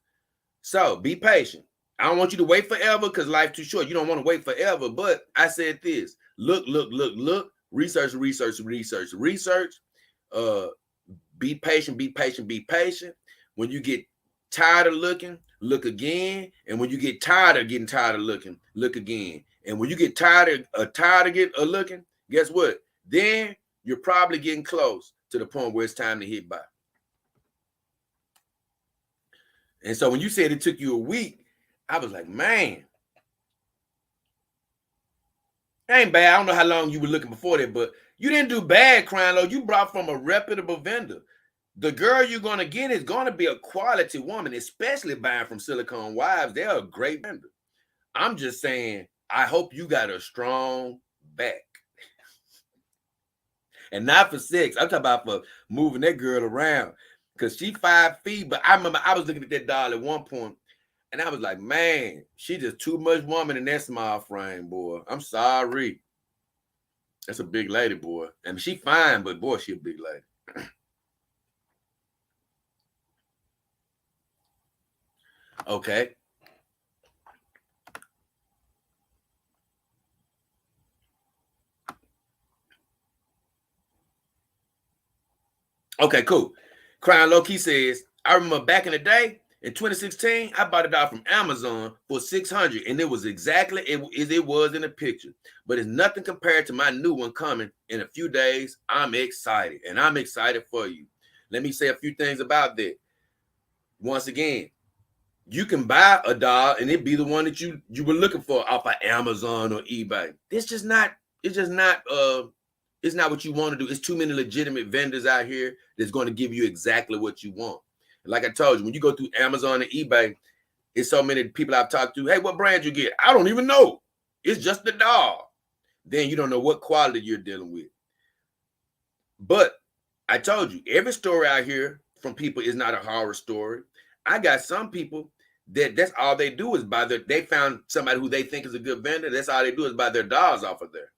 S1: So be patient. I don't want you to wait forever because life's too short. You don't want to wait forever. But I said this, look, research. Be patient. When you get tired of looking, look again. And when you get tired of getting tired of looking, look again. And when you get tired of looking, guess what? Then you're probably getting close to the point where it's time to hit buy. And so when you said it took you a week, I was like, man, that ain't bad. I don't know how long you were looking before that, but you didn't do bad, Crying Low. You brought from a reputable vendor. The girl you're going to get is going to be a quality woman, especially buying from Silicone Wives. They're a great vendor. I'm just saying, I hope you got a strong back. And not for sex. I'm talking about for moving that girl around. Because she 5 feet. But I remember I was looking at that doll at one point, and I was like, man, she just too much woman in that small frame, boy. I'm sorry. That's a big lady, boy. I mean, she fine, but boy, she a big lady. Okay. Okay, cool. Crying Low Key says, I remember back in the day, in 2016, I bought it out from Amazon for $600, and it was exactly as it was in the picture. But it's nothing compared to my new one coming in a few days. I'm excited, and I'm excited for you. Let me say a few things about that. Once again, you can buy a doll, and it be the one that you were looking for off of Amazon or eBay. It's not what you want to do. It's too many legitimate vendors out here that's going to give you exactly what you want. Like I told you, when you go through Amazon and eBay, it's so many people I've talked to. Hey, what brand you get? I don't even know. It's just the doll. Then you don't know what quality you're dealing with. But I told you, every story I hear from people is not a horror story. I got some people that's all they do is buy they found somebody who they think is a good vendor. That's all they do is buy their dolls off of there.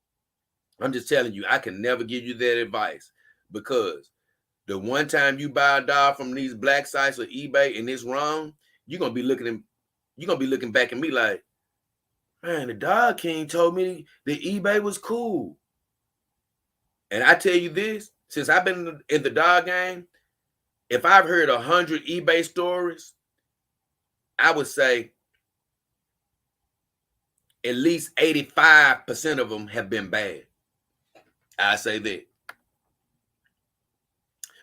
S1: I'm just telling you, I can never give you that advice, because the one time you buy a doll from these black sites or eBay and it's wrong, you're gonna be looking back at me like, man, the Dog King told me that eBay was cool. And I tell you this, since I've been in the dog game, if I've heard 100 eBay stories, I would say at least 85% of them have been bad. I say that.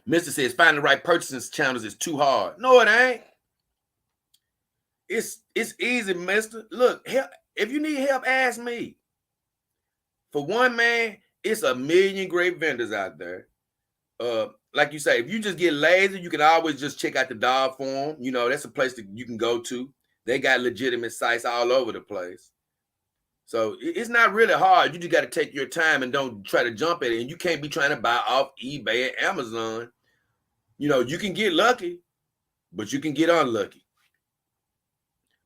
S1: Mr. says finding the right purchasing channels is too hard. No, it ain't. It's easy, mister. Look, if you need help, ask me. For one, man, it's a million great vendors out there. like you say, if you just get lazy, you can always just check out the Doll Forum. You know, that's a place that you can go to. They got legitimate sites all over the place. So it's not really hard. You just got to take your time and don't try to jump at it. And you can't be trying to buy off eBay and Amazon. You know, you can get lucky, but you can get unlucky.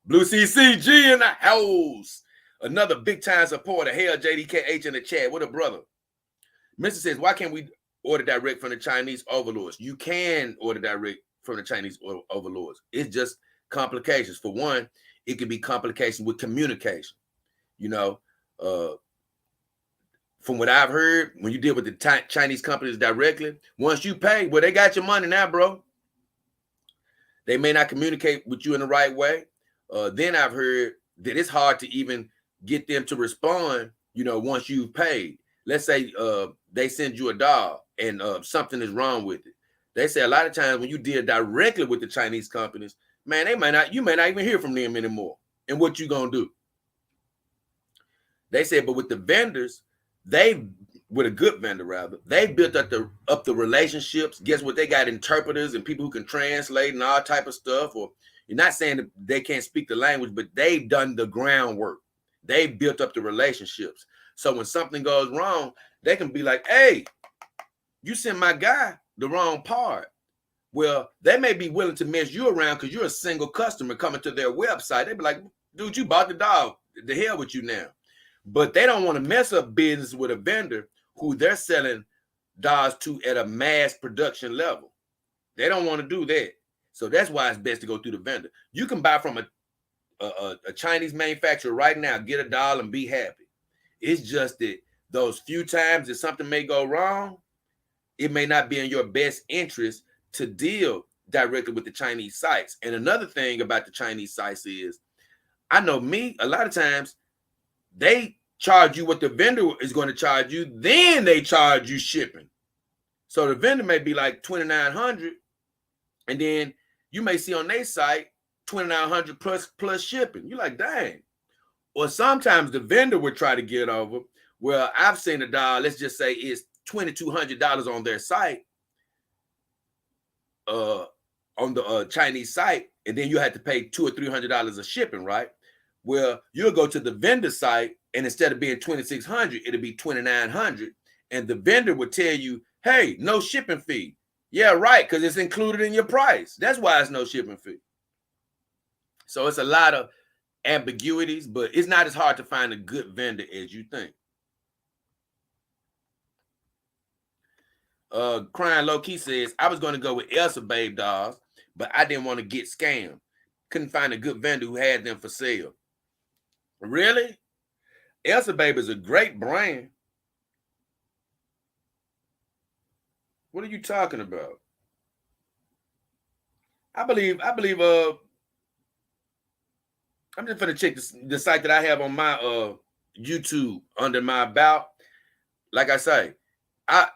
S1: Blue CCG in the house. Another big time supporter. Hell, JDKH in the chat. What a brother. Mr. says, why can't we order direct from the Chinese overlords? You can order direct from the Chinese overlords. It's just complications. For one, it could be complications with communication. You know, from what I've heard, when you deal with the Chinese companies directly, once you pay, well, they got your money now, bro. They may not communicate with you in the right way. Then I've heard that it's hard to even get them to respond, you know, once you've paid. Let's say they send you a doll and something is wrong with it. They say a lot of times when you deal directly with the Chinese companies, man, you may not even hear from them anymore. And what you gonna do? They said, but with the vendors, with a good vendor rather, they built up the relationships. Guess what? They got interpreters and people who can translate and all type of stuff. Or you're not saying that they can't speak the language, but they've done the groundwork. They built up the relationships. So when something goes wrong, they can be like, hey, you sent my guy the wrong part. Well, they may be willing to mess you around because you're a single customer coming to their website. They'd be like, dude, you bought the dog. The hell with you now. But they don't want to mess up business with a vendor who they're selling dolls to at a mass production level. They don't want to do that. So that's why it's best to go through the vendor. You can buy from a Chinese manufacturer right now, get a doll and be happy. It's just that those few times that something may go wrong, it may not be in your best interest to deal directly with the Chinese sites. And another thing about the Chinese sites is, I know a lot of times, they charge you what the vendor is going to charge you, then they charge you shipping. So the vendor may be like $2,900, and then you may see on their site $2,900 plus shipping. You're like, dang. Or sometimes the vendor would try to get over. Well, I've seen a doll, let's just say it's $2,200 on their site, on the Chinese site, and then you had to pay $200 or $300 of shipping, right? Well, you'll go to the vendor site, and instead of being $2,600, it'll be $2,900, and the vendor would tell you, hey, no shipping fee. Yeah, right, because it's included in your price. That's why it's no shipping fee. So it's a lot of ambiguities, but it's not as hard to find a good vendor as you think. Crying Low Key says, I was going to go with Elsa Babe dolls, but I didn't want to get scammed. Couldn't find a good vendor who had them for sale. Really? Elsa Babe is a great brand. What are you talking about? I believe I'm just gonna check the site that I have on my YouTube under my about. Like I say, I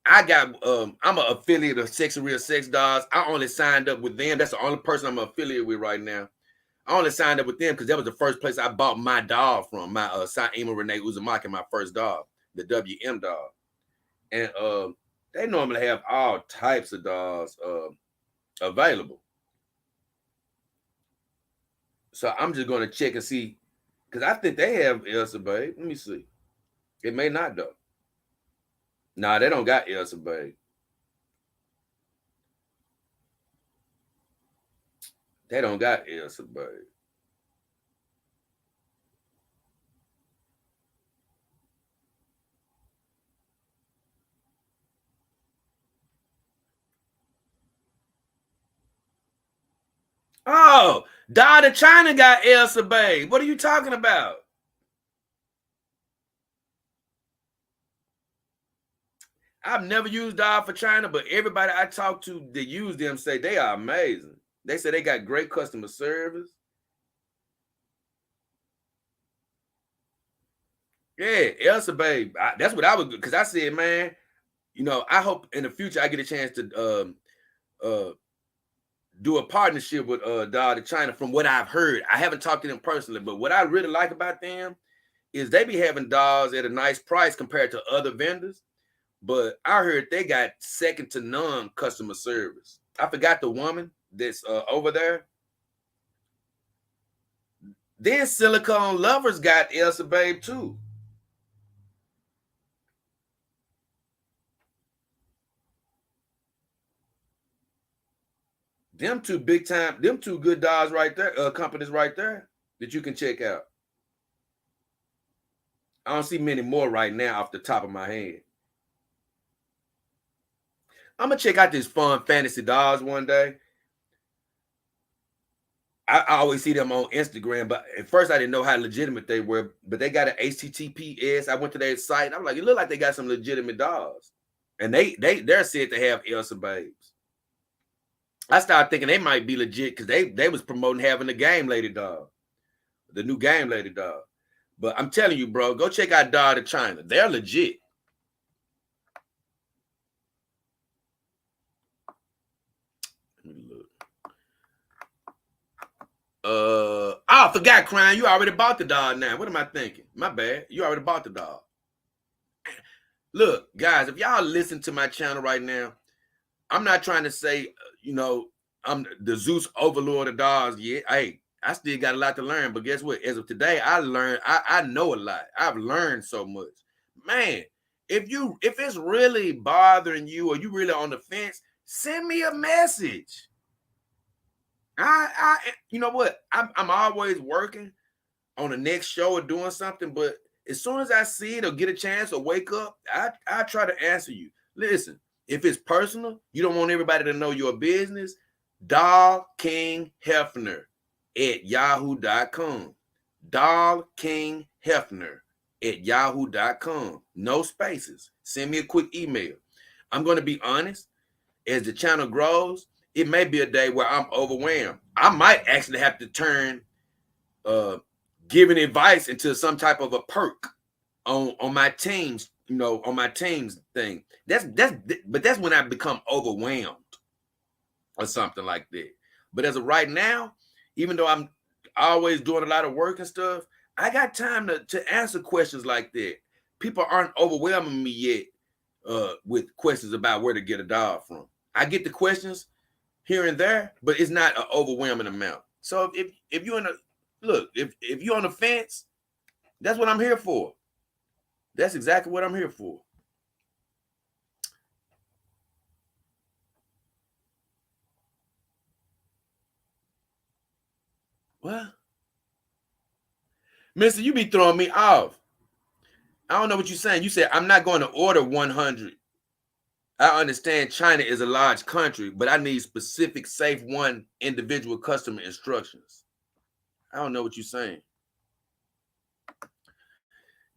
S1: got I'm an affiliate of Sexy Real Sex Dolls. I only signed up with them. That's the only person I'm affiliated with right now. I only signed up with them because that was the first place I bought my doll from, my Saima Renee Uzumaki, my first doll, the WM doll. And they normally have all types of dolls available. So I'm just going to check and see, because I think they have Elsa Babe. Let me see. It may not, though. Nah, they don't got Elsa Babe. They don't got Elsa Babe. Oh, Doll of China got Elsa Babe. What are you talking about? I've never used Doll for China, but everybody I talk to that use them say they are amazing. They say they got great customer service. Yeah, Elsa Babe. That's what I would do, because I said, man, you know, I hope in the future I get a chance to do a partnership with Doll of China. From what I've heard, I haven't talked to them personally, but what I really like about them is they be having dolls at a nice price compared to other vendors. but I heard they got second to none customer service. I forgot the woman that's over there. Then Silicone Lovers got Elsa Babe too. Them two big time, them two good dogs right there, companies right there that you can check out. I don't see many more right now off the top of my head. I'm gonna check out this Fun Fantasy Dolls one day. I always see them on Instagram, but at first I didn't know how legitimate they were. But they got an HTTPS. I went to their site. And I'm like, it look like they got some legitimate dolls, and they're said to have Elsa Babes. I started thinking they might be legit because they was promoting having the Game Lady doll, the new Game Lady doll. But I'm telling you, bro, go check out Doll to China. They're legit. Let me look. I forgot, Crying. You already bought the doll now. What am I thinking? My bad. You already bought the doll. Look, guys, if y'all listen to my channel right now, I'm not trying to say, I'm the Zeus overlord of dolls yet. Hey, I still got a lot to learn, but guess what? As of today, I know a lot. I've learned so much. Man, if it's really bothering you or you really on the fence, send me a message. You know what? I'm always working on the next show or doing something, but as soon as I see it or get a chance or wake up, I try to answer you. Listen, if it's personal, you don't want everybody to know your business, Doll King Hefner at yahoo.com. Doll King Hefner at yahoo.com. No spaces. Send me a quick email. I'm going to be honest, as the channel grows, it may be a day where I'm overwhelmed. I might actually have to turn giving advice into some type of a perk on my teams, on my teams thing. But that's when I become overwhelmed or something like that. But as of right now, even though I'm always doing a lot of work and stuff, I got time to answer questions like that. People aren't overwhelming me yet with questions about where to get a dog from. I get the questions here and there, but it's not an overwhelming amount. So if you're if you're on the fence, that's what I'm here for. That's exactly what I'm here for. Well, Mister, you be throwing me off. I don't know what you're saying. You said I'm not going to order 100. I understand China is a large country, but I need specific safe one individual customer instructions. I don't know what you're saying.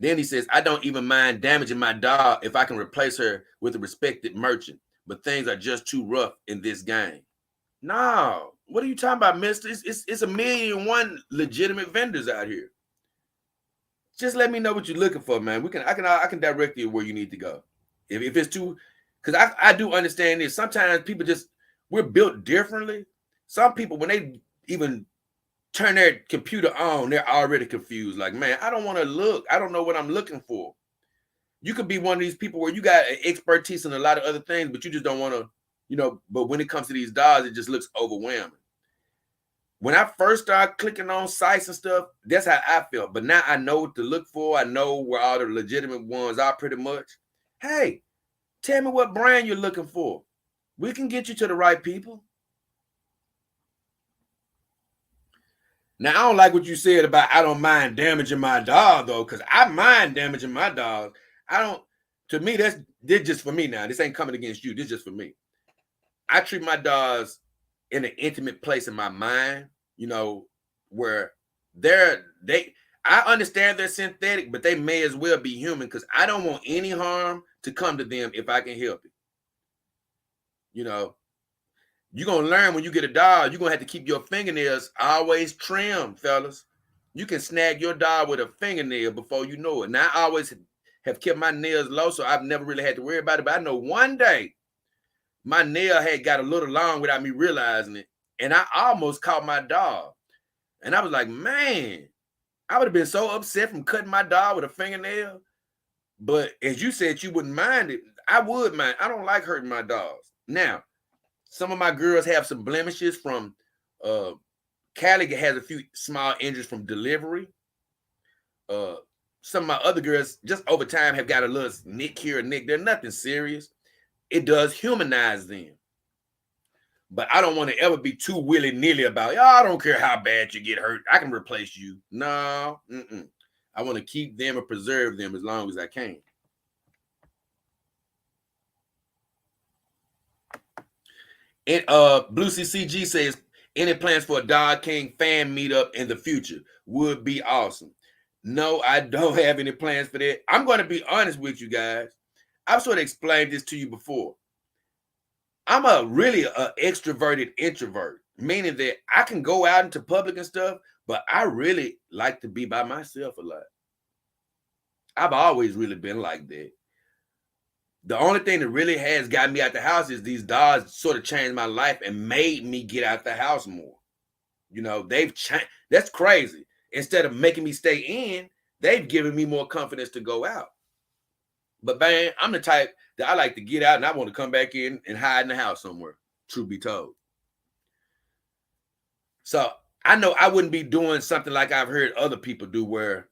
S1: Then he says, I don't even mind damaging my dog if I can replace her with a respected merchant, but things are just too rough in this game. No, what are you talking about, mister? It's a million one legitimate vendors out here. Just let me know what you're looking for, man. I can direct you where you need to go. If it's too, because I do understand this. Sometimes people we're built differently. Some people, when they even turn their computer on, they're already confused. Like, man, I don't want to look. I don't know what I'm looking for. You could be one of these people where you got expertise in a lot of other things, but you just don't want to, but when it comes to these dolls, it just looks overwhelming. When I first started clicking on sites and stuff, that's how I felt. But now I know what to look for. I know where all the legitimate ones are pretty much. Hey, tell me what brand you're looking for. We can get you to the right people. Now, I don't like what you said about I don't mind damaging my dog, though, because I mind damaging my dog. To me, this just for me now. This ain't coming against you. This just for me. I treat my dogs in an intimate place in my mind, where I understand they're synthetic, but they may as well be human because I don't want any harm to come to them if I can help it. You're going to learn when you get a dog, you're going to have to keep your fingernails always trimmed, fellas. You can snag your dog with a fingernail before you know it. Now, I always have kept my nails low, so I've never really had to worry about it. But I know one day my nail had got a little long without me realizing it, and I almost caught my dog. And I was like, man, I would have been so upset from cutting my dog with a fingernail. But as you said, you wouldn't mind it. I would, man. I don't like hurting my dogs. Now, some of my girls have some blemishes from Callie has a few small injuries from delivery. Some of my other girls just over time have got a little nick here or nick. They're nothing serious. It does humanize them. But I don't want to ever be too willy-nilly about, I don't care how bad you get hurt. I can replace you. No. I want to keep them and preserve them as long as I can. And Blue CCG says, any plans for a Dog King fan meetup in the future? Would be awesome. No, I don't have any plans for that. I'm going to be honest with you guys. I've sort of explained this to you before. I'm a really extroverted introvert, meaning that I can go out into public and stuff, but I really like to be by myself a lot. I've always really been like that. The only thing that really has gotten me out the house is these dogs sort of changed my life and made me get out the house more. You know, they've changed. That's crazy. Instead of making me stay in, they've given me more confidence to go out. But man, I'm the type that I like to get out and I want to come back in and hide in the house somewhere, truth be told. So I know I wouldn't be doing something like I've heard other people do where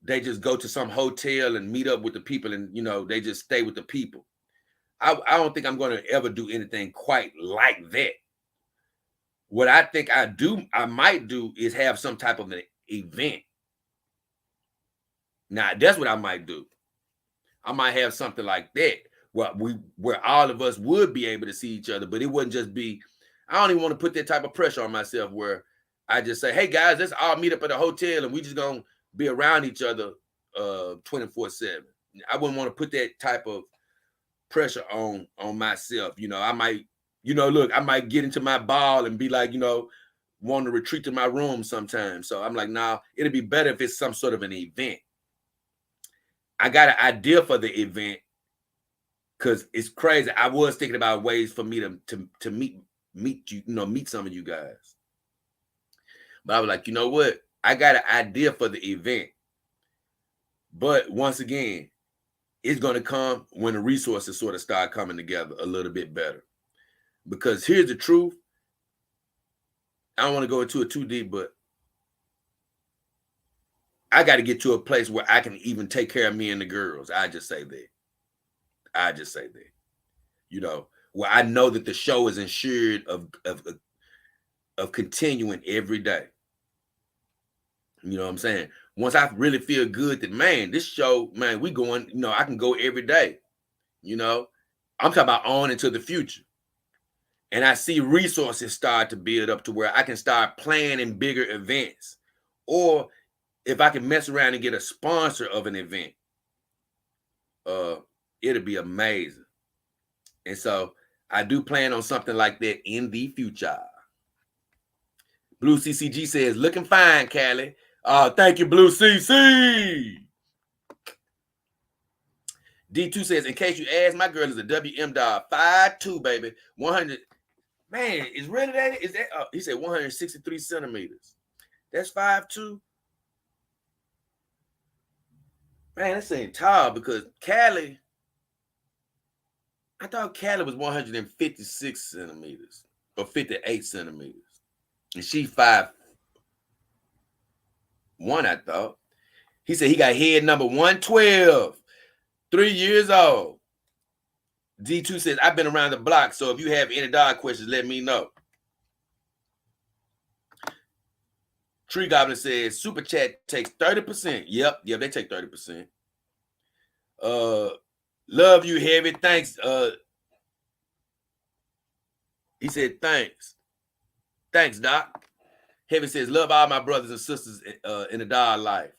S1: they just go to some hotel and meet up with the people and, you know, they just stay with the people. I don't think I'm going to ever do anything quite like that. What I think I might do is have some type of an event. Now, that's what I might do. I might have something like that where all of us would be able to see each other, but it wouldn't just be, I don't even want to put that type of pressure on myself where I just say, hey guys, let's all meet up at a hotel and we just going to be around each other 24/7. I wouldn't want to put that type of pressure on myself. You know, I might, I might get into my ball and be like, want to retreat to my room sometimes. So I'm like, nah, it'd be better if it's some sort of an event. I got an idea for the event because it's crazy. I was thinking about ways for me to meet you, meet some of you guys. But I was like, you know what? I got an idea for the event. But once again, it's going to come when the resources sort of start coming together a little bit better. Because here's the truth. I don't want to go into it too deep, but I got to get to a place where I can even take care of me and the girls. I just say that. Where I know that the show is ensured of continuing every day. You know what I'm saying? Once I really feel good that, man, this show, man, we going, I can go every day. I'm talking about on into the future. And I see resources start to build up to where I can start planning bigger events. Or if I can mess around and get a sponsor of an event, it'll be amazing. And so I do plan on something like that in the future. Blue CCG says, looking fine, Callie. Thank you, Blue CC. D2 says, in case you ask, my girl is a WM dog, 5'2", baby, 100. Man, is really that? Is that? He said 163 centimeters. That's 5'2". Man, that ain't tall because Callie, I thought Callie was 156 centimeters or 58 centimeters. And she 5'1", I thought. He said he got head number 112, 3 years old. D2 says, I've been around the block, so if you have any dog questions, let me know. Tree Goblin says, Super Chat takes 30%. Yep, they take 30%. Love you, Heavy. Thanks. He said, thanks. Thanks, Doc. Heavy says, love all my brothers and sisters in the dog life.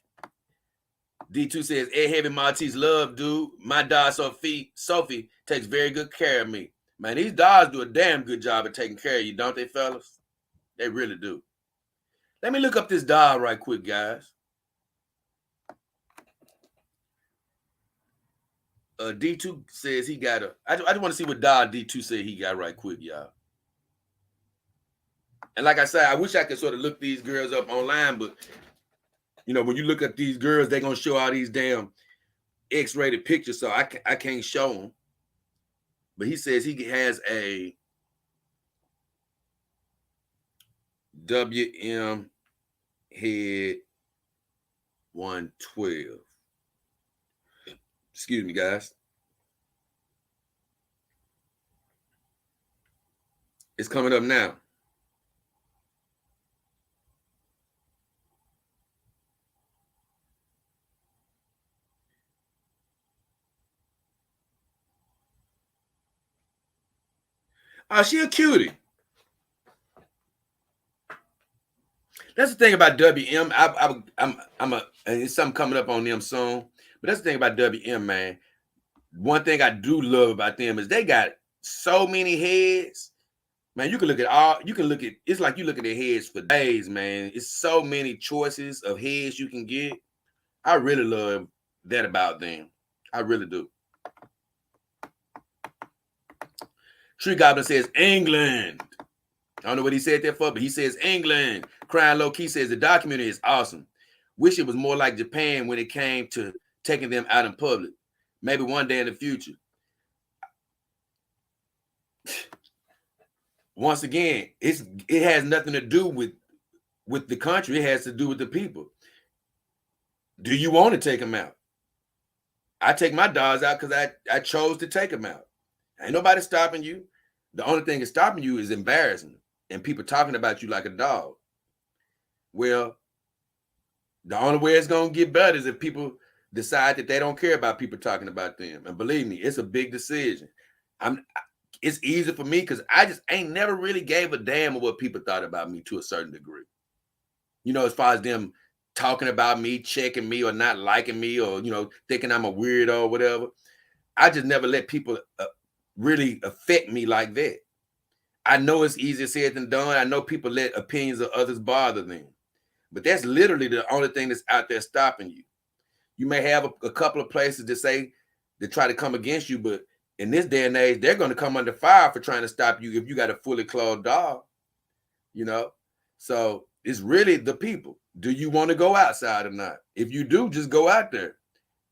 S1: D2 says, Ed Heavy Maltese, love, dude. My dog, Sophie, takes very good care of me. Man, these dogs do a damn good job of taking care of you, don't they, fellas? They really do. Let me look up this dog right quick, guys. D2 says he got I just want to see what dog D2 said he got right quick, y'all. And like I said, I wish I could sort of look these girls up online, but when you look at these girls, they're going to show all these damn X-rated pictures, so I can't show them. but he says he has a WM Head 112. Excuse me, guys. It's coming up now. Oh, she a cutie. That's the thing about WM. And it's something coming up on them soon. But that's the thing about WM, man. One thing I do love about them is they got so many heads. Man, you can look at it's like you look at their heads for days, man. It's so many choices of heads you can get. I really love that about them. I really do. Tree Goblin says England. I don't know what he said that for, but he says England. Crying Low Key says the documentary is awesome. Wish it was more like Japan when it came to taking them out in public. Maybe one day in the future. Once again, it has nothing to do with the country. It has to do with the people. Do you want to take them out? I take my dogs out because I chose to take them out. Ain't nobody stopping you. The only thing that's stopping you is embarrassing and people talking about you like a dog. Well, the only way it's going to get better is if people decide that they don't care about people talking about them. And believe me, it's a big decision. It's easy for me because I just ain't never really gave a damn of what people thought about me to a certain degree. You know, as far as them talking about me, checking me, or not liking me, or, you know, thinking I'm a weirdo or whatever. I just never let people really affect me like that. I know it's easier said than done. I know people let opinions of others bother them. But that's literally the only thing that's out there stopping you. You may have a couple of places to try to come against you, but in this day and age, they're going to come under fire for trying to stop you if you got a fully clothed dog, you know? So it's really the people. Do you want to go outside or not? If you do, just go out there.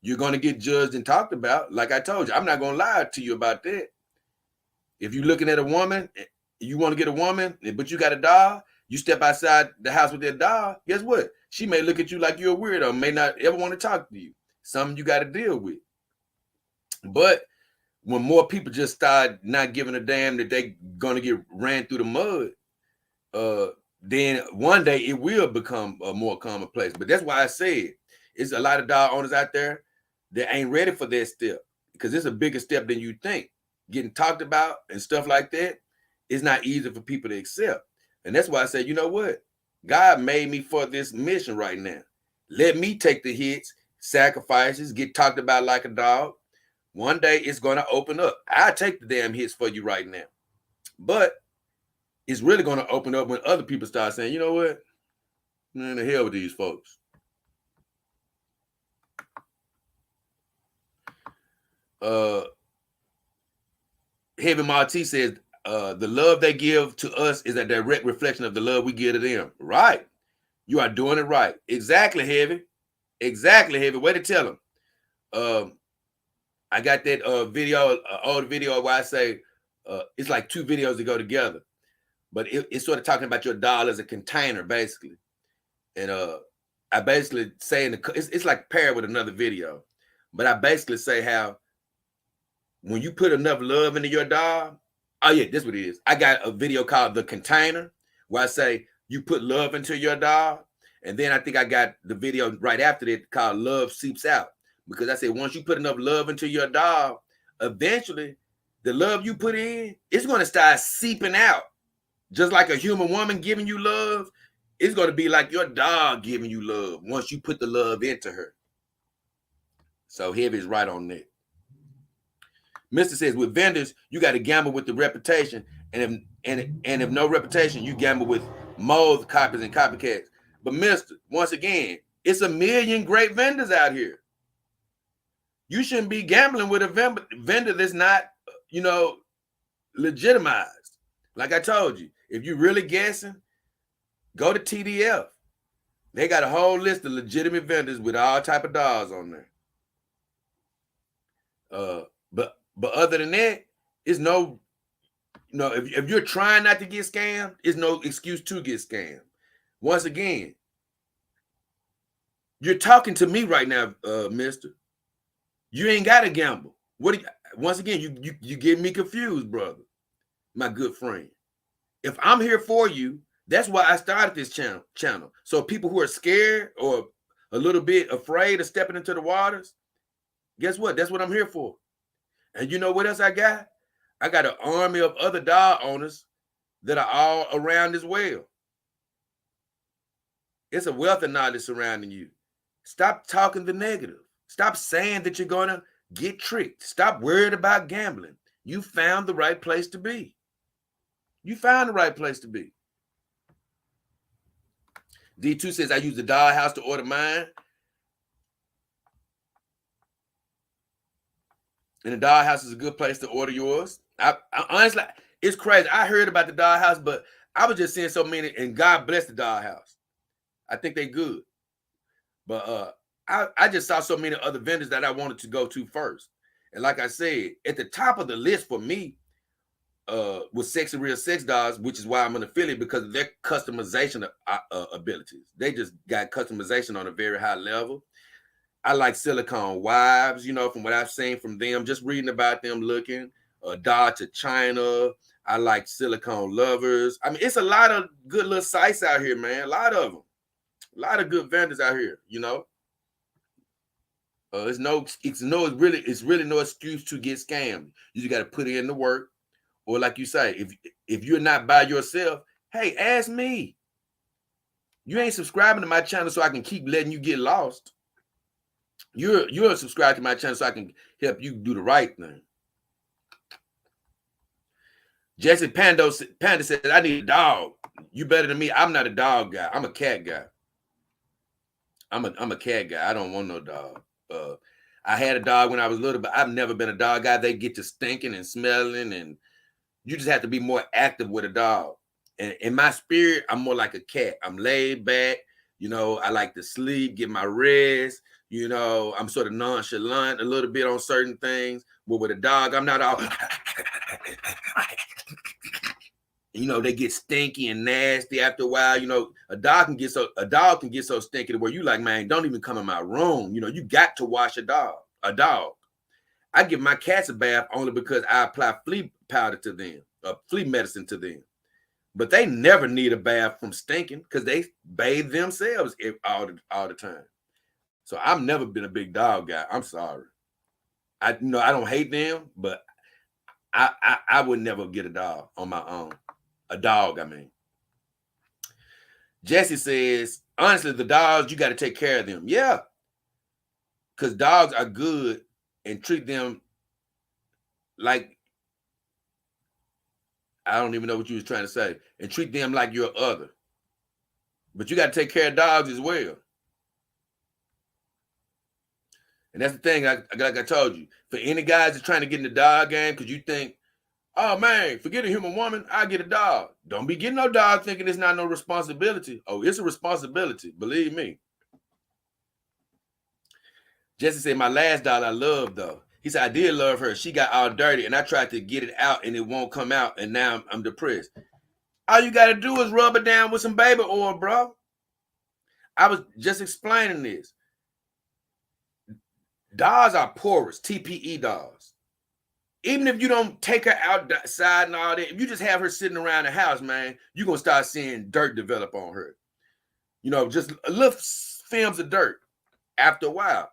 S1: You're going to get judged and talked about. Like I told you, I'm not going to lie to you about that. If you're looking at a woman, you want to get a woman, but you got a dog, you step outside the house with that dog, guess what? She may look at you like you're a weirdo, may not ever want to talk to you. Something you got to deal with. But when more people just start not giving a damn that they going to get ran through the mud, then one day it will become a more commonplace. But that's why I said it's a lot of dog owners out there that ain't ready for that step because it's a bigger step than you think. Getting talked about and stuff like that is not easy for people to accept. And that's why I said, you know what? God made me for this mission right now. Let me take the hits, sacrifices, get talked about like a dog. One day it's going to open up. I take the damn hits for you right now. But it's really going to open up when other people start saying, you know what? Man, the hell with these folks. Heavy Marty says, the love they give to us is a direct reflection of the love we give to them. Right. You are doing it right. Exactly, Heavy. Exactly, Heavy. Way to tell them. I got that video, old video where I say it's like two videos that go together. But it's sort of talking about your doll as a container, basically. And I basically say it's like paired with another video. But I basically say how when you put enough love into your doll, oh yeah, this is what it is. I got a video called The Container where I say you put love into your doll. And then I think I got the video right after that called Love Seeps Out. Because I said once you put enough love into your doll, eventually the love you put in, it's going to start seeping out. Just like a human woman giving you love, it's going to be like your dog giving you love once you put the love into her. So Heavy's right on that. Mr. says, with vendors, you got to gamble with the reputation. And if no reputation, you gamble with mold copies and copycats. But Mr., once again, it's a million great vendors out here. You shouldn't be gambling with a vendor that's not, legitimized. Like I told you, if you're really guessing, go to TDF. They got a whole list of legitimate vendors with all type of dogs on there. But other than that, It's no, if you're trying not to get scammed, it's no excuse to get scammed. Once again, you're talking to me right now, mister. You ain't got to gamble. Once again, you get me confused, brother, my good friend. If I'm here for you, that's why I started this channel. So people who are scared or a little bit afraid of stepping into the waters, guess what? That's what I'm here for. And you know what else I got? I got an army of other dog owners that are all around as well. It's a wealth of knowledge surrounding you. Stop talking the negative. Stop saying that you're going to get tricked. Stop worried about gambling. You found the right place to be. You found the right place to be. D2 says, I use the doll house to order mine. And the doll house is a good place to order yours. I honestly, it's crazy. I heard about the doll house, but I was just seeing so many, and God bless the doll house. I think they good. But I just saw so many other vendors that I wanted to go to first. And like I said, at the top of the list for me was Sexy Real Sex Dolls, which is why I'm an affiliate, because of their customization abilities. They just got customization on a very high level. I like Silicone Wives, from what I've seen from them, just reading about them, looking. Doll to China. I like Silicone Lovers. I mean, it's a lot of good little sites out here, man. A lot of them. A lot of good vendors out here, It's really no excuse to get scammed. You just got to put in the work. Or like you say, if you're not by yourself, hey, ask me. You ain't subscribing to my channel so I can keep letting you get lost. You're subscribed to my channel so I can help you do the right thing. Jesse Panda said, I need a dog. You better than me. I'm not a dog guy. I'm a cat guy. I'm a cat guy. I don't want no dog. I had a dog when I was little, but I've never been a dog guy. They get to stinking and smelling, and you just have to be more active with a dog. And in my spirit, I'm more like a cat. I'm laid back. I like to sleep, get my rest. I'm sort of nonchalant a little bit on certain things. But with a dog, I'm not all... they get stinky and nasty after a while. A dog can get so stinky to where you like, man, don't even come in my room. You got to wash a dog. I give my cats a bath only because I apply flea powder to them, flea medicine to them. But they never need a bath from stinking because they bathe themselves all the time. So I've never been a big dog guy. I'm sorry. I don't hate them, but I would never get a dog on my own. A dog, I mean. Jesse says, honestly, the dogs, you got to take care of them. Yeah. Because dogs are good, and treat them like, I don't even know what you was trying to say, and treat them like your other. But you got to take care of dogs as well. And that's the thing, like I told you, for any guys that's trying to get in the dog game because you think, oh man, forget a human woman, I get a dog. Don't be getting no dog thinking it's not no responsibility. Oh, it's a responsibility, believe me. Jesse said, my last dog I love though. He said, I did love her. She got all dirty and I tried to get it out and it won't come out. And now I'm depressed. All you got to do is rub it down with some baby oil, bro. I was just explaining this. Dogs are porous, TPE dogs. Even if you don't take her outside and all that, if you just have her sitting around the house, man, you're going to start seeing dirt develop on her. Just little films of dirt after a while,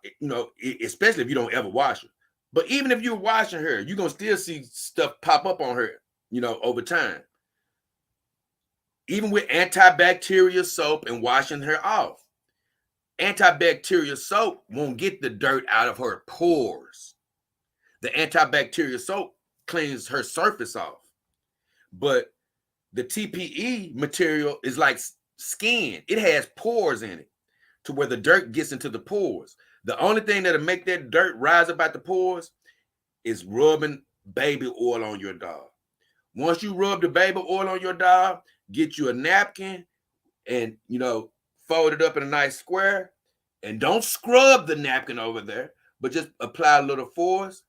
S1: especially if you don't ever wash her. But even if you're washing her, you're going to still see stuff pop up on her, over time. Even with antibacterial soap and washing her off. Antibacterial soap won't get the dirt out of her pores. The antibacterial soap cleans her surface off. But the TPE material is like skin. It has pores in it to where the dirt gets into the pores. The only thing that'll make that dirt rise up out the pores is rubbing baby oil on your dog. Once you rub the baby oil on your dog, get you a napkin and, fold it up in a nice square, and don't scrub the napkin over there, but just apply a little force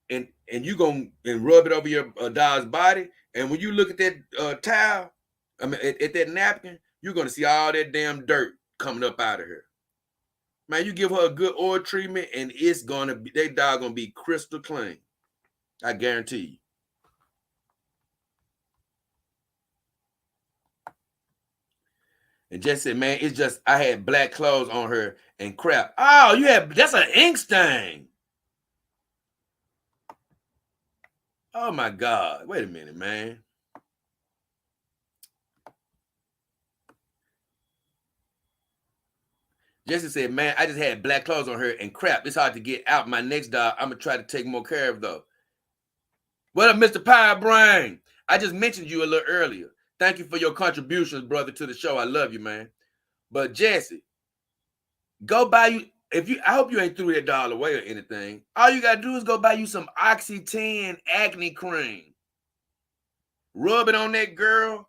S1: and you gonna and rub it over your dog's body. And when you look at that towel, I mean at that napkin, you're gonna see all that damn dirt coming up out of her. Man, you give her a good oil treatment, and it's gonna be that dog gonna be crystal clean. I guarantee you. And Jess said, man, it's just I had black clothes on her and crap. Oh, that's an ink stain. Oh my God. Wait a minute, man. Jesse said, man, I just had black clothes on her and crap. It's hard to get out. My next dog, I'm gonna try to take more care of though. What up, Mr. Pie Brain? I just mentioned you a little earlier. Thank you for your contributions, brother, to the show. I love you, man. But Jesse, go buy you. I hope you ain't threw that dollar away or anything. All you gotta do is go buy you some Oxy-10 acne cream. Rub it on that girl,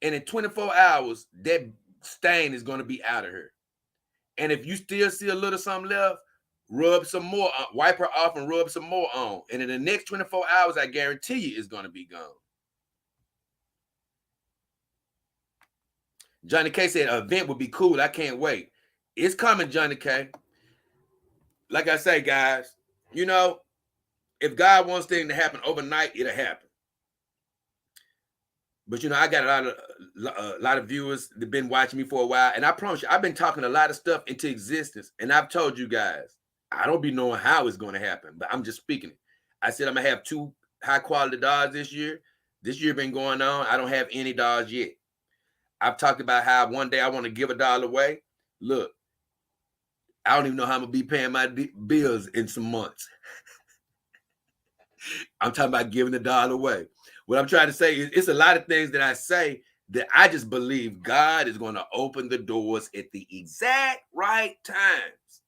S1: and in 24 hours, that stain is gonna be out of her. And if you still see a little something left, rub some more, wipe her off and rub some more on. And in the next 24 hours, I guarantee you it's gonna be gone. Johnny K said an event would be cool. I can't wait. It's coming, Johnny K. Like I say, guys, you know, if God wants things to happen overnight, it'll happen. But you know, I got a lot of viewers that have been watching me for a while, and I promise you, I've been talking a lot of stuff into existence. And I've told you guys, I don't be knowing how it's going to happen, but I'm just speaking it. I said I'm gonna have 2 high quality dogs this year. This year been going on. I don't have any dogs yet. I've talked about how one day I want to give a dog away. Look, I don't even know how I'm gonna be paying my bills in some months. I'm talking about giving the dog away. What I'm trying to say is it's a lot of things that I say that I just believe God is going to open the doors at the exact right times.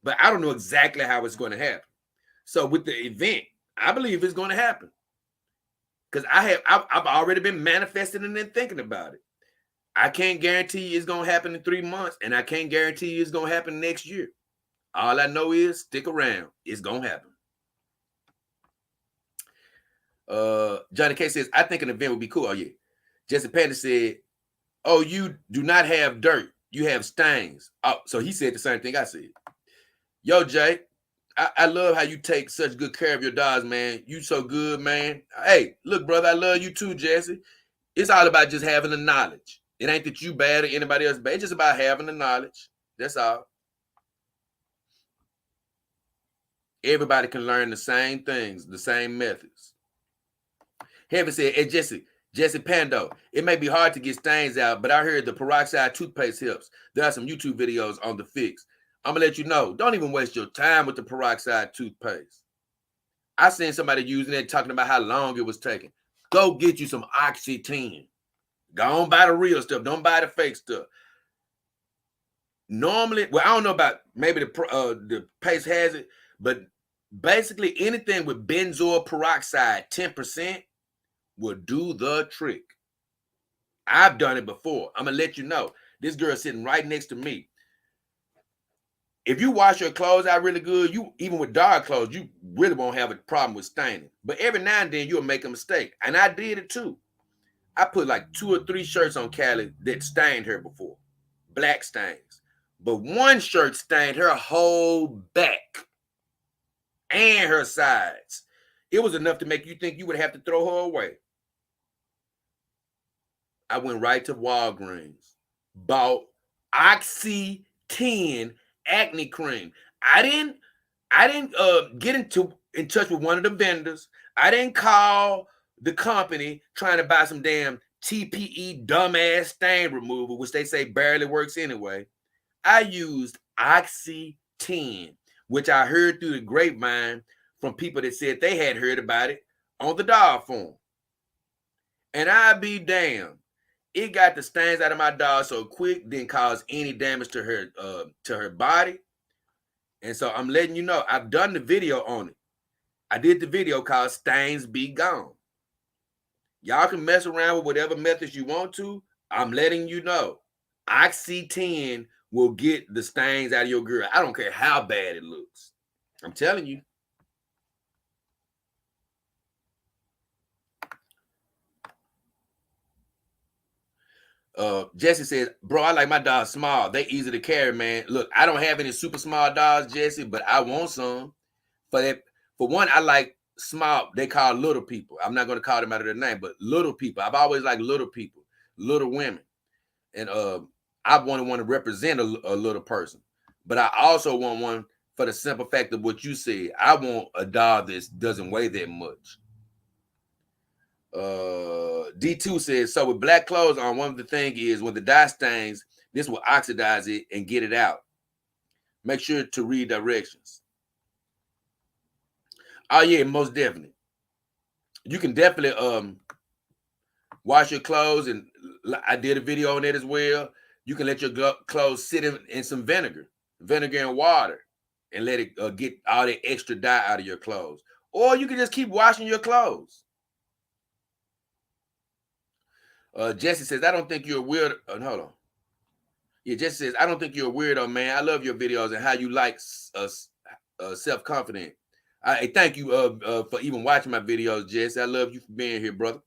S1: But I don't know exactly how it's going to happen. So with the event, I believe it's going to happen. Because I've already been manifesting and then thinking about it. I can't guarantee you it's going to happen in 3 months, and I can't guarantee you it's going to happen next year. All I know is stick around. It's going to happen. Johnny K says, I think an event would be cool. Oh, yeah. Jesse Panda said, oh, you do not have dirt. You have stains. Oh, so he said the same thing I said. Yo, Jay, I love how you take such good care of your dogs, man. You so good, man. Hey, look, brother, I love you too, Jesse. It's all about just having the knowledge. It ain't that you bad or anybody else bad. It's just about having the knowledge. That's all. Everybody can learn the same things, the same methods. Heaven said, hey, Jesse Pando, it may be hard to get stains out, but I heard the peroxide toothpaste helps. There are some YouTube videos on the fix. I'm gonna let you know, don't even waste your time with the peroxide toothpaste. I seen somebody using it, talking about how long it was taking. Go get you some Oxy-10. Go on buy the real stuff. Don't buy the fake stuff. Normally, well, I don't know about maybe the paste has it, but basically anything with benzoyl peroxide 10% will do the trick. I've done it before. I'm gonna let you know. This girl sitting right next to me. If you wash your clothes out really good, you even with dog clothes, you really won't have a problem with staining. But every now and then you'll make a mistake, and I did it too. I put like 2 or 3 shirts on Callie that stained her before, black stains. But one shirt stained her whole back and her sides. It was enough to make you think you would have to throw her away. I went right to Walgreens, bought Oxy-10 acne cream. I didn't get in touch with one of the vendors. I didn't call the company trying to buy some damn TPE dumbass stain removal, which they say barely works anyway. I used Oxy-10, which I heard through the grapevine from people that said they had heard about it on the dog forum. And I be damned, it got the stains out of my dog so quick, didn't cause any damage to her body. And so I'm letting you know, I've done the video on it. I did the video called Stains Be Gone. Y'all can mess around with whatever methods you want to. I'm letting you know. Oxy-10 will get the stains out of your girl. I don't care how bad it looks. I'm telling you. Jesse says, bro, I like my dogs small. They easy to carry, man. Look, I don't have any super small dogs, Jesse, but I want some. For that, for one, I like small. They call little people. I'm not going to call them out of their name, but little people. I've always liked little people, little women, and I want to represent a little person. But I also want one for the simple fact of what you said. I want a dog that doesn't weigh that much. D2 says, so with black clothes on, one of the thing is when the dye stains, this will oxidize it and get it out. Make sure to read directions. Oh yeah, most definitely. You can definitely wash your clothes, and I did a video on that as well. You can let your clothes sit in some vinegar and water, and let it get all that extra dye out of your clothes. Or you can just keep washing your clothes. Jesse says, I don't think you're weird. Hold on. Yeah, Jesse says, I don't think you're a weirdo, man. I love your videos and how you like self-confident. I thank you for even watching my videos, Jesse. I love you for being here, brother.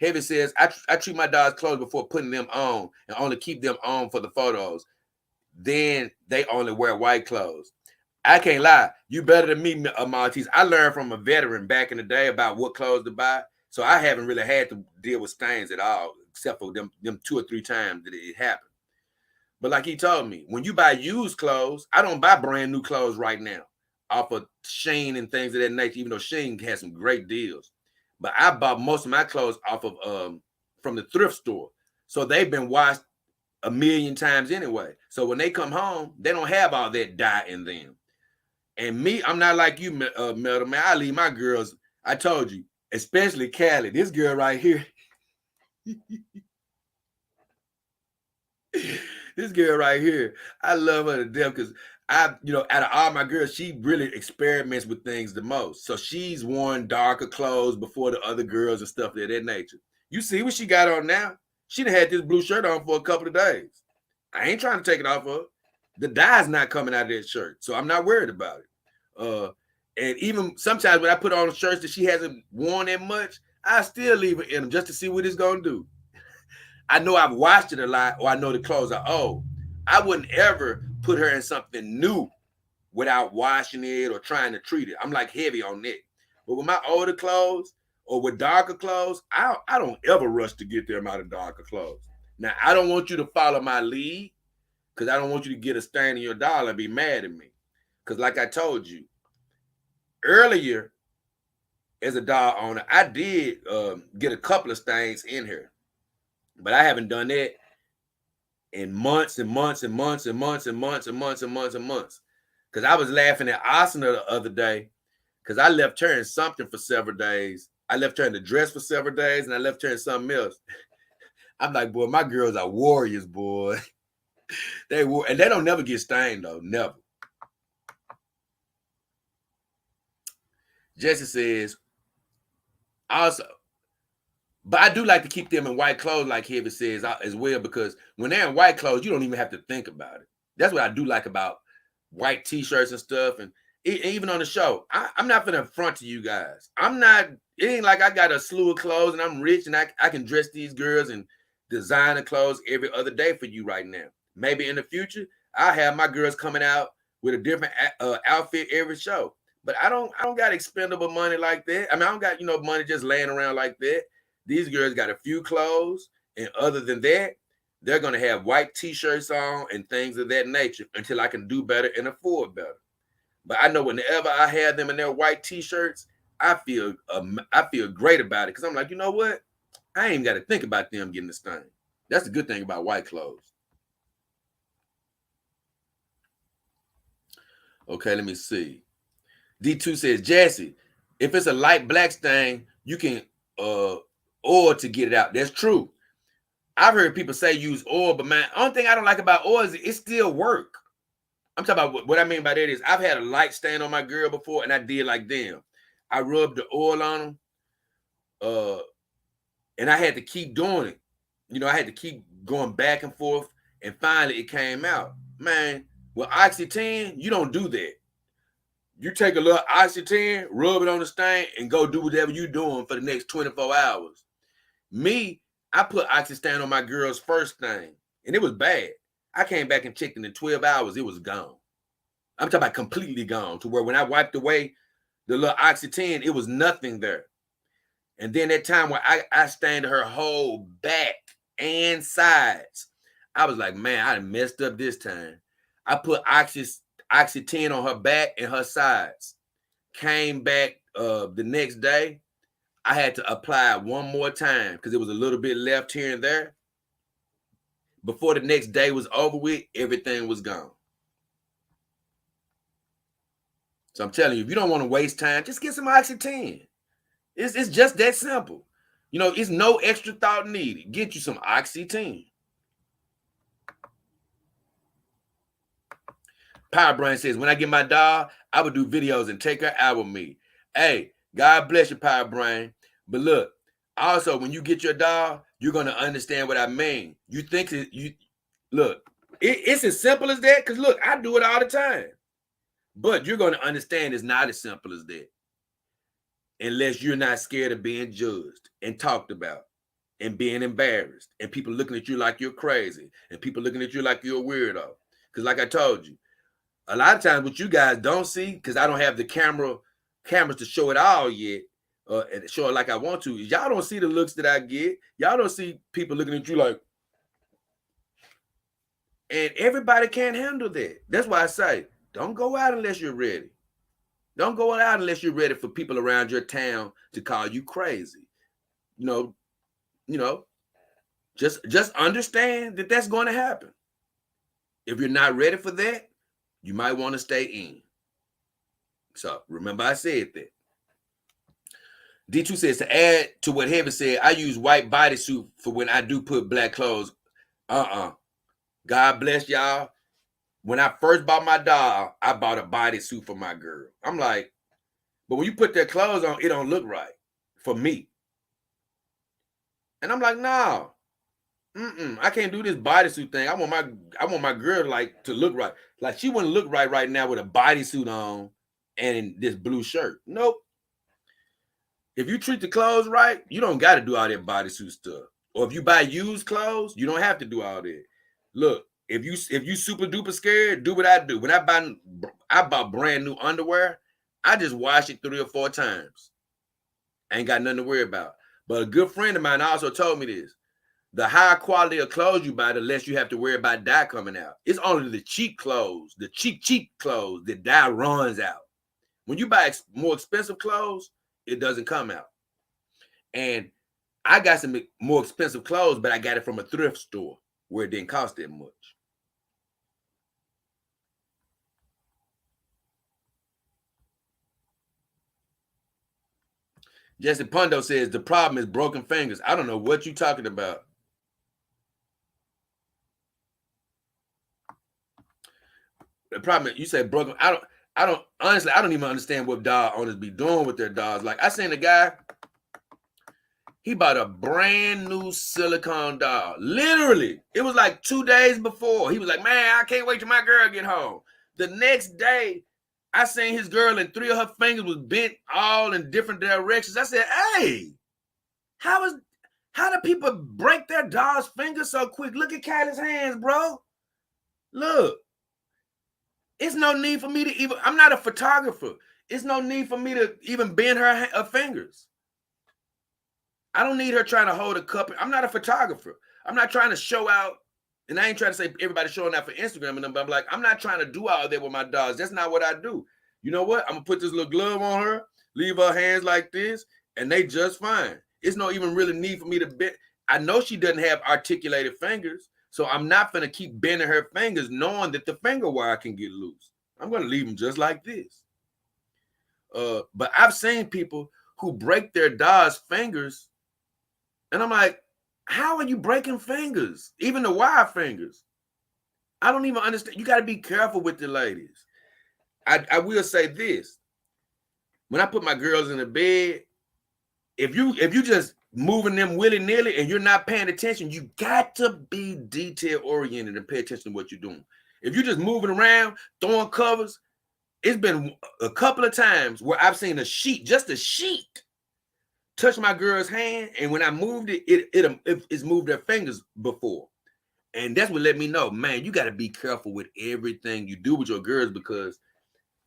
S1: Heavy says, I treat my dog's clothes before putting them on and only keep them on for the photos. Then they only wear white clothes. I can't lie. You better than me, Maltese. I learned from a veteran back in the day about what clothes to buy. So I haven't really had to deal with stains at all, except for them 2 or 3 times that it happened. But like he told me, when you buy used clothes, I don't buy brand new clothes right now off of Shein and things of that nature, even though Shein has some great deals. But I bought most of my clothes off of from the thrift store. So they've been washed a million times anyway. So when they come home, they don't have all that dye in them. And me, I'm not like you, Metal Man. I leave my girls, I told you, especially Callie. This girl right here. This girl right here, I love her to death because out of all my girls, she really experiments with things the most. So she's worn darker clothes before the other girls and stuff of that nature. You see what she got on now? She done had this blue shirt on for a couple of days. I ain't trying to take it off her. The dye's not coming out of that shirt, so I'm not worried about it. And even sometimes when I put on shirts that she hasn't worn that much, I still leave it in them just to see what it's gonna do. I know I've washed it a lot, or I know the clothes are old. I wouldn't ever put her in something new without washing it or trying to treat it. I'm like heavy on that. But with my older clothes or with darker clothes, I don't ever rush to get them out of darker clothes. Now, I don't want you to follow my lead because I don't want you to get a stain in your dollar and be mad at me. Because like I told you earlier, as a dog owner, I did get a couple of stains in here. But I haven't done that in months and months and months and months and months and months and months and months. Because I was laughing at Asana the other day because I left her in something for several days. I left her in the dress for several days and I left her in something else. I'm like, boy, my girls are warriors, boy. And they don't never get stained though, never. Jesse says, also, but I do like to keep them in white clothes, like Heavy says, as well, because when they're in white clothes, you don't even have to think about it. That's what I do like about white t-shirts and stuff. And even on the show, I'm not gonna front to you guys. It ain't like I got a slew of clothes and I'm rich and I can dress these girls and designer clothes every other day for you right now. Maybe in the future, I'll have my girls coming out with a different outfit every show. But I don't got expendable money like that. I mean, I don't got, money just laying around like that. These girls got a few clothes, and other than that, they're going to have white t-shirts on and things of that nature until I can do better and afford better. But I know whenever I have them in their white t-shirts, I feel great about it because I'm like, you know what? I ain't even got to think about them getting the stain. That's the good thing about white clothes. Okay, let me see. D2 says, Jesse, if it's a light black stain, you can oil to get it out. That's true. I've heard people say use oil, but man, only thing I don't like about oil is it still work. I'm talking about what I mean by that is I've had a light stain on my girl before, and I did like them. I rubbed the oil on them, and I had to keep doing it. I had to keep going back and forth, and finally it came out. Man, with Oxy 10, you don't do that. You take a little Oxy 10, rub it on the stain, and go do whatever you're doing for the next 24 hours. Me, I put Oxystan on my girl's first thing, and it was bad. I came back and checked, and in 12 hours, it was gone. I'm talking about completely gone, to where when I wiped away the little Oxytocin, it was nothing there. And then that time where I stained her whole back and sides, I was like, man, I done messed up this time. I put Oxytocin on her back and her sides. Came back the next day. I had to apply it one more time because it was a little bit left here and there. Before the next day was over with, everything was gone. So I'm telling you, if you don't want to waste time, just get some Oxytocin. It's just that simple. You know, it's no extra thought needed. Get you some Oxytocin. Power Brain says, when I get my dog, I would do videos and take her out with me. Hey, God bless you, Power Brain. But look, also, when you get your dog, you're going to understand what I mean. You think it's as simple as that. Because look, I do it all the time. But you're going to understand it's not as simple as that. Unless you're not scared of being judged and talked about and being embarrassed and people looking at you like you're crazy and people looking at you like you're a weirdo. Because like I told you, a lot of times what you guys don't see, because I don't have the cameras to show it all yet, and show it like I want to, is y'all don't see the looks that I get. Y'all don't see people looking at you like, and everybody can't handle that. That's why I say, don't go out unless you're ready. Don't go out unless you're ready for people around your town to call you crazy. You know, just understand that that's going to happen. If you're not ready for that, you might want to stay in. So remember I said that. D2 says, to add to what Heaven said, I use white bodysuit for when I do put black clothes. God bless y'all. When I first bought my dog, I bought a bodysuit for my girl. I'm like, but when you put their clothes on, it don't look right for me. And I'm like, no, I can't do this bodysuit thing. I want my girl like to look right. Like she wouldn't look right now with a bodysuit on and this blue shirt. Nope. If you treat the clothes right, you don't got to do all that bodysuit stuff. Or if you buy used clothes, you don't have to do all that. Look, if you super duper scared, do what I do. When I bought brand new underwear, I just wash it 3 or 4 times. I ain't got nothing to worry about. But a good friend of mine also told me this. The higher quality of clothes you buy, the less you have to worry about dye coming out. It's only the cheap clothes, the cheap clothes that dye runs out. When you buy more expensive clothes, it doesn't come out. And I got some more expensive clothes, but I got it from a thrift store where it didn't cost that much. Jesse Pondo says, the problem is broken fingers. I don't know what you're talking about. The problem is, you say broken. I don't even understand what dog owners be doing with their dogs. Like I seen a guy, he bought a brand new silicone dog. Literally, it was like 2 days before. He was like, man, I can't wait till my girl get home. The next day, I seen his girl and 3 of her fingers was bent all in different directions. I said, hey, how do people break their dog's fingers so quick? Look at Kylie's hands, bro. Look. It's no need for me to even, I'm not a photographer. It's no need for me to even bend her fingers. I don't need her trying to hold a cup. I'm not a photographer. I'm not trying to show out. And I ain't trying to say everybody showing out for Instagram and them, but I'm like, I'm not trying to do all that with my dogs. That's not what I do. You know what? I'm going to put this little glove on her, leave her hands like this, and they just fine. It's no even really need for me to bend. I know she doesn't have articulated fingers. So I'm not going to keep bending her fingers knowing that the finger wire can get loose. I'm going to leave them just like this. But I've seen people who break their dog's fingers. And I'm like, how are you breaking fingers? Even the wire fingers. I don't even understand. You got to be careful with the ladies. I will say this. When I put my girls in the bed, if you just moving them willy-nilly and you're not paying attention, you got to be detail-oriented and pay attention to what you're doing. If you're just moving around, throwing covers, it's been a couple of times where I've seen a sheet, just a sheet, touched my girl's hand, and when I moved it, it's moved their fingers before. And that's what let me know, man, you got to be careful with everything you do with your girls, because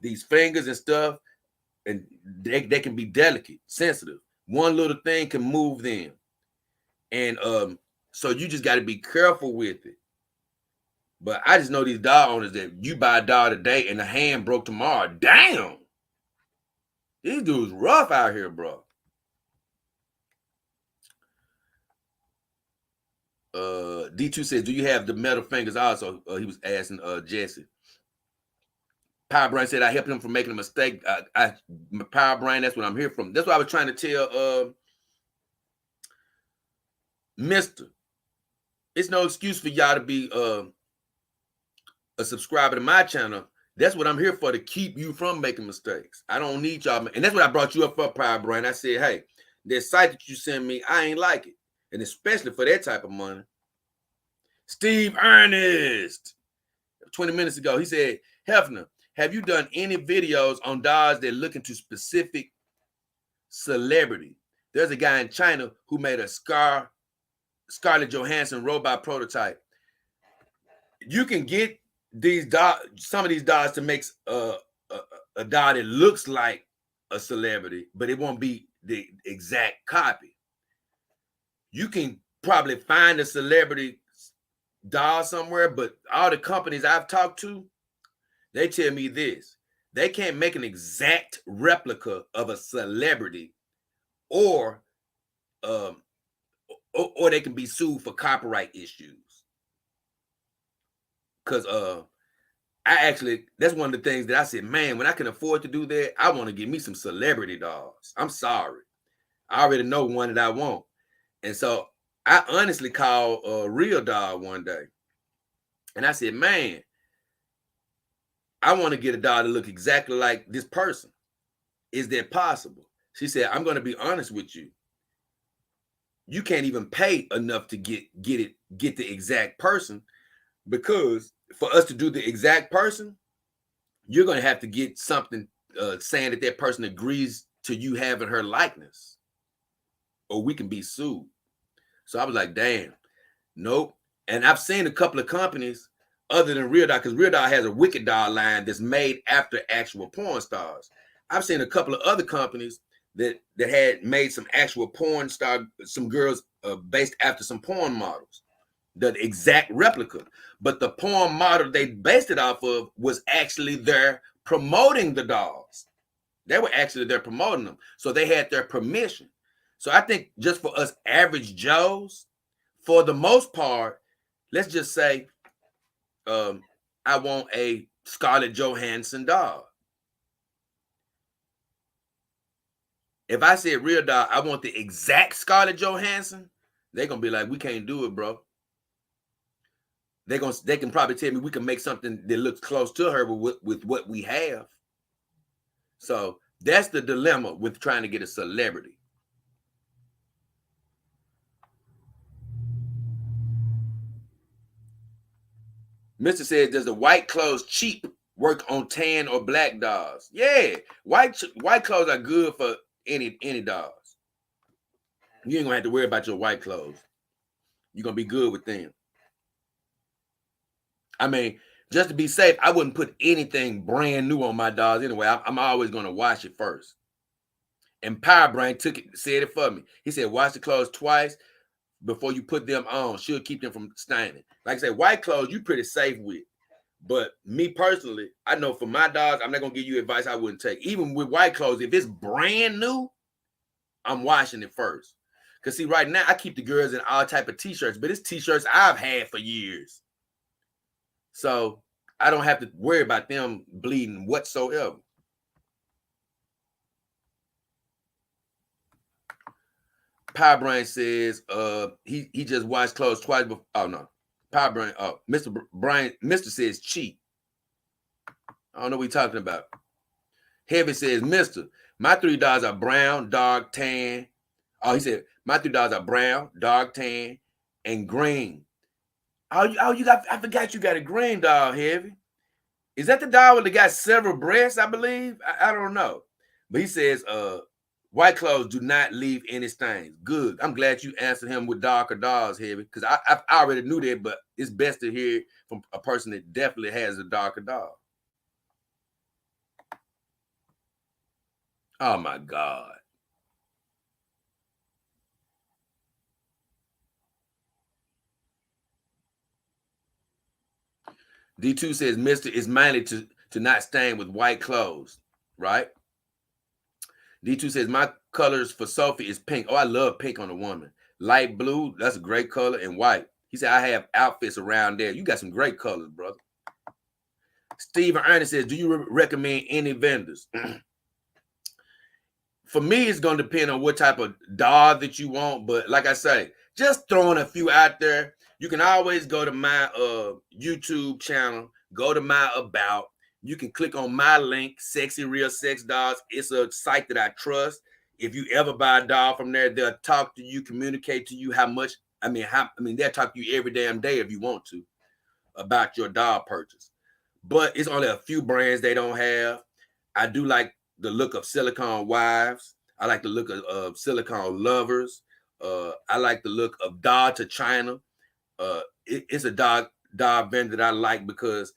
S1: these fingers and stuff, and they can be delicate, sensitive. One little thing can move them. And so you just got to be careful with it. But I just know these dog owners that you buy a dog today and the hand broke tomorrow. Damn. These dudes rough out here, bro. D2 says, do you have the metal fingers also? He was asking Jesse. Power Brain said, I helped him from making a mistake. Power Brain, that's what I'm here from. That's what I was trying to tell Mr. It's no excuse for y'all to be a subscriber to my channel. That's what I'm here for, to keep you from making mistakes. I don't need y'all. And that's what I brought you up for, Power Brain. I said, hey, that site that you send me, I ain't like it. And especially for that type of money. Steve Ernest, 20 minutes ago, he said, Hefner, have you done any videos on dogs that look into specific celebrity? There's a guy in China who made a Scarlett Johansson robot prototype. You can get these dogs, some of these dogs, to make a dog that looks like a celebrity, but it won't be the exact copy. You can probably find a celebrity dog somewhere, but all the companies I've talked to, they tell me this: they can't make an exact replica of a celebrity, or they can be sued for copyright issues. Because that's one of the things that I said, man, when I can afford to do that, I want to get me some celebrity dogs. I'm sorry. I already know one that I want. And so I honestly called a Real Dog one day. And I said, man, I want to get a dog to look exactly like this person. Is that possible? She said, I'm going to be honest with you. You can't even pay enough to get the exact person, because for us to do the exact person, you're going to have to get something saying that person agrees to you having her likeness, or we can be sued. So I was like, damn, nope. And I've seen a couple of companies other than Real Dog, because Real Dog has a Wicked Dog line that's made after actual porn stars. I've seen a couple of other companies that had made some actual porn star, some girls based after some porn models, the exact replica. But the porn model they based it off of was actually there promoting the dogs. They were actually there promoting them. So they had their permission. So I think just for us average Joes, for the most part, let's just say I want a Scarlett Johansson dog. If I said Real Dog, I want the exact Scarlett Johansson, they're going to be like, we can't do it, bro. They can probably tell me we can make something that looks close to her with what we have. So that's the dilemma with trying to get a celebrity. Mr. says, does the white clothes cheap work on tan or black dogs? Yeah, white clothes are good for any dogs. You ain't gonna have to worry about your white clothes. You're gonna be good with them. I mean, just to be safe, I wouldn't put anything brand new on my dogs anyway. I'm always gonna wash it first. And Power Brain said it for me. He said, wash the clothes twice before you put them on. She'll keep them from staining. Like I said, white clothes you pretty safe with. But me personally, I know for my dogs, I'm not gonna give you advice I wouldn't take. Even with white clothes, if it's brand new, I'm washing it first. Because see, right now I keep the girls in all type of t-shirts, but it's t-shirts I've had for years. So I don't have to worry about them bleeding whatsoever. Power Brain says he just washed clothes twice before. Oh no. Power Brain, Mr. says cheap. I don't know what he's talking about. Heavy says, Mr. My 3 dogs are brown, dark, tan. Oh, he said, my 3 dogs are brown, dark, tan, and green. Oh, you got, I forgot you got a green dog, Heavy. Is that the dog that got several breasts, I believe? I don't know. But he says, White clothes do not leave any stains. Good. I'm glad you answered him with darker dolls, Heavy, because I already knew that, but it's best to hear from a person that definitely has a darker doll. Oh my God. D2 says, Mr. is mainly to not stain with white clothes, right? D2 says, my colors for Sophie is pink. Oh, I love pink on a woman. Light blue, that's a great color, and white. He said, I have outfits around there. You got some great colors, brother. Stephen Ernest says, do you recommend any vendors? For me, it's going to depend on what type of doll that you want. But like I say, just throwing a few out there. You can always go to my YouTube channel, go to my About. You can click on my link, Sexy Real Sex Dolls. It's a site that I trust. If you ever buy a doll from there, they'll talk to you, communicate to you how much. They'll talk to you every damn day if you want to about your doll purchase. But it's only a few brands they don't have. I do like the look of Silicone Wives. I like the look of Silicone Lovers. I like the look of Doll to China. It's a doll vendor that I like because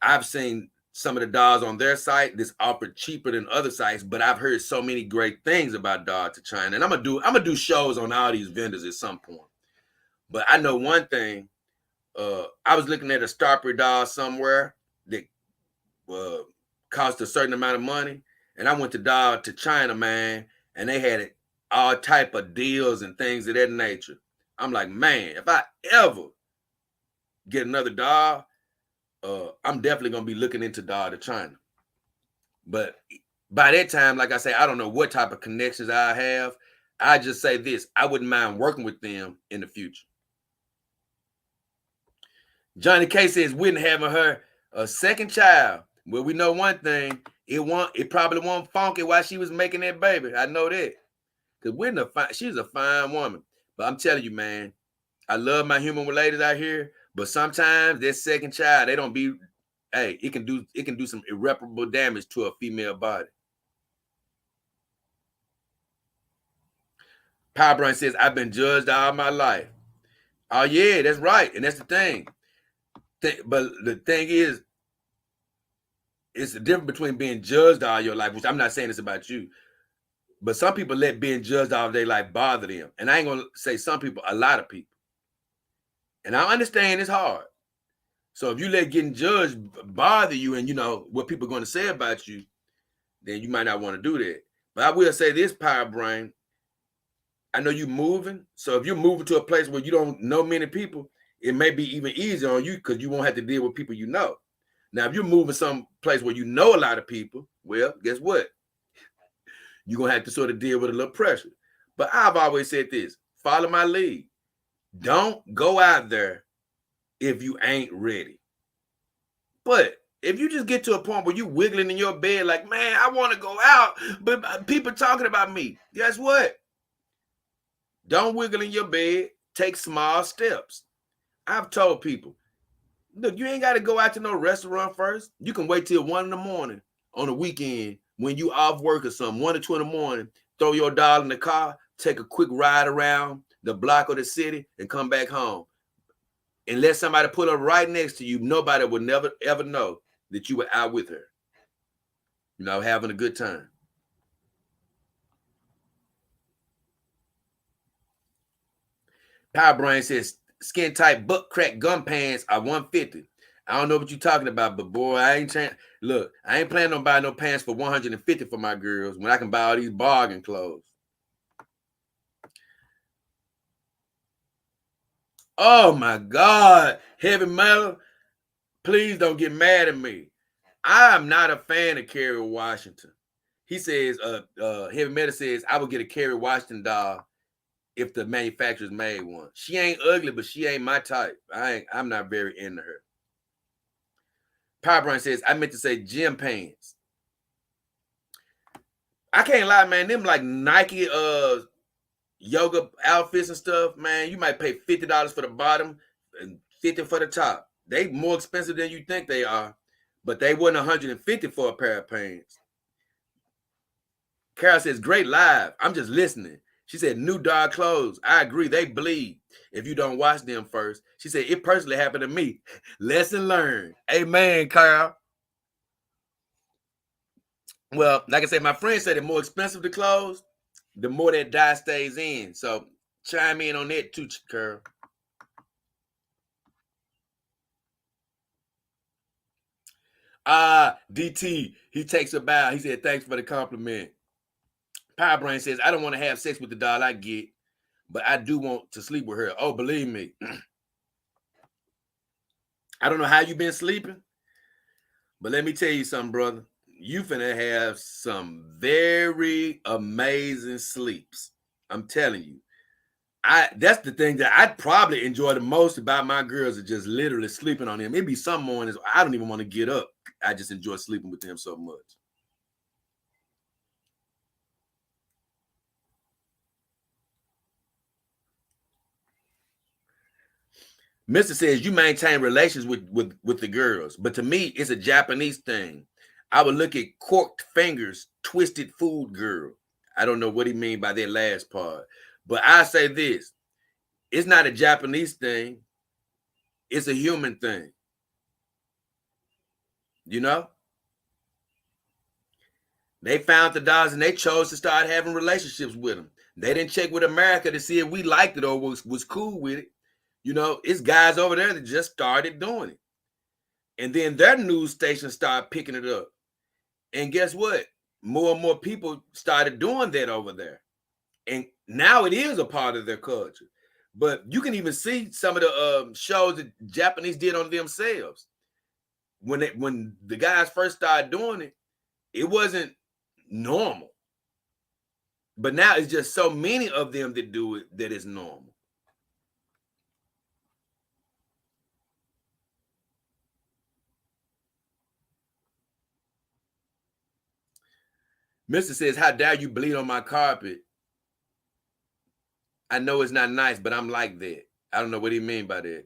S1: I've seen some of the dolls on their site that's offered cheaper than other sites, but I've heard so many great things about Doll to China, and I'm gonna do shows on all these vendors at some point. But I know one thing. I was looking at a Starper doll somewhere that cost a certain amount of money, and I went to Doll to China, man, and they had all type of deals and things of that nature. I'm like, man, if I ever get another doll, I'm definitely gonna be looking into Doll to China. But by that time, like I say, I don't know what type of connections I have. I just say this: I wouldn't mind working with them in the future. Johnny K says Whitney having her a second child. Well, we know one thing: it probably won't funky while she was making that baby. I know that because Whitney, she's a fine woman. But I'm telling you, man, I love my human ladies out here. But sometimes that second child, they don't be. Hey, it can do some irreparable damage to a female body. Power Brain says I've been judged all my life. Oh yeah, that's right, and that's the thing. But the thing is, it's the difference between being judged all your life, which I'm not saying this about you, but some people let being judged all their life bother them. And I ain't gonna say some people, a lot of people. And I understand it's hard. So if you let getting judged bother you and you know what people are going to say about you, then you might not want to do that. But I will say this, Power Brain, I know you're moving. So if you're moving to a place where you don't know many people, it may be even easier on you because you won't have to deal with people you know. Now, if you're moving some place where you know a lot of people, well, guess what? You're going to have to sort of deal with a little pressure. But I've always said this, follow my lead. Don't go out there if you ain't ready. But if you just get to a point where you're wiggling in your bed like, man, I want to go out, but people talking about me, guess what? Don't wiggle in your bed. Take small steps. I've told people, look, you ain't got to go out to no restaurant first. You can wait till 1 a.m. on the weekend when you off work or something, 1 or 2 a.m, throw your doll in the car, take a quick ride around the block of the city and come back home. And let somebody pull up right next to you. Nobody would never, ever know that you were out with her, you know, having a good time. Power Brain says, skin tight butt crack gum pants are $150. I don't know what you're talking about, but boy, I ain't planning on buying no pants for $150 for my girls when I can buy all these bargain clothes. Oh my God, Heavy Metal, please don't get mad at me. I am not a fan of Kerry Washington. He says, Heavy Metal says, I would get a Kerry Washington doll if the manufacturers made one. She ain't ugly, but she ain't my type. I'm not very into her. Power Brain says, I meant to say gym pants. I can't lie, man. Them like Nike yoga outfits and stuff, man. You might pay $50 for the bottom and $50 for the top. They more expensive than you think they are, but they wasn't $150 for a pair of pants. Carol says, great live. I'm just listening. She said, new dog clothes. I agree. They bleed if you don't wash them first. She said, it personally happened to me. Lesson learned. Amen, Carol. Well, like I said, my friend said the more expensive the clothes, the more that dye stays in. So chime in on that too, Carol. DT, he takes a bow. He said, thanks for the compliment. Power Brain says, I don't want to have sex with the doll I get, but I do want to sleep with her. Oh, believe me. I don't know how you've been sleeping, but let me tell you something, brother. You finna have some very amazing sleeps. I'm telling you. That's the thing that I'd probably enjoy the most about my girls is just literally sleeping on them. It'd be some mornings I don't even want to get up. I just enjoy sleeping with them so much. Mr. says you maintain relations with the girls, but to me, it's a Japanese thing. I would look at corked fingers, twisted food girl. I don't know what he mean by that last part, but I say this: it's not a Japanese thing; it's a human thing. You know, they found the dolls and they chose to start having relationships with them. They didn't check with America to see if we liked it or was cool with it. You know, it's guys over there that just started doing it. And then their news stations started picking it up. And guess what? More and more people started doing that over there. And now it is a part of their culture. But you can even see some of the shows that Japanese did on themselves. When the guys first started doing it, it wasn't normal. But now it's just so many of them that do it that it's normal. Mr. says, how dare you bleed on my carpet? I know it's not nice, but I'm like that. I don't know what he mean by that.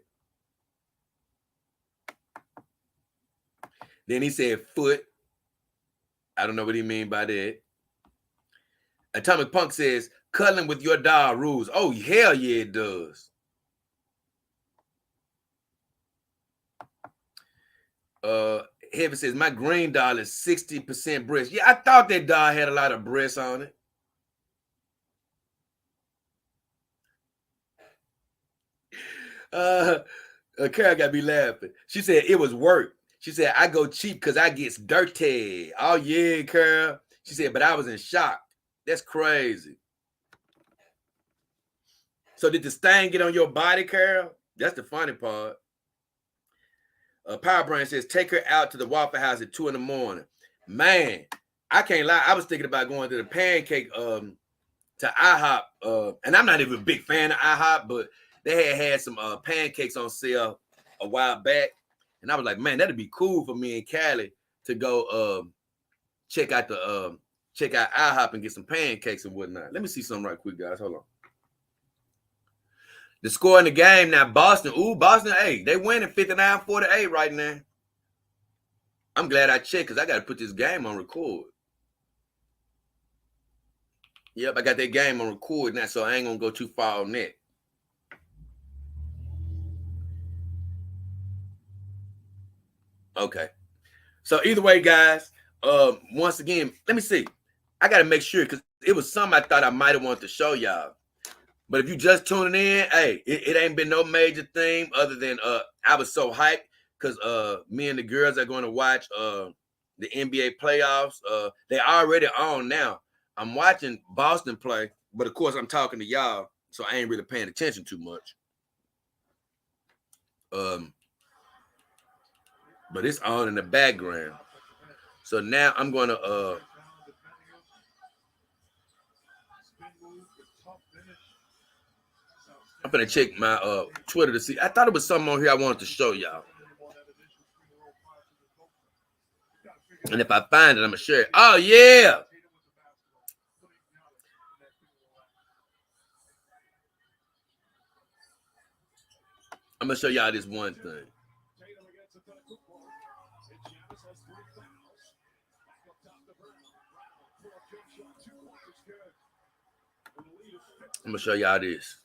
S1: Then he said foot. I don't know what he mean by that. Atomic Punk says, cuddling with your dog rules. Oh, hell yeah, it does. Heavy says, my green doll is 60% breast. Yeah, I thought that doll had a lot of breasts on it. Carol got me laughing. She said, it was work. She said, I go cheap because I gets dirty. Oh, yeah, Carol. She said, but I was in shock. That's crazy. So did the stain get on your body, Carol? That's the funny part. Power Brain says, take her out to the Waffle House at 2 a.m. Man, I can't lie. I was thinking about going to the pancake to IHOP. And I'm not even a big fan of IHOP, but they had some pancakes on sale a while back. And I was like, man, that'd be cool for me and Callie to go check out IHOP and get some pancakes and whatnot. Let me see something right quick, guys. Hold on. The score in the game now, Boston. Boston, hey, they winning 59-48 right now. I'm glad I checked because I got to put this game on record. Yep, I got that game on record now, so I ain't going to go too far on that. Okay. So either way, guys, once again, let me see. I got to make sure because it was something I thought I might have wanted to show y'all. But if you just tuning in, hey, it ain't been no major thing other than I was so hyped because me and the girls are going to watch the NBA playoffs. They already on now. I'm watching Boston play, but of course I'm talking to y'all, so I ain't really paying attention too much. But it's on in the background. So now I'm gonna I'm gonna check my Twitter to see. I thought it was something on here I wanted to show y'all. And if I find it, I'm gonna share it. Oh yeah. I'm gonna show y'all this one thing. I'm gonna show y'all this.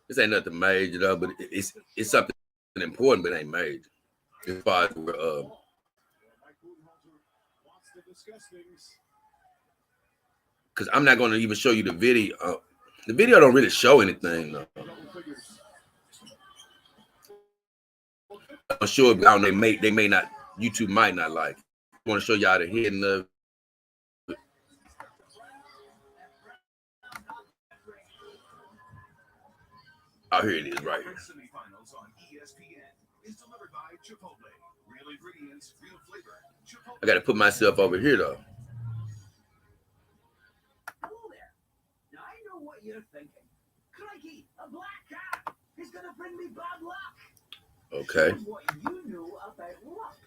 S1: This ain't nothing major though, but it's something important, but it ain't major. As far as because I'm not gonna even show you the video. The video don't really show anything though. I'm sure I don't know, they may not, YouTube might not like. I want to show y'all the hidden of. Oh, here it is right here. I got to put myself over here though.
S2: Hello there. Now I know what you're thinking. Crikey, a black cat. He's gonna bring me bad luck.
S1: Okay.
S2: What you know about luck.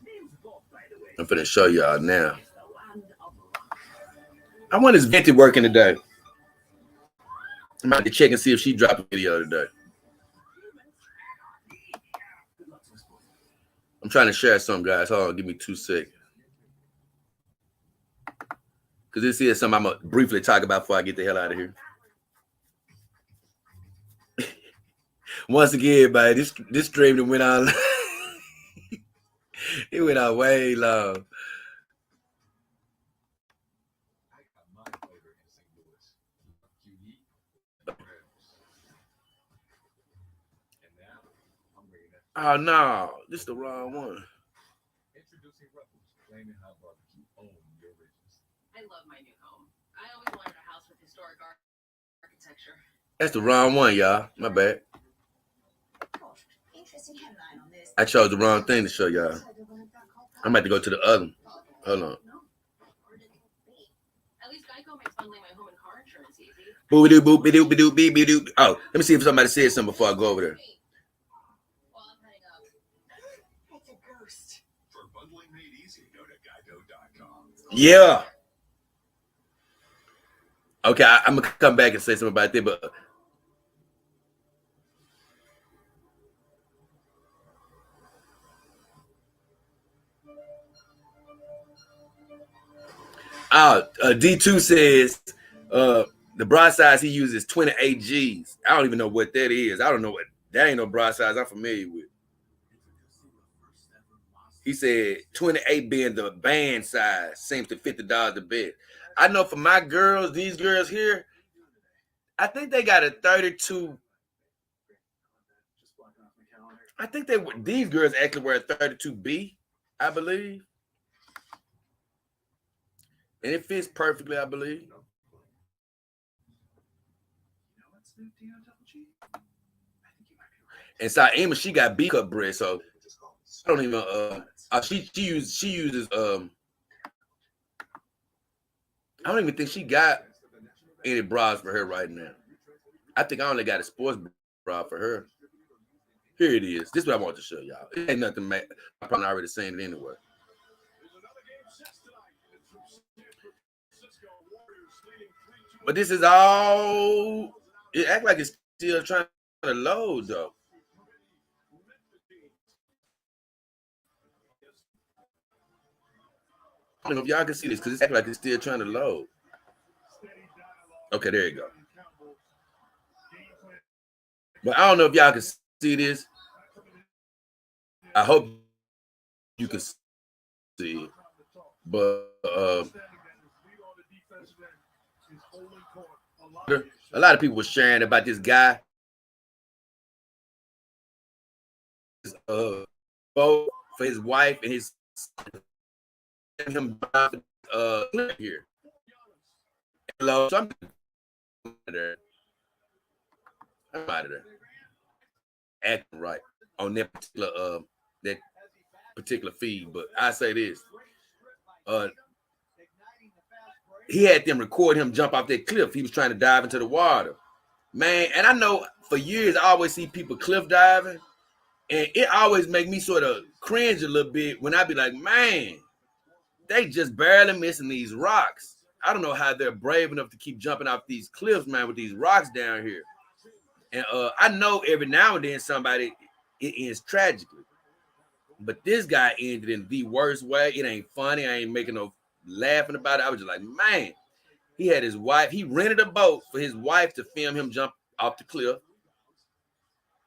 S2: Name's Bob, by the way.
S1: I'm finna show y'all now. I want this Venti working today. I'm about to check and see if she dropped a video today. I'm trying to share some, guys. Hold on, give me 2 seconds. Because this is something I'm going to briefly talk about before I get the hell out of here. Once again, everybody, this stream that went on, it went on way long. Oh no, this is the wrong one.
S3: Introducing Ruffles, Flaming Hot Barbecue. Own your riches.
S4: I love my new home. I always wanted a house with historic architecture.
S1: That's the wrong one, y'all. My bad.
S2: Interesting headline on this.
S1: I chose the wrong thing to show y'all. I'm about to go to the other one. Hold on.
S4: At least Geico makes bundling my home and car insurance easy.
S1: Boop-a-doo, boop-a-doo, boop-a-doo, boop-a-doo. Oh, let me see if somebody said something before I go over there.
S4: Well, I'm heading up.
S2: It's a ghost.
S3: For bundling made easy, go to Geico.com.
S1: Yeah. Okay, I'm gonna come back and say something about that, but D2 says the broadsides he uses 28 G's. I don't even know what that is. I don't know what that ain't no broadsides I'm familiar with. He said 28 being the band size seems to fit the $50 the best. I know for my girls, these girls here, I think they got a 32. I think these girls actually wear a 32B, I believe. And it fits perfectly, I believe. And Saima, she got B cup breast, so I don't even she uses I don't even think she got any bras for her right now. I think I only got a sports bra for her. Here it is. This is what I want to show y'all. It ain't nothing. I probably already seen it anyway. But this is all. It act like it's still trying to load though. I don't know if y'all can see this because it act like it's still trying to load. Okay, there you go. But I don't know if y'all can see this. I hope you can see it. But a lot of people were sharing about this guy. For his wife and his him here. Hello, so I'm out of there. Acting right on that particular feed, but I say this. He had them record him jump off that cliff. He was trying to dive into the water. Man, and I know for years I always see people cliff diving, and it always make me sort of cringe a little bit when I be like, man, they just barely missing these rocks. I don't know how they're brave enough to keep jumping off these cliffs, man, with these rocks down here. And I know every now and then somebody, it ends tragically. But this guy ended in the worst way. It ain't funny. I ain't making no laughing about it. I was just like, man, he had his wife. He rented a boat for his wife to film him jump off the cliff.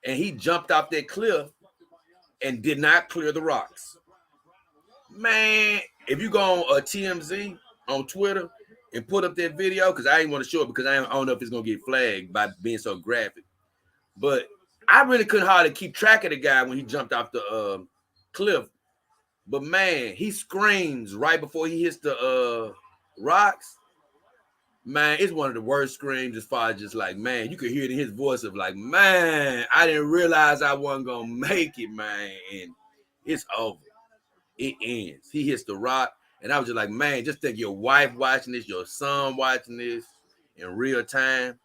S1: And he jumped off that cliff and did not clear the rocks. Man, if you go on TMZ on Twitter and put up that video, because I didn't want to show it because I don't know if it's going to get flagged by being so graphic. But I really couldn't hardly keep track of the guy when he jumped off the cliff. But man, he screams right before he hits the rocks. Man, it's one of the worst screams as far as just like, man, you could hear it in his voice of like, man, I didn't realize I wasn't going to make it, man. And it's over. It ends. He hits the rock. And I was just like, man, just think your wife watching this, your son watching this in real time.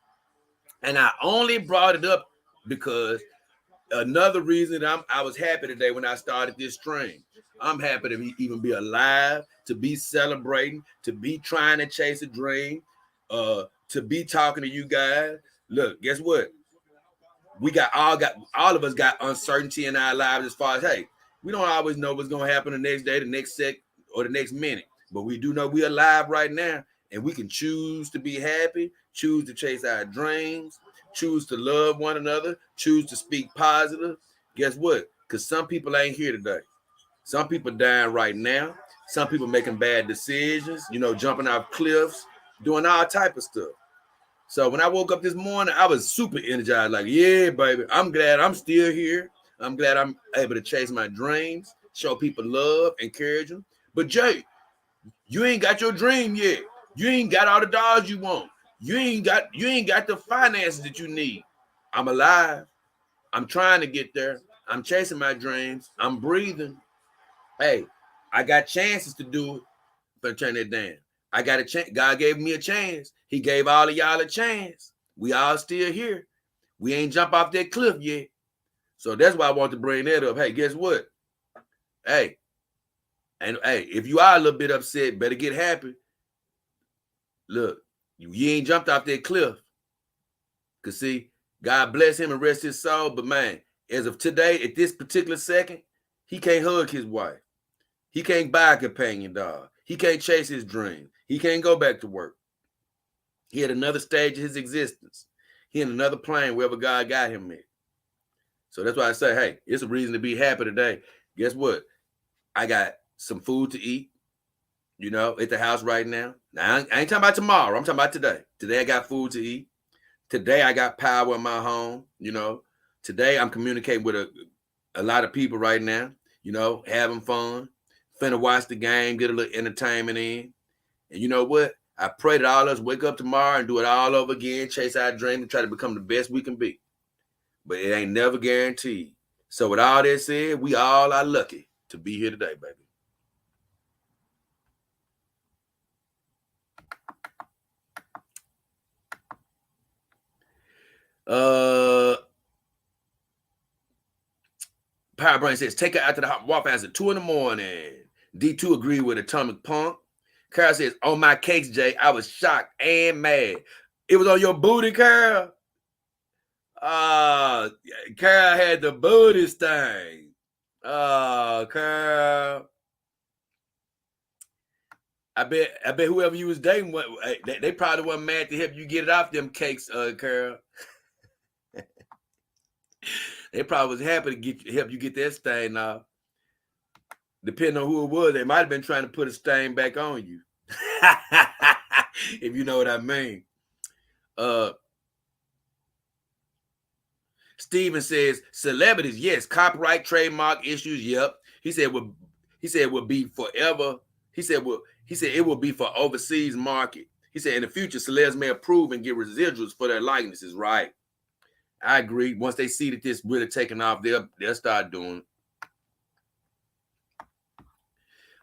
S1: And I only brought it up because another reason I was happy today when I started this stream. I'm happy to even be alive, to be celebrating, to be trying to chase a dream, to be talking to you guys. Look, guess what? All of us got uncertainty in our lives as far as, hey, we don't always know what's going to happen the next day, the next sec, or the next minute. But we do know we're alive right now, and we can choose to be happy, choose to chase our dreams, choose to love one another, choose to speak positive. Guess what? Because some people ain't here today. Some people dying right now. Some people making bad decisions, jumping off cliffs, doing all type of stuff. So when I woke up this morning, I was super energized. Like, yeah, baby, I'm glad I'm still here. I'm glad I'm able to chase my dreams, show people love, encourage them. But Jay, you ain't got your dream yet. You ain't got all the dollars you want. You ain't got the finances that you need. I'm alive. I'm trying to get there. I'm chasing my dreams. I'm breathing. Hey, I got chances to do it. But turn that down. I got a chance. God gave me a chance. He gave all of y'all a chance. We all still here. We ain't jump off that cliff yet. So that's why I want to bring that up. Hey, guess what? Hey, if you are a little bit upset, better get happy. Look, you ain't jumped off that cliff. Because see, God bless him and rest his soul. But man, as of today, at this particular second, he can't hug his wife. He can't buy a companion dog. He can't chase his dream. He can't go back to work. He had another stage of his existence. He in another plane wherever God got him at. So that's why I say, hey, it's a reason to be happy today. Guess what? I got some food to eat, at the house right now. Now, I ain't talking about tomorrow. I'm talking about today. Today, I got food to eat. Today, I got power in my home, Today, I'm communicating with a lot of people right now, having fun. Finna watch the game, get a little entertainment in. And you know what? I pray that all of us wake up tomorrow and do it all over again, chase our dream and try to become the best we can be. But it ain't never guaranteed. So with all that said, we all are lucky to be here today, baby. Power Brain says, take her out to the Waffle House at 2 a.m. D2 agreed with Atomic Punk. Carol says, on my cakes, Jay, I was shocked and mad. It was on your booty, Carol? Carol had the booty stain. Carol. I bet whoever you was dating, they probably wasn't mad to help you get it off them cakes, Carol. They probably was happy to help you get that stain off. Depending on who it was, they might have been trying to put a stain back on you. If you know what I mean. Steven says, celebrities, yes. Copyright, trademark issues, yep. He said it would be forever. He said it will be for overseas market. He said in the future, celebs may approve and get residuals for their likenesses, right? I agree. Once they see that this really taking off, they'll start doing it.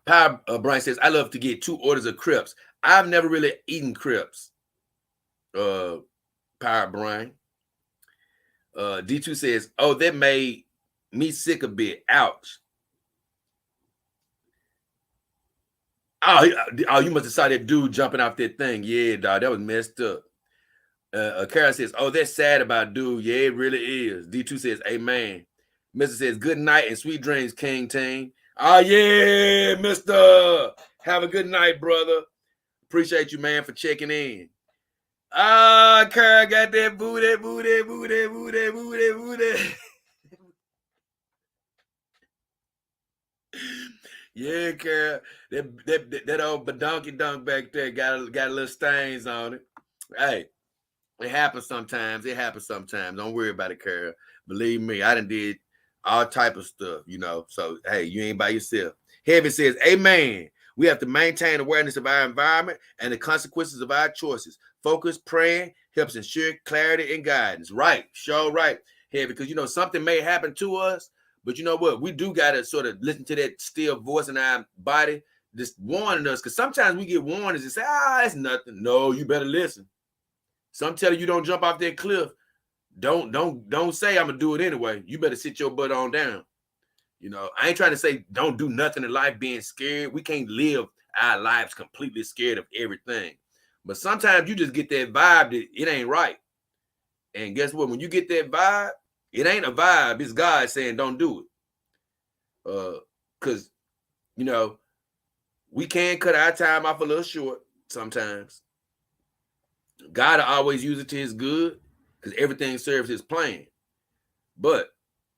S1: Power Brian says, I love to get 2 orders of crepes. I've never really eaten crepes. Power Brian. D2 says, oh, that made me sick a bit. Ouch. Oh, you must have saw that dude jumping off that thing. Yeah, dog, that was messed up. Karen says, oh, that's sad about dude. Yeah, it really is. D2 says, amen. Mr. says, good night and sweet dreams, King Team. Oh, yeah, Mr. Have a good night, brother. Appreciate you, man, for checking in. Ah, Carl got that booty. Yeah, Carl. That old badonkey dunk back there got a little stains on it. Hey, it happens sometimes. Don't worry about it, Carl. Believe me, I done did all type of stuff, you know. So, hey, you ain't by yourself. Heaven says, amen. We have to maintain awareness of our environment and the consequences of our choices. Focus, praying helps ensure clarity and guidance. Right, sure, right. Heaven, because, you know, something may happen to us, but you know what? We do got to sort of listen to that still voice in our body just warning us, because sometimes we get warnings and say, it's nothing. No, you better listen. Some tell you don't jump off that cliff. Don't say I'm gonna do it anyway. You better sit your butt on down. You know, I ain't trying to say don't do nothing in life being scared. We can't live our lives completely scared of everything. But sometimes you just get that vibe that it ain't right. And guess what? When you get that vibe, it ain't a vibe. It's God saying don't do it. Because, you know, we can cut our time off a little short sometimes. God will always use it to his good because everything serves his plan. But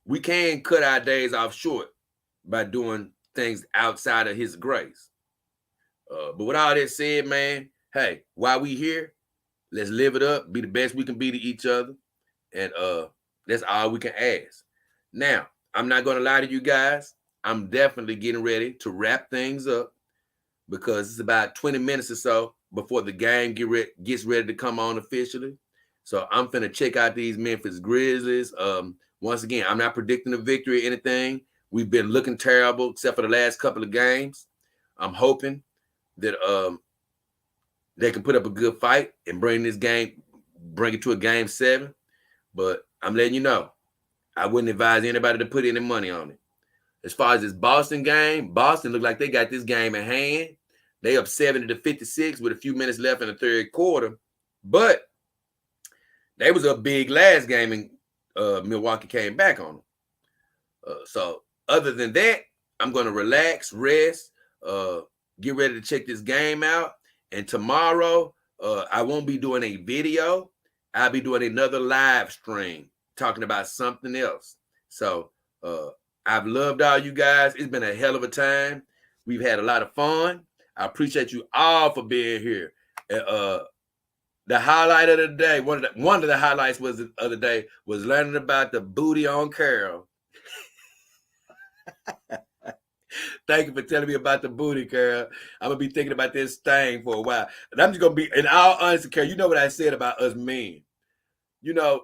S1: we can cut our days off short by doing things outside of his grace. But with all that said, man, hey, while we here, let's live it up, be the best we can be to each other. And that's all we can ask. Now, I'm not going to lie to you guys. I'm definitely getting ready to wrap things up because it's about 20 minutes or so before the game gets ready to come on officially. So I'm finna check out these Memphis Grizzlies. Once again, I'm not predicting a victory or anything. We've been looking terrible except for the last couple of games. I'm hoping that they can put up a good fight and bring it to a game 7. But I'm letting you know, I wouldn't advise anybody to put any money on it. As far as this Boston game, Boston looked like they got this game in hand. They up 70-56 with a few minutes left in the third quarter. But they was up big last game and Milwaukee came back on them. So other than that, I'm going to relax, rest, get ready to check this game out. And tomorrow, I won't be doing a video. I'll be doing another live stream talking about something else. So I've loved all you guys. It's been a hell of a time. We've had a lot of fun. I appreciate you all for being here. The highlight of the day, one of the highlights was the other day was learning about the booty on Carol. Thank you for telling me about the booty, Carol. I'm gonna be thinking about this thing for a while. And I'm just gonna be, in all honesty, Carol, you know what I said about us men. You know,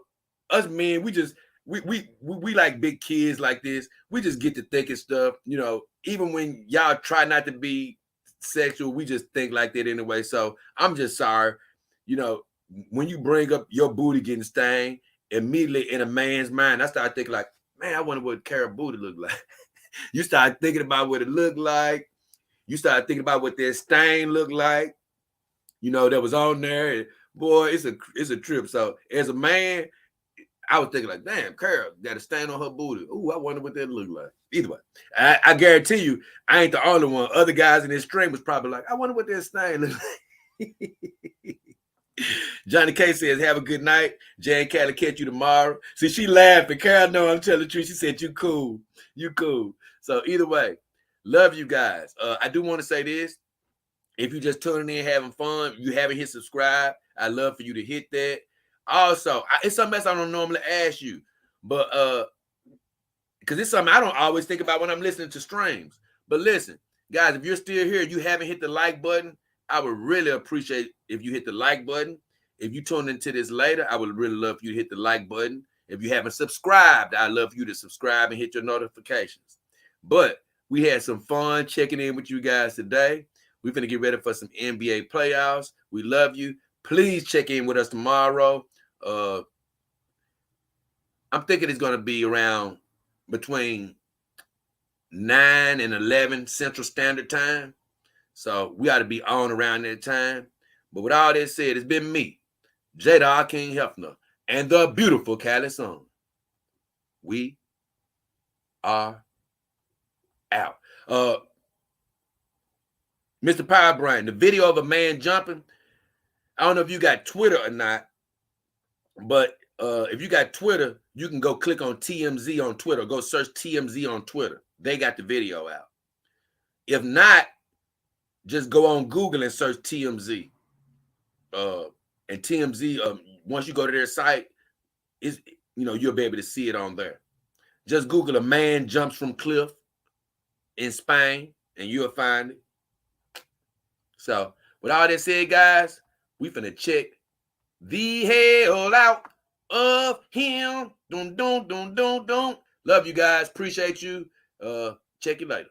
S1: us men, we like big kids like this. We just get to thinking stuff, you know, even when y'all try not to be sexual, we just think like that anyway. So I'm just sorry. You know, when you bring up your booty getting stained, immediately in a man's mind, I start thinking like, man, I wonder what Carol booty look like. You start thinking about what it looked like. You start thinking about what that stain looked like. You know, that was on there. And boy, it's a trip. So as a man, I was thinking like, damn, Carol got a stain on her booty. Ooh, I wonder what that look like. Either way, I guarantee you, I ain't the only one. Other guys in this stream was probably like, I wonder what that stain look like. Johnny K says, have a good night. Jan Cat will catch you tomorrow. See, she laughing. Carol, no, I'm telling the truth. She said, you cool. You cool. So either way, love you guys. I do want to say this. If you just tuning in, having fun, you haven't hit subscribe, I'd love for you to hit that. Also, it's something else I don't normally ask you, but because it's something I don't always think about when I'm listening to streams. But listen, guys, if you're still here, you haven't hit the like button, I would really appreciate if you hit the like button. If you tune into this later, I would really love for you to hit the like button. If you haven't subscribed, I'd love for you to subscribe and hit your notifications. But we had some fun checking in with you guys today. We're going to get ready for some NBA playoffs. We love you. Please check in with us tomorrow. I'm thinking it's going to be around between 9 and 11 Central Standard Time. So we ought to be on around that time. But with all that said, it's been me, Jada King Hefner, and the beautiful Callie Song. We are out. Mr. Power Brain, the video of a man jumping. I don't know if you got Twitter or not, but if you got Twitter, you can go click on TMZ on Twitter. Go search TMZ on Twitter. They got the video out. If not, just go on Google and search TMZ. And TMZ, once you go to their site, you'll be able to see it on there. Just Google a man jumps from cliff in Spain, and you'll find it. So, with all that said, guys, we finna check the hell out of him. Dun, dun, dun, dun, dun. Love you guys. Appreciate you. Check you later.